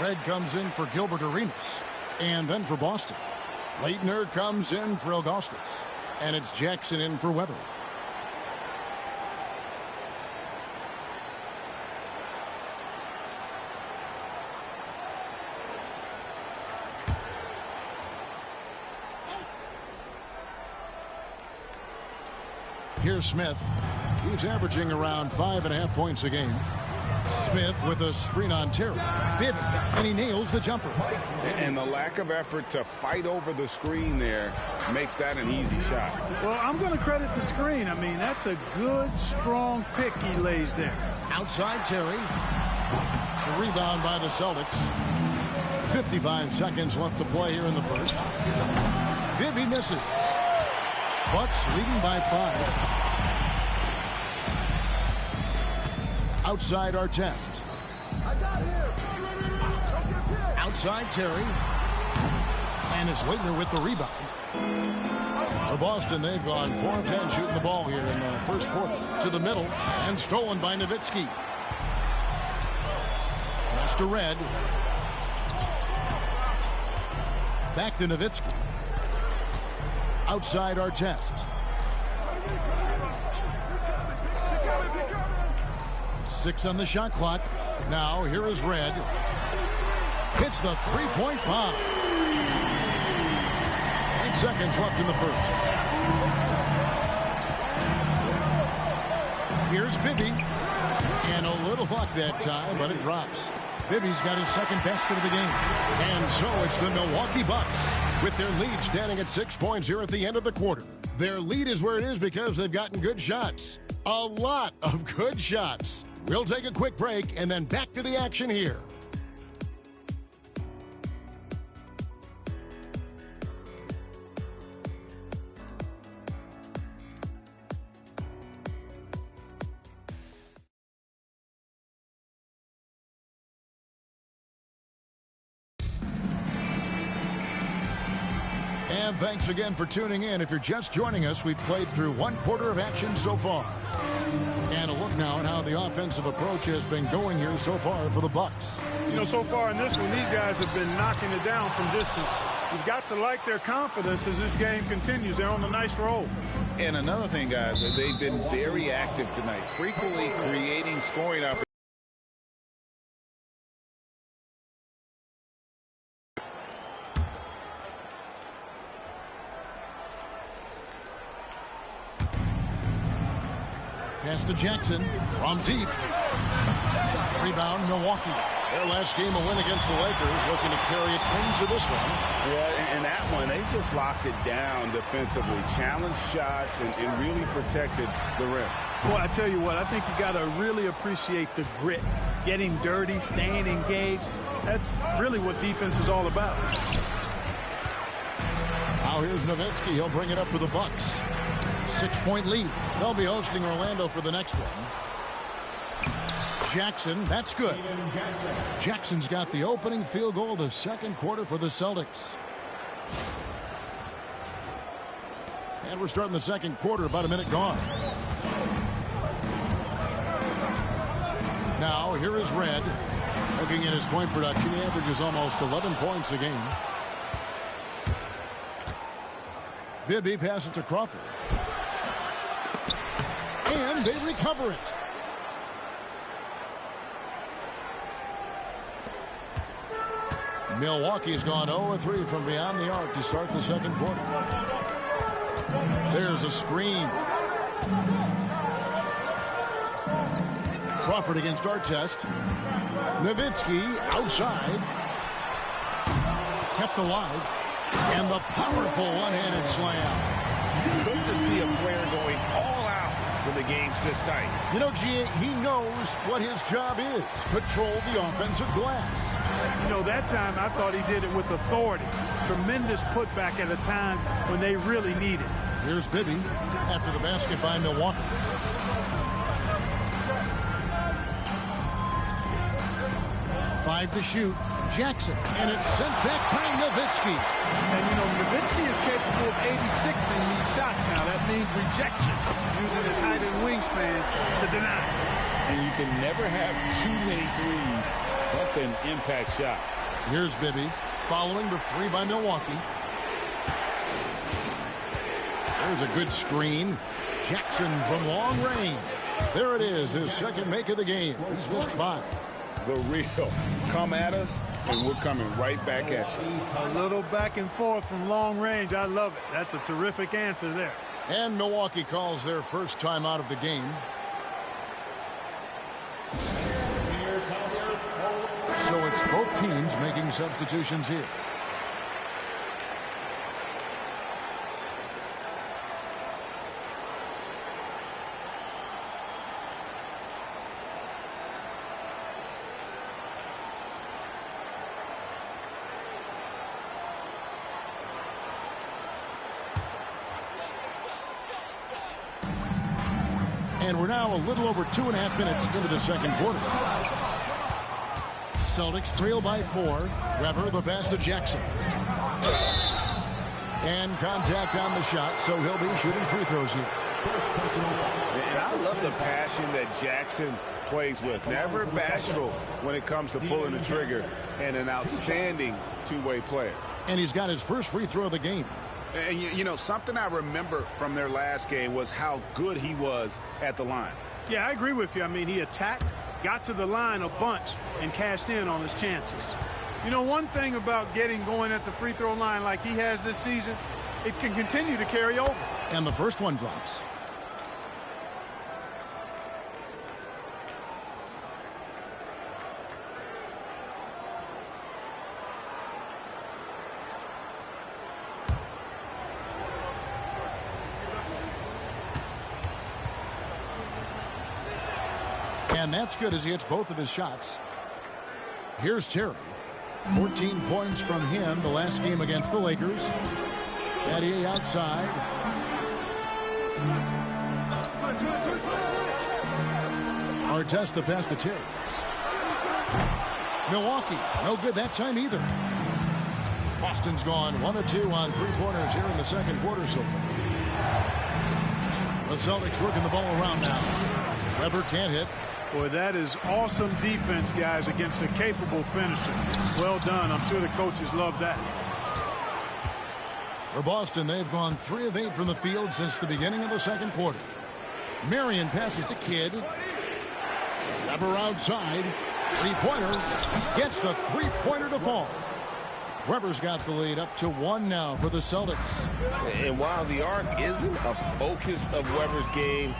Red comes in for Gilbert Arenas. And then for Boston, Leitner comes in for Augustus. And it's Jackson in for Weber. Here's Smith. He's averaging around 5.5 points a game. Smith with a screen on Terry. Bibby, and he nails the jumper. And the lack of effort to fight over the screen there makes that an easy shot. Well, I'm going to credit the screen. I mean, that's a good, strong pick he lays there. Outside Terry. The rebound by the Celtics. 55 seconds left to play here in the first. Bibby misses. Bucks leading by 5. Outside Artest. Outside Terry. And it's Leitner with the rebound. For Boston, they've gone 4 of 10 shooting the ball here in the first quarter. To the middle, and stolen by Nowitzki. Pass to Red. Back to Nowitzki. Outside Artest. 6 on the shot clock. Now here is Red. Hits the three-point bomb. 8 seconds left in the first. Here's Bibby. And a little luck that time, but it drops. Bibby's got his second basket of the game. And so it's the Milwaukee Bucks with their lead standing at 6 points here at the end of the quarter. Their lead is where it is because they've gotten good shots. A lot of good shots. We'll take a quick break and then back to the action here. And thanks again for tuning in. If you're just joining us, we've played through 1 quarter of action so far. And a look now at how the offensive approach has been going here so far for the Bucks. You know, so far in this one, these guys have been knocking it down from distance. You've got to like their confidence as this game continues. They're on a nice roll. And another thing, guys, they've been very active tonight, frequently creating scoring opportunities. Pass to Jackson from deep. Rebound, Milwaukee. Their last game a win against the Lakers, looking to carry it into this one. Yeah, and that one, they just locked it down defensively. Challenged shots and really protected the rim. Boy, I tell you what, I think you got to really appreciate the grit. Getting dirty, staying engaged. That's really what defense is all about. Now here's Nowitzki. He'll bring it up for the Bucks. 6-point lead. They'll be hosting Orlando for the next one. Jackson, that's good. Jackson's got the opening field goal of the second quarter for the Celtics. And we're starting the second quarter, about a minute gone. Now, here is Red. Looking at his point production, he averages almost 11 points a game. Bibby passes to Crawford. And they recover it. Milwaukee's gone 0-3 from beyond the arc to start the second quarter. There's a screen. Crawford against Artest. Nowitzki outside. Kept alive. And the powerful one-handed slam. Good to see a player going all out when the game's this tight. You know, G.A., he knows what his job is. Control the offensive glass. You know, that time I thought he did it with authority. Tremendous putback at a time when they really need it. Here's Bibby after the basket by Milwaukee. Five to shoot. Jackson. And it's sent back by Nowitzki. And, you know, Nowitzki is capable of 86ing these shots now. That means rejection, using his height and wingspan to deny. And you can never have too many threes. That's an impact shot. Here's Bibby following the three by Milwaukee. There's a good screen. Jackson from long range. There it is, his second make of the game. He's missed 5. The real. Come at us, and we're coming right back at you. A little back and forth from long range. I love it. That's a terrific answer there. And Milwaukee calls their first time out of the game. So it's both teams making substitutions here. And we're now a little over 2.5 minutes into the second quarter. Celtics trail by 4. Weber the pass to Jackson. And contact on the shot, so he'll be shooting free throws here. And I love the passion that Jackson plays with. Never bashful when it comes to pulling the trigger, and an outstanding two-way player. And he's got his first free throw of the game. And, you know, something I remember from their last game was how good he was at the line. Yeah, I agree with you. I mean, he attacked, got to the line a bunch, and cashed in on his chances. You know, one thing about getting going at the free throw line like he has this season, it can continue to carry over. And the first one drops. And that's good as he hits both of his shots. Here's Terry. 14 points from him the last game against the Lakers. Eddie outside. Artest the pass to Terry. Milwaukee, no good that time either. Boston's gone 1 of 2 on three-pointers here in the second quarter so far. The Celtics working the ball around now. Weber can't hit. Boy, that is awesome defense, guys, against a capable finisher. Well done. I'm sure the coaches love that. For Boston, they've gone 3 of 8 from the field since the beginning of the second quarter. Marion passes to Kidd. Weber outside. Three-pointer. Gets the three-pointer to fall. Weber's got the lead up to 1 now for the Celtics. And while the arc isn't a focus of Weber's game,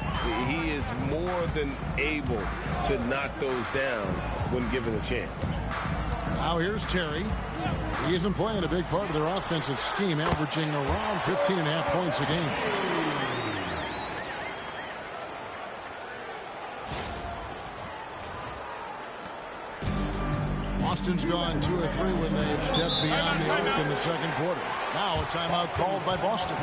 he is more than able to knock those down when given a chance. Now here's Terry. He's been playing a big part of their offensive scheme, averaging around 15.5 points a game. Boston's gone 2 of 3 when they've stepped beyond the arc in the second quarter. Now a timeout called by Boston.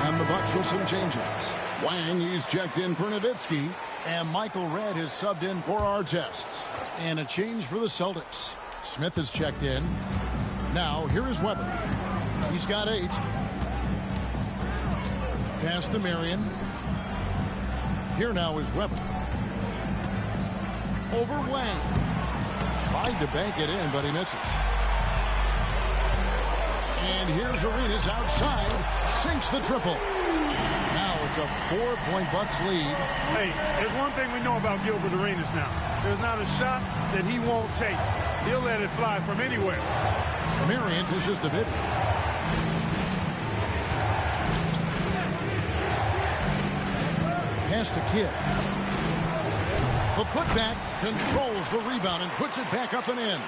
And the Bucks with some changes. Wang, he's checked in for Nowitzki. And Michael Redd has subbed in for Artest. And a change for the Celtics. Smith has checked in. Now here is Weber. He's got 8. Pass to Marion. Here now is Weber. Over Wang. Tried to bank it in, but he misses. And here's Arenas outside. Sinks the triple. Now it's a 4-point Bucks lead. Hey, there's one thing we know about Gilbert Arenas now. There's not a shot that he won't take. He'll let it fly from anywhere. Marion pushes to Bibby. Pass to Kidd. The putback controls the rebound and puts it back up and in.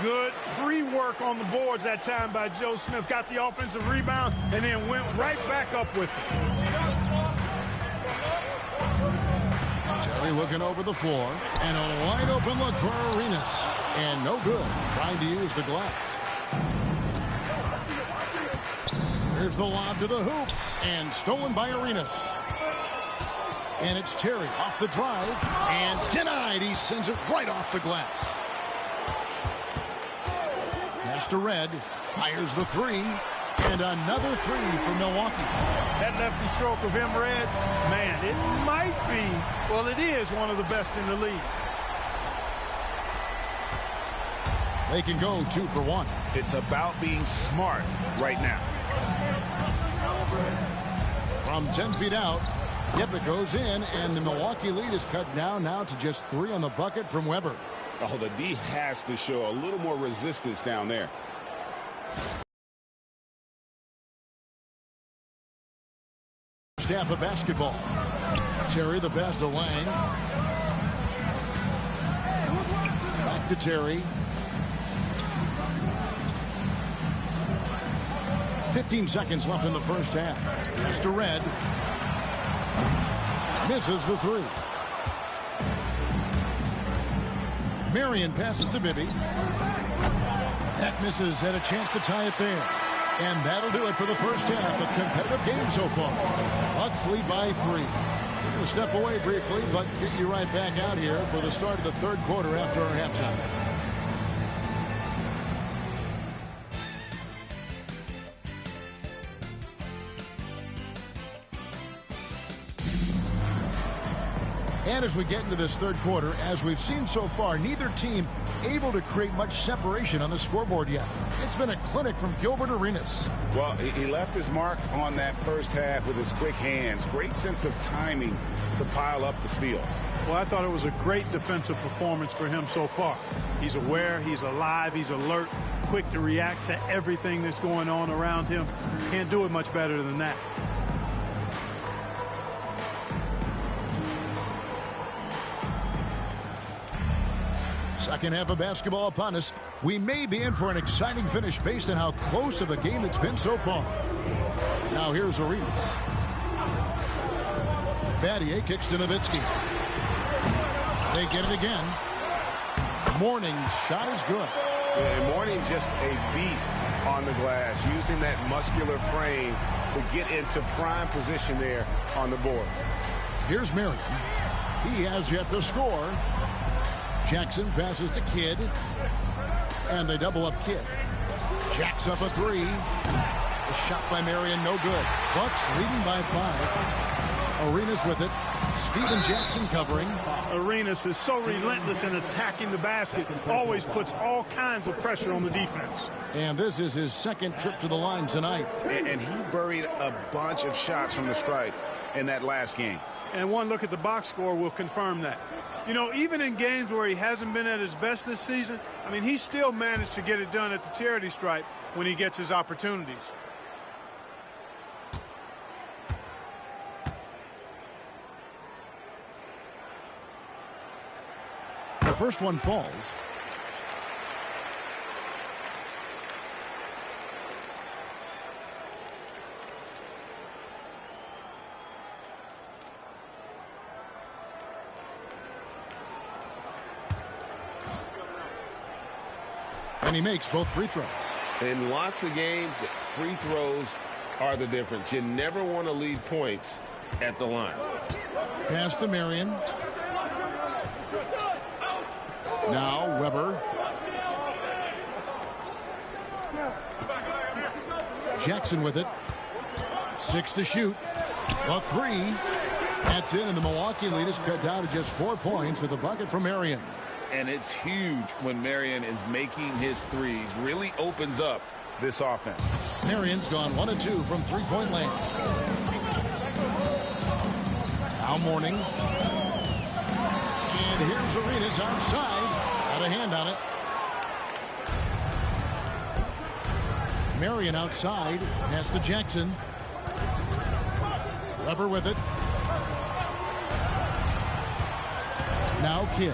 Good free work on the boards that time by Joe Smith. Got the offensive rebound and then went right back up with it. Terry looking over the floor. And a wide open look for Arenas. And no good. Trying to use the glass. Here's the lob to the hoop. And stolen by Arenas. And it's Terry off the drive. And denied. He sends it right off the glass. Pass to Red. Fires the three. And another three for Milwaukee. That lefty stroke of him, Reds, man, it might be, well, it is one of the best in the league. They can go 2 for 1. It's about being smart right now. From 10 feet out, yep, it goes in, and the Milwaukee lead is cut down now to just 3 on the bucket from Weber. Oh, the D has to show a little more resistance down there. Half of basketball. Terry the pass to Lang. Back to Terry. 15 seconds left in the first half. Pass to Red. Misses the three. Marion passes to Bibby. That misses. Had a chance to tie it there. And that'll do it for the first half. A competitive game so far. Bucks lead by 3. We're going to step away briefly, but get you right back out here for the start of the third quarter after our halftime. And as we get into this third quarter, as we've seen so far, neither team able to create much separation on the scoreboard yet. It's been a clinic from Gilbert Arenas. Well, he left his mark on that first half with his quick hands. Great sense of timing to pile up the steals. Well, I thought it was a great defensive performance for him so far. He's aware, he's alive, he's alert, quick to react to everything that's going on around him. Can't do it much better than that. Second half of basketball upon us. We may be in for an exciting finish based on how close of a game it's been so far. Now here's Arenas. Battier kicks to Nowitzki. They get it again. Morning's shot is good. And Morning just a beast on the glass, using that muscular frame to get into prime position there on the board. Here's Marion. He has yet to score. Jackson passes to Kidd. And they double up Kidd. Jacks up a three. A shot by Marion, no good. Bucks leading by 5. Arenas with it. Steven Jackson covering. Arenas is so relentless in attacking the basket. Always puts all kinds of pressure on the defense. And this is his second trip to the line tonight. And he buried a bunch of shots from the stripe in that last game. And one look at the box score will confirm that. You know, even in games where he hasn't been at his best this season, I mean, he still managed to get it done at the charity stripe when he gets his opportunities. The first one falls. And he makes both free throws. In lots of games, free throws are the difference. You never want to lead points at the line. Pass to Marion. Now Weber. Jackson with it. 6 to shoot. A 3. That's in, and the Milwaukee lead is cut down to just 4 points with a bucket from Marion. And it's huge when Marion is making his threes. Really opens up this offense. Marion's gone 1 of 2 from three-point land. Now Morning. And here's Arenas outside. Got a hand on it. Marion outside. Pass to Jackson. Weber with it. Now Kidd.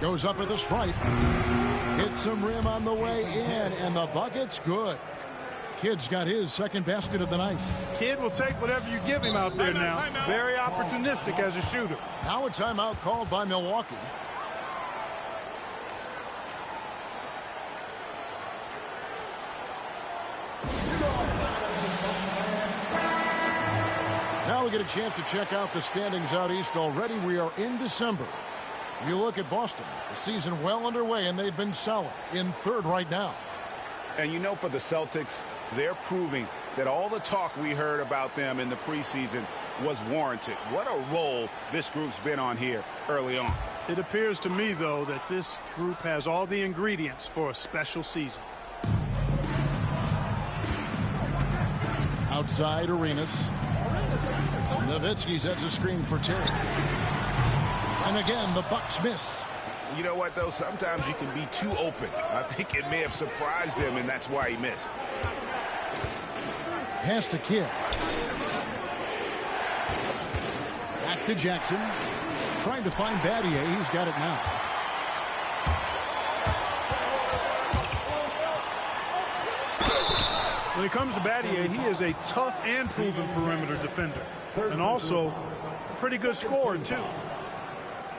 Goes up at the stripe. Hits some rim on the way in, and the bucket's good. Kidd's got his second basket of the night. Kidd will take whatever you give him out there now. Very opportunistic as a shooter. Now a timeout called by Milwaukee. Now we get a chance to check out the standings out east already. We are in December. You look at Boston, the season well underway, and they've been solid in third right now. And you know, for the Celtics, they're proving that all the talk we heard about them in the preseason was warranted. What a role this group's been on here early on. It appears to me, though, that this group has all the ingredients for a special season. Outside Arenas. Nowitzki sets a screen for Terry. And again, the Bucks miss. You know what, though? Sometimes you can be too open. I think it may have surprised him, and that's why he missed. Pass to Kidd. Back to Jackson. Trying to find Battier. He's got it now. When it comes to Battier, he is a tough and proven perimeter defender. And also a pretty good scorer, too.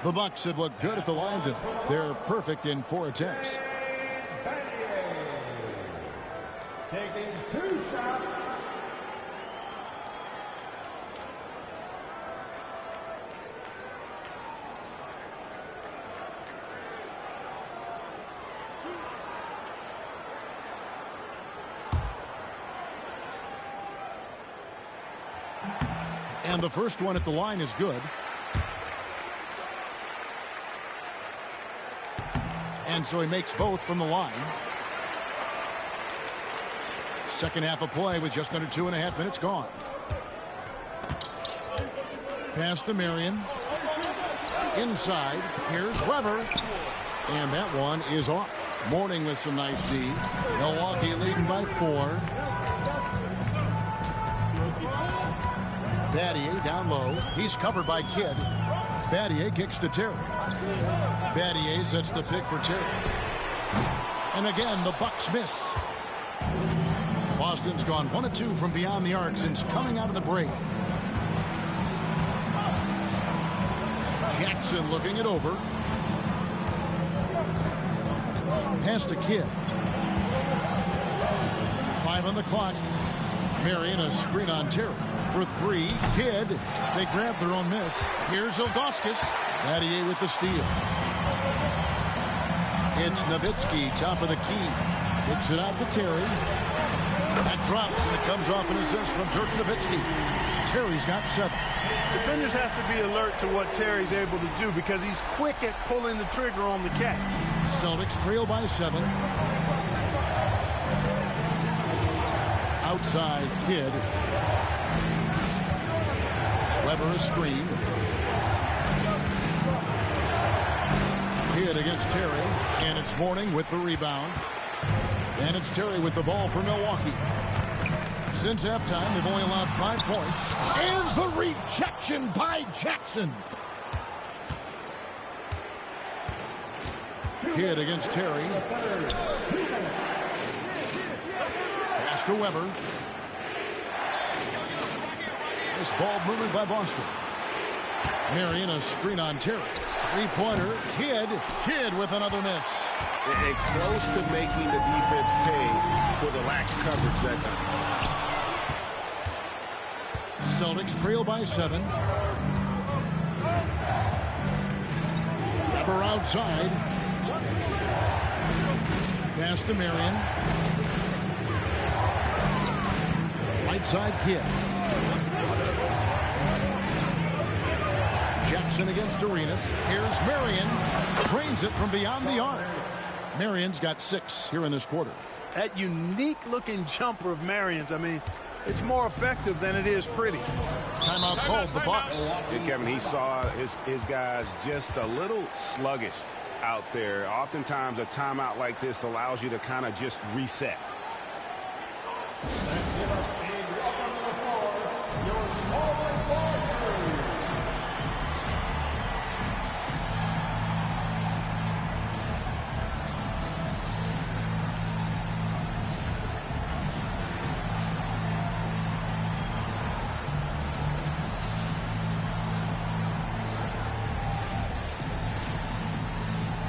The Bucks have looked good at the line tonight. They're perfect in 4 attempts. Taking 2 shots. And the first one at the line is good. And so he makes both from the line. Second half of play with just under 2.5 minutes gone. Pass to Marion. Inside. Here's Weber. And that one is off. Mourning with some nice D. Milwaukee leading by 4. Battier down low. He's covered by Kidd. Battier kicks to Terry. Battier sets the pick for Terry. And again, the Bucks miss. Boston's gone 1 of 2 from beyond the arc since coming out of the break. Jackson looking it over. Pass to Kidd. 5 on the clock. Marion a screen on Terry. For 3, Kidd. They grab their own miss. Here's Ilgauskas. Battier with the steal. It's Nowitzki, top of the key. Kicks it out to Terry. That drops, and it comes off an assist from Dirk Nowitzki. Terry's got 7. Defenders have to be alert to what Terry's able to do because he's quick at pulling the trigger on the catch. Celtics trail by 7. Outside, Kidd. Weber a screen. Kidd against Terry. And it's Mourning with the rebound. And it's Terry with the ball for Milwaukee. Since halftime, they've only allowed 5 points. And the rejection by Jackson. Kidd against Terry. Pass to Weber. This ball moved by Boston. Marion a screen on Terry. 3-pointer. Kidd with another miss. And close to making the defense pay for the lax coverage that time. Celtics trail by 7. Weber outside. Pass to Marion. Right side, Kidd. Jackson against Arenas. Here's Marion. Trains it from beyond the arc. Marion's got 6 here in this quarter. That unique-looking jumper of Marion's, I mean, it's more effective than it is pretty. Timeout called, the Bucks. And Kevin, he saw his guys just a little sluggish out there. Oftentimes, a timeout like this allows you to kind of just reset.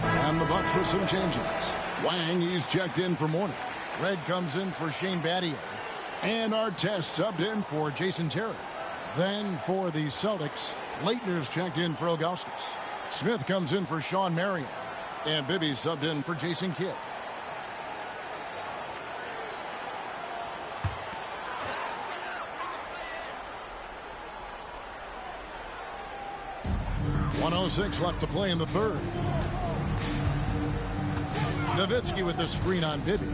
And the Bucks with some changes. Wang, he's checked in for Mourning. Red comes in for Shane Battier. And Artest subbed in for Jason Terry. Then for the Celtics, Leitner's checked in for Ilgauskas. Smith comes in for Sean Marion. And Bibby subbed in for Jason Kidd. .106 left to play in the third. Nowitzki with the screen on Bibby.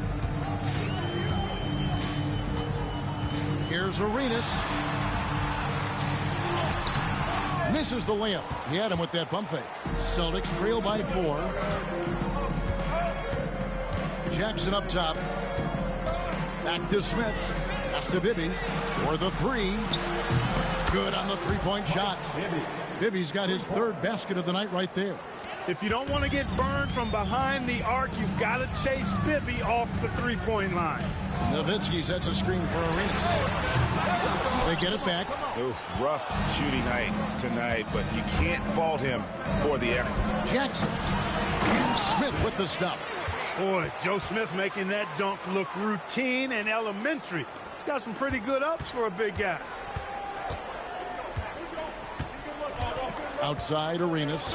Here's Arenas. Misses the layup. He had him with that pump fake. Celtics trail by 4. Jackson up top. Back to Smith. Pass to Bibby. For the 3. Good on the three-point shot. Bibby's got his third basket of the night right there. If you don't want to get burned from behind the arc, you've got to chase Bibby off the three-point line. Nowitzki sets a screen for Arenas. They get it back. Oof, rough shooting night tonight, but you can't fault him for the effort. Jackson. And Smith with the stuff. Boy, Joe Smith making that dunk look routine and elementary. He's got some pretty good ups for a big guy. Outside Arenas.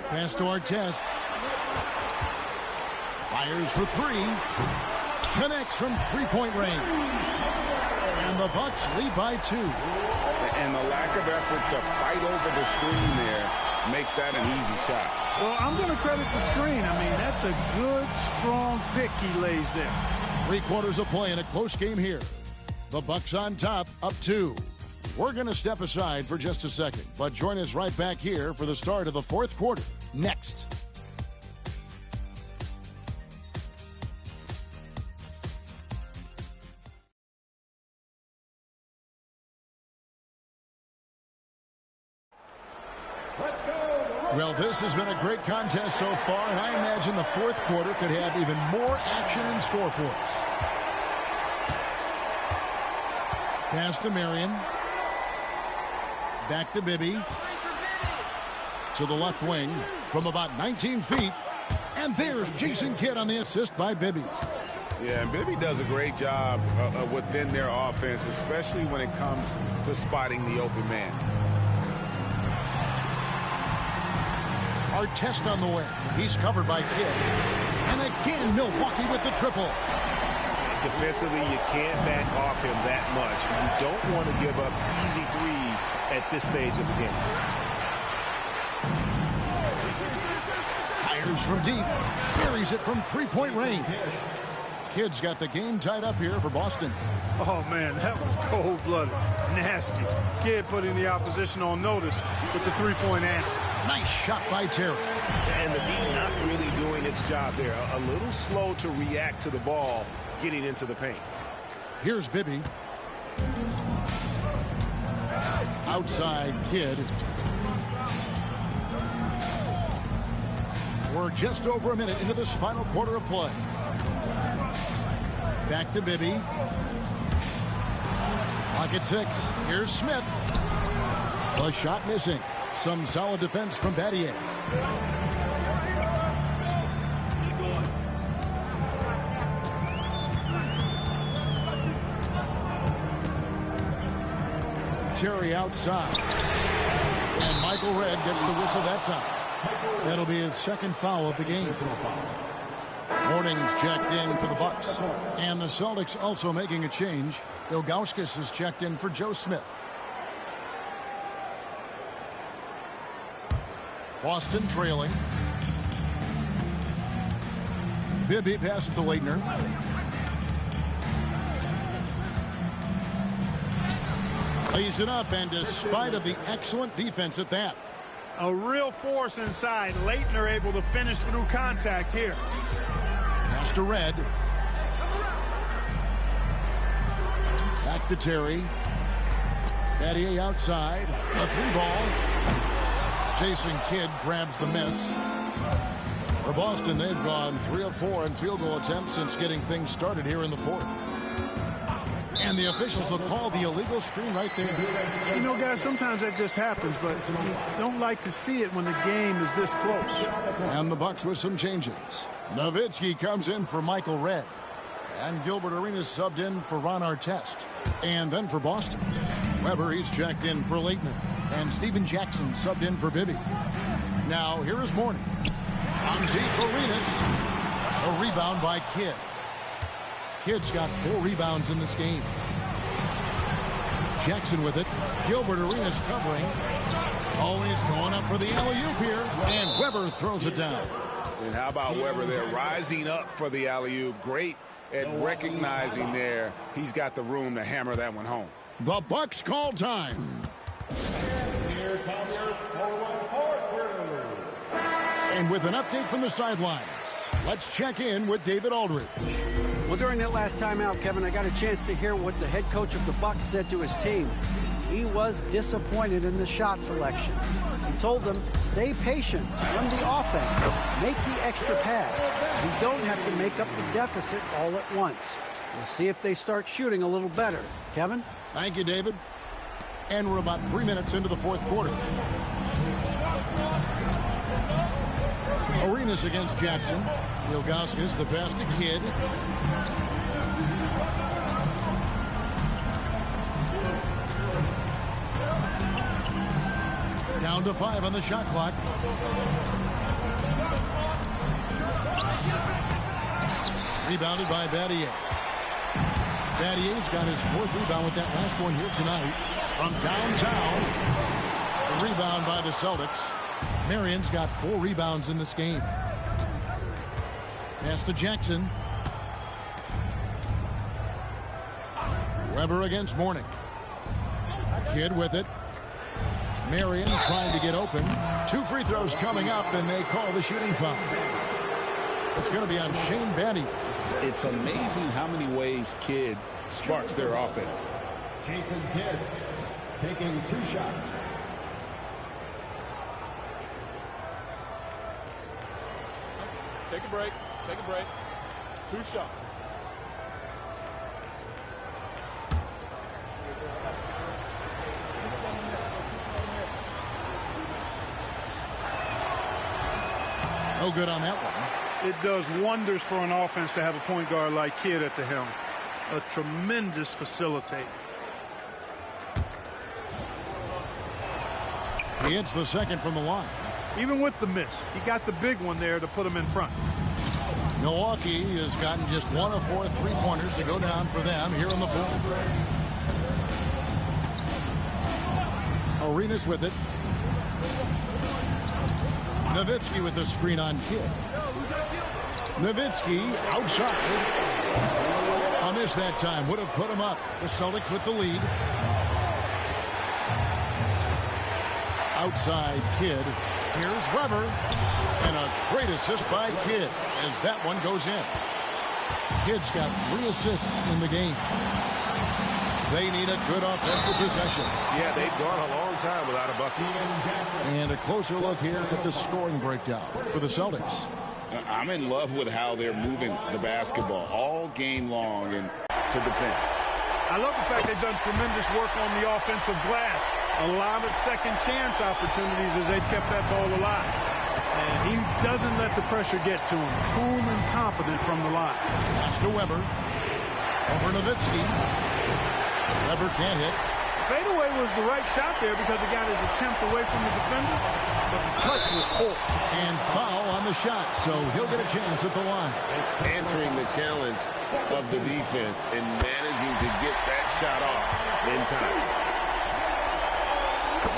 Pass to Artest. Fires for 3. Connects from three-point range. And the Bucks lead by 2. And the lack of effort to fight over the screen there makes that an easy shot. Well, I'm going to credit the screen. I mean, that's a good, strong pick he lays there. 3 quarters of play in a close game here. The Bucks on top, up 2. We're going to step aside for just a second, but join us right back here for the start of the 4th quarter. Next. Well, this has been a great contest so far, and I imagine the 4th quarter could have even more action in store for us. Pass to Marion. Back to Bibby. To the left wing from about 19 feet. And there's Jason Kidd on the assist by Bibby. Yeah, and Bibby does a great job within their offense, especially when it comes to spotting the open man. Artest on the wing. He's covered by Kidd. And again, Milwaukee with the triple. Defensively, you can't back off him that much. And you don't want to give up easy threes at this stage of the game. Fires from deep. Buries it from three-point range. Kidd's got the game tied up here for Boston. Oh, man, that was cold-blooded. Nasty. Kidd putting the opposition on notice with the three-point answer. Nice shot by Terry. And the D not really doing its job there. A little slow to react to the ball getting into the paint. Here's Bibby. Outside Kidd. We're just over a minute into this final quarter of play. Back to Bibby. Pocket 6. Here's Smith. A shot missing. Some solid defense from Battier. Terry outside. And Michael Redd gets the whistle that time. That'll be his second foul of the game. Hornings checked in for the Bucks. And the Celtics also making a change. Ilgauskas is checked in for Joe Smith. Boston trailing. Bibby passes to Leitner. Lays it up, and despite of the excellent defense at that. A real force inside. Leitner able to finish through contact here. Pass to Redd. Back to Terry. Battier outside. A 3-ball. Jason Kidd grabs the miss. For Boston, they've gone 3 of 4 in field goal attempts since getting things started here in the 4th. And the officials will call the illegal screen right there. You know, guys, sometimes that just happens, but you don't like to see it when the game is this close. And the Bucks with some changes. Nowitzki comes in for Michael Redd. And Gilbert Arenas subbed in for Ron Artest. And then for Boston, Weber, he's checked in for Lakeman. And Steven Jackson subbed in for Bibby. Now, here is Morning. On deep, Arenas. A rebound by Kidd. Kidd's got 4 rebounds in this game. Jackson with it. Gilbert Arenas covering. Always going up for the alley-oop here. And Weber throws it down. And how about Weber there rising up for the alley-oop? Great at recognizing there. He's got the room to hammer that one home. The Bucks call time. And with an update from the sidelines, let's check in with David Aldridge. Well, during that last timeout, Kevin, I got a chance to hear what the head coach of the Bucks said to his team. He was disappointed in the shot selection. He told them, stay patient, run the offense, make the extra pass. We don't have to make up the deficit all at once. We'll see if they start shooting a little better. Kevin? Thank you, David. And we're about 3 minutes into the fourth quarter. Arenas against Jackson. Ilgauskas the pass to Kidd. Down to 5 on the shot clock. Rebounded by Battier. Battier's got his 4th rebound with that last one here tonight. From downtown. The rebound by the Celtics. Marion's got 4 rebounds in this game. Pass to Jackson. Weber against Morning. Kidd with it. Marion trying to get open. 2 free throws coming up, and they call the shooting foul. It's going to be on Shane Battier. It's amazing how many ways Kidd sparks their offense. Jason Kidd taking 2 shots. Take a break. Take a break. 2 shots. No good on that one. It does wonders for an offense to have a point guard like Kidd at the helm. A tremendous facilitator. He hits the second from the line. Even with the miss, he got the big one there to put him in front. Milwaukee has gotten just 1 of 4 3-pointers to go down for them here in the fourth. Arenas with it. Nowitzki with the screen on Kidd. Nowitzki outside. A miss that time. Would have put him up. The Celtics with the lead. Outside Kidd. Here's Weber. And a great assist by Kidd as that one goes in. Kidd's got 3 assists in the game. They need a good offensive possession. Yeah, they've gone a long time without a bucket. And a closer look here at the scoring breakdown for the Celtics. I'm in love with how they're moving the basketball all game long and to defend. I love the fact they've done tremendous work on the offensive glass. A lot of second chance opportunities as they've kept that ball alive. And he doesn't let the pressure get to him. Cool and confident from the line. Pass to Weber. Over Nowitzki. Weber can't hit. Fadeaway was the right shot there because he got his attempt away from the defender, but the touch was poor. And foul on the shot, so he'll get a chance at the line. Answering the challenge of the defense and managing to get that shot off in time.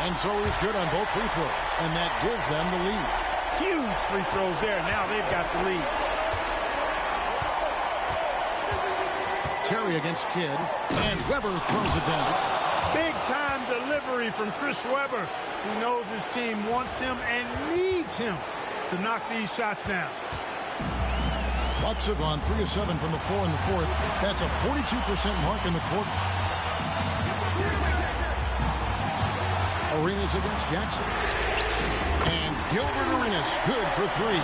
And so he's good on both free throws, and that gives them the lead. Huge free throws there. Now they've got the lead. Terry against Kidd, and Weber throws it down. Big-time delivery from Chris Weber, who knows his team wants him and needs him to knock these shots down. Bucks have gone 3 of 7 from the floor in the fourth. That's a 42% mark in the quarter. Arenas against Jackson. And Gilbert Arenas, good for 3.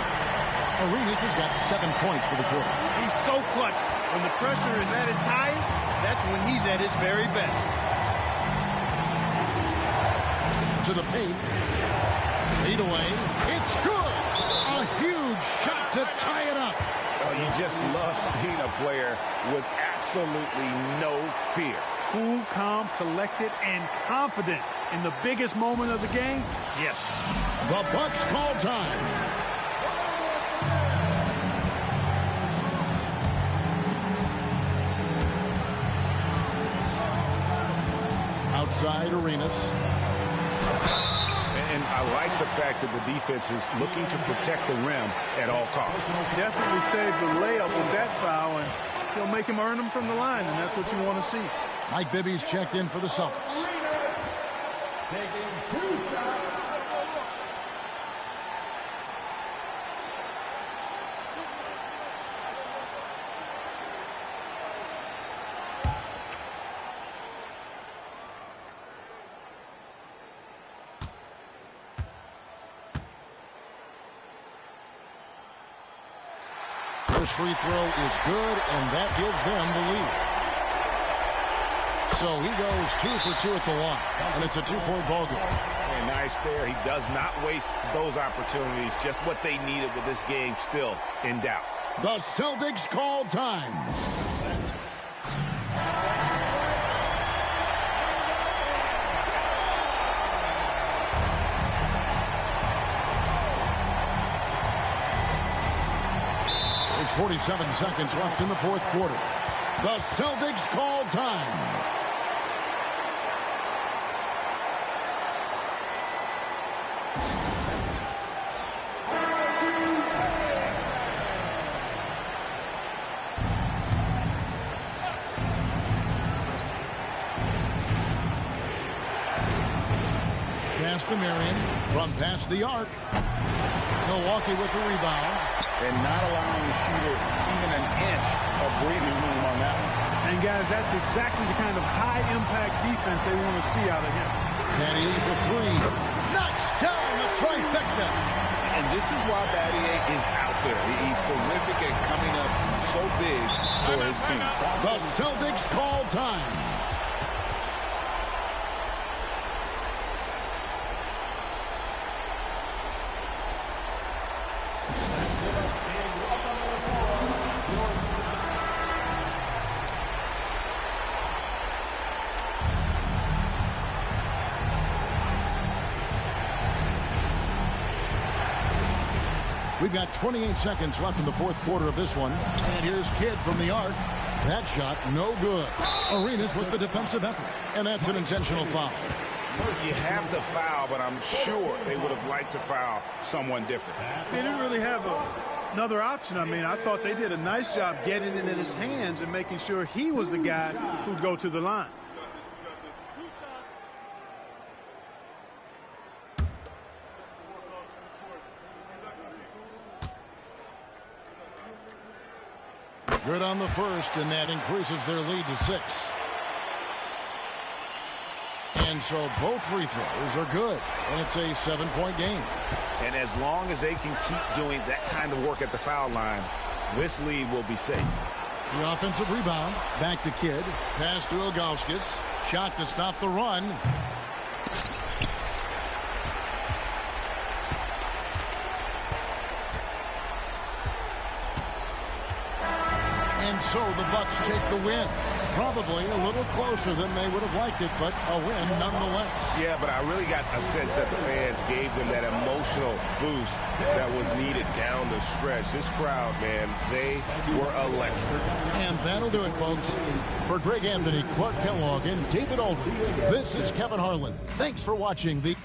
Arenas has got 7 points for the quarter. He's so clutch. When the pressure is at its highest, that's when he's at his very best. To the paint. Lead away. It's good. A huge shot to tie it up. Oh, you just love seen a player with absolutely no fear. Cool, calm, collected, and confident in the biggest moment of the game. Yes. The Bucks call time. Outside Arenas. And I like the fact that the defense is looking to protect the rim at all costs. Definitely saved the layup with that foul, and he'll make him earn them from the line, and that's what you want to see. Mike Bibby's checked in for the Celtics. Taking 2 shots. First free throw is good, and that gives them the lead. So he goes 2 for 2 at the line, and it's a 2-point ball game. And nice there. He does not waste those opportunities. Just what they needed with this game still in doubt. The Celtics call time. There's 47 seconds left in the fourth quarter. The Celtics call time. Pass to Marion from past the arc. Milwaukee with the rebound. And not allowing the shooter even an inch of breathing room on that one. And, guys, that's exactly the kind of high-impact defense they want to see out of him. Battier for 3. Knocks down the trifecta. And this is why Battier is out there. He's terrific at coming up so big for his team. The Celtics call time. We've got 28 seconds left in the fourth quarter of this one. And here's Kidd from the arc. That shot, no good. Arenas with the defensive effort. And that's an intentional foul. You have the foul, but I'm sure they would have liked to foul someone different. They didn't really have another option. I mean, I thought they did a nice job getting it in his hands and making sure he was the guy who'd go to the line. Good on the first, and that increases their lead to 6. And so both free throws are good, and it's a 7-point game. And as long as they can keep doing that kind of work at the foul line, this lead will be safe. The offensive rebound, back to Kidd. Pass to Ilgauskas. Shot to stop the run. And so the Bucks take the win. Probably a little closer than they would have liked it, but a win nonetheless. Yeah, but I really got a sense that the fans gave them that emotional boost that was needed down the stretch. This crowd, man, they were electric. And that'll do it, folks. For Greg Anthony, Clark Kellogg, and David Aldridge, this is Kevin Harlan. Thanks for watching the